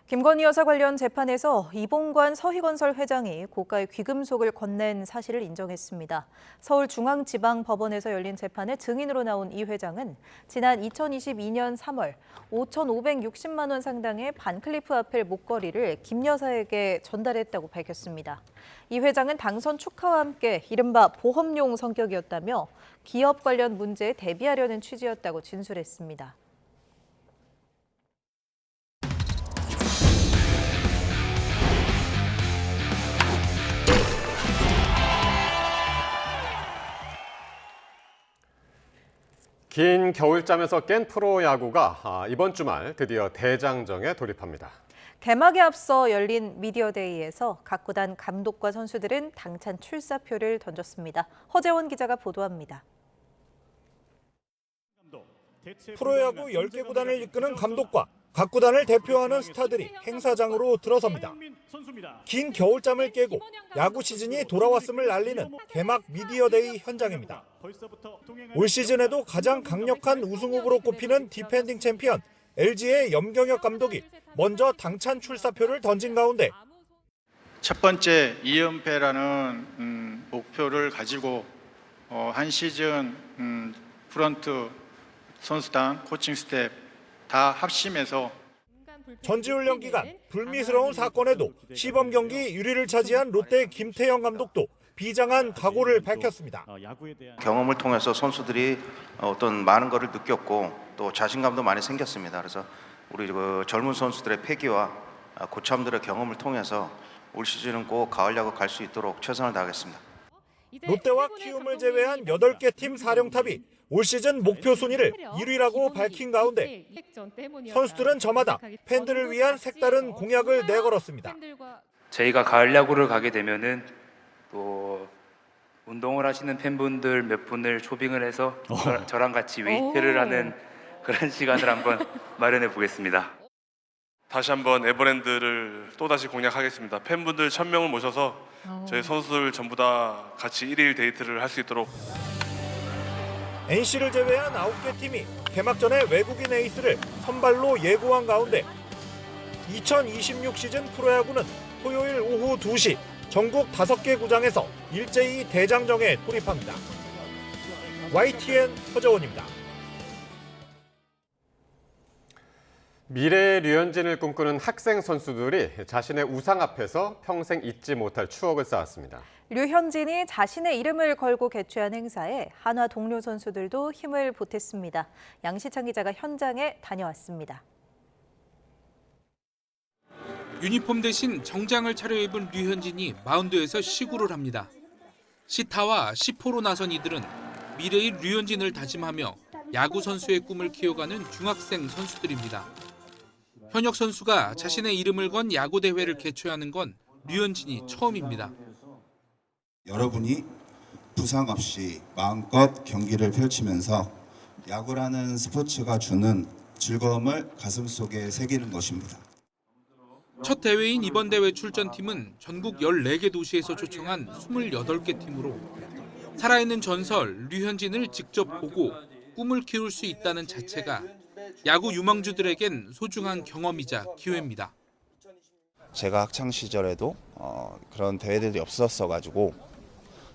김건희 여사 관련 재판에서 이봉관 서희건설 회장이 고가의 귀금속을 건넨 사실을 인정했습니다. 서울중앙지방법원에서 열린 재판에 증인으로 나온 이 회장은 지난 2022년 3월 5,560만 원 상당의 반클리프 아펠 목걸이를 김 여사에게 전달했다고 밝혔습니다. 이 회장은 당선 축하와 함께 이른바 보험용 성격이었다며 기업 관련 문제에 대비하려는 취지였다고 진술했습니다. 긴 겨울잠에서 깬 프로야구가 이번 주말 드디어 대장정에 돌입합니다. 개막에 앞서 열린 미디어데이에서 각 구단 감독과 선수들은 당찬 출사표를 던졌습니다. 허재원 기자가 보도합니다. 프로야구 10개 구단을 이끄는 감독과 각 구단을 대표하는 스타들이 행사장으로 들어섭니다. 긴 겨울잠을 깨고 야구 시즌이 돌아왔음을 알리는 개막 미디어데이 현장입니다. 올 시즌에도 가장 강력한 우승 후보로 꼽히는 디펜딩 챔피언 LG의 염경엽 감독이 먼저 당찬 출사표를 던진 가운데 첫 번째 2연패라는 목표를 가지고 한 시즌 프런트 선수단, 코칭 스텝 다 합심해서 전지훈련 기간 불미스러운 사건에도 시범 경기 1위를 차지한 롯데 김태형 감독도 비장한 각오를 밝혔습니다. 경험을 통해서 선수들이 어떤 많은 것을 느꼈고 또 자신감도 많이 생겼습니다. 그래서 우리 젊은 선수들의 패기와 고참들의 경험을 통해서 올 시즌은 꼭 가을 야구 갈 수 있도록 최선을 다하겠습니다. 롯데와 키움을 제외한 8개 팀 사령탑이 올 시즌 목표 순위를 1위라고 밝힌 가운데 선수들은 저마다 팬들을 위한 색다른 공약을 내걸었습니다. 저희가 가을 야구를 가게 되면은 또 운동을 하시는 팬분들 몇 분을 초빙을 해서 저랑 같이 웨이트를 하는 그런 시간을 한번 마련해 보겠습니다. 다시 한번 에버랜드를 또다시 공략하겠습니다. 팬분들 1,000명을 모셔서 저희 선수들 전부 다 같이 1일 데이트를 할 수 있도록. NC를 제외한 9개 팀이 개막 전에 외국인 에이스를 선발로 예고한 가운데 2026 시즌 프로야구는 토요일 오후 2시 전국 5개 구장에서 일제히 대장정에 돌입합니다. YTN 허재원입니다. 미래의 류현진을 꿈꾸는 학생 선수들이 자신의 우상 앞에서 평생 잊지 못할 추억을 쌓았습니다. 류현진이 자신의 이름을 걸고 개최한 행사에 한화 동료 선수들도 힘을 보탰습니다. 양시창 기자가 현장에 다녀왔습니다. 유니폼 대신 정장을 차려입은 류현진이 마운드에서 시구를 합니다. 시타와 시포로 나선 이들은 미래의 류현진을 다짐하며 야구 선수의 꿈을 키워가는 중학생 선수들입니다. 현역 선수가 자신의 이름을 건 야구 대회를 개최하는 건 류현진이 처음입니다. 여러분이 부상 없이 마음껏 경기를 펼치면서 야구라는 스포츠가 주는 즐거움을 가슴속에 새기는 것입니다. 첫 대회인 이번 대회 출전팀은 전국 14개 도시에서 초청한 28개 팀으로 살아있는 전설 류현진을 직접 보고 꿈을 키울 수 있다는 자체가 야구 유망주들에겐 소중한 경험이자 기회입니다. 제가 학창 시절에도 그런 대회들이 없었어가지고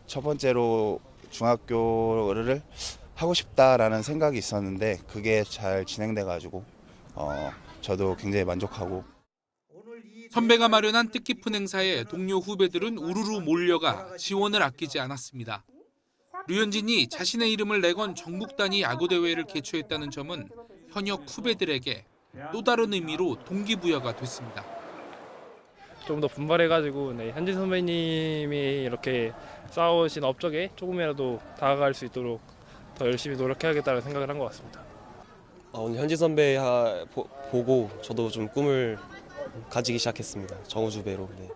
첫 번째로 중학교를 하고 싶다라는 생각이 있었는데 그게 잘 진행돼가지고 저도 굉장히 만족하고. 선배가 마련한 뜻깊은 행사에 동료 후배들은 우르르 몰려가 지원을 아끼지 않았습니다. 류현진이 자신의 이름을 내건 전국 단위 야구 대회를 개최했다는 점은 현역 후배들에게 또 다른 의미로 동기부여가 됐습니다. 좀 더 분발해가지고 현진 선배님이 이렇게 쌓아오신 업적에 조금이라도 다가갈 수 있도록 더 열심히 노력해야겠다는 생각을 한 것 같습니다. 오늘 현진 선배 보고 저도 좀 꿈을 가지기 시작했습니다. 정우주배로. 네.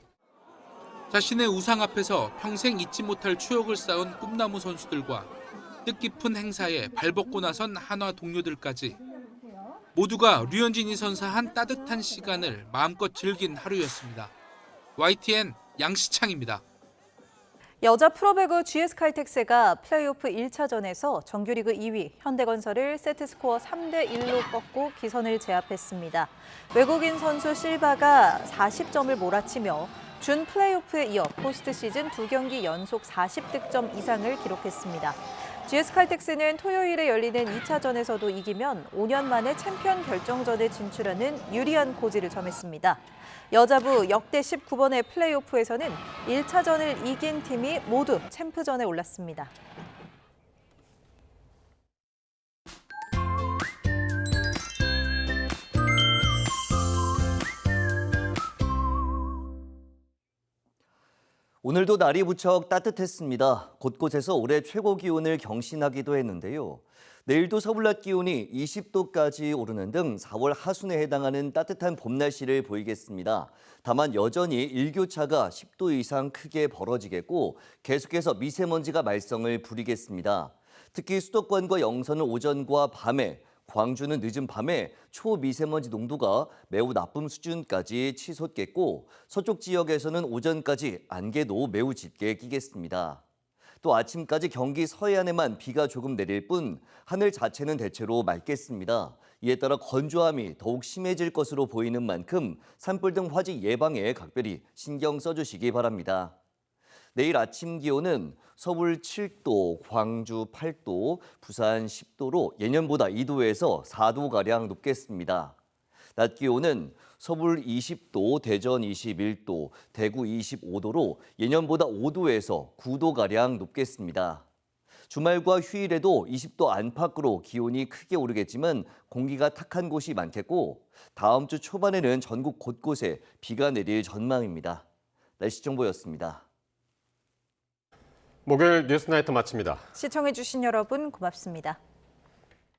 자신의 우상 앞에서 평생 잊지 못할 추억을 쌓은 꿈나무 선수들과 뜻깊은 행사에 발벗고 나선 한화 동료들까지 모두가 류현진이 선사한 따뜻한 시간을 마음껏 즐긴 하루였습니다. YTN 양시창입니다. 여자 프로배구 GS칼텍스가 플레이오프 1차전에서 정규리그 2위 현대건설을 세트스코어 3대1로 꺾고 기선을 제압했습니다. 외국인 선수 실바가 40점을 몰아치며 준 플레이오프에 이어 포스트 시즌 2경기 연속 40득점 이상을 기록했습니다. GS칼텍스는 토요일에 열리는 2차전에서도 이기면 5년 만에 챔피언 결정전에 진출하는 유리한 고지를 점했습니다. 여자부 역대 19번의 플레이오프에서는 1차전을 이긴 팀이 모두 챔프전에 올랐습니다. 오늘도 날이 무척 따뜻했습니다. 곳곳에서 올해 최고 기온을 경신하기도 했는데요. 내일도 서울 낮 기온이 20도까지 오르는 등 4월 하순에 해당하는 따뜻한 봄 날씨를 보이겠습니다. 다만 여전히 일교차가 10도 이상 크게 벌어지겠고 계속해서 미세먼지가 말썽을 부리겠습니다. 특히 수도권과 영서는 오전과 밤에, 광주는 늦은 밤에 초미세먼지 농도가 매우 나쁨 수준까지 치솟겠고 서쪽 지역에서는 오전까지 안개도 매우 짙게 끼겠습니다. 또 아침까지 경기 서해안에만 비가 조금 내릴 뿐 하늘 자체는 대체로 맑겠습니다. 이에 따라 건조함이 더욱 심해질 것으로 보이는 만큼 산불 등 화재 예방에 각별히 신경 써주시기 바랍니다. 내일 아침 기온은 서울 7도, 광주 8도, 부산 10도로 예년보다 2도에서 4도가량 높겠습니다. 낮 기온은 서울 20도, 대전 21도, 대구 25도로 예년보다 5도에서 9도가량 높겠습니다. 주말과 휴일에도 20도 안팎으로 기온이 크게 오르겠지만 공기가 탁한 곳이 많겠고 다음 주 초반에는 전국 곳곳에 비가 내릴 전망입니다. 날씨 정보였습니다. 목요일 뉴스나이트 마칩니다. 시청해주신 여러분 고맙습니다.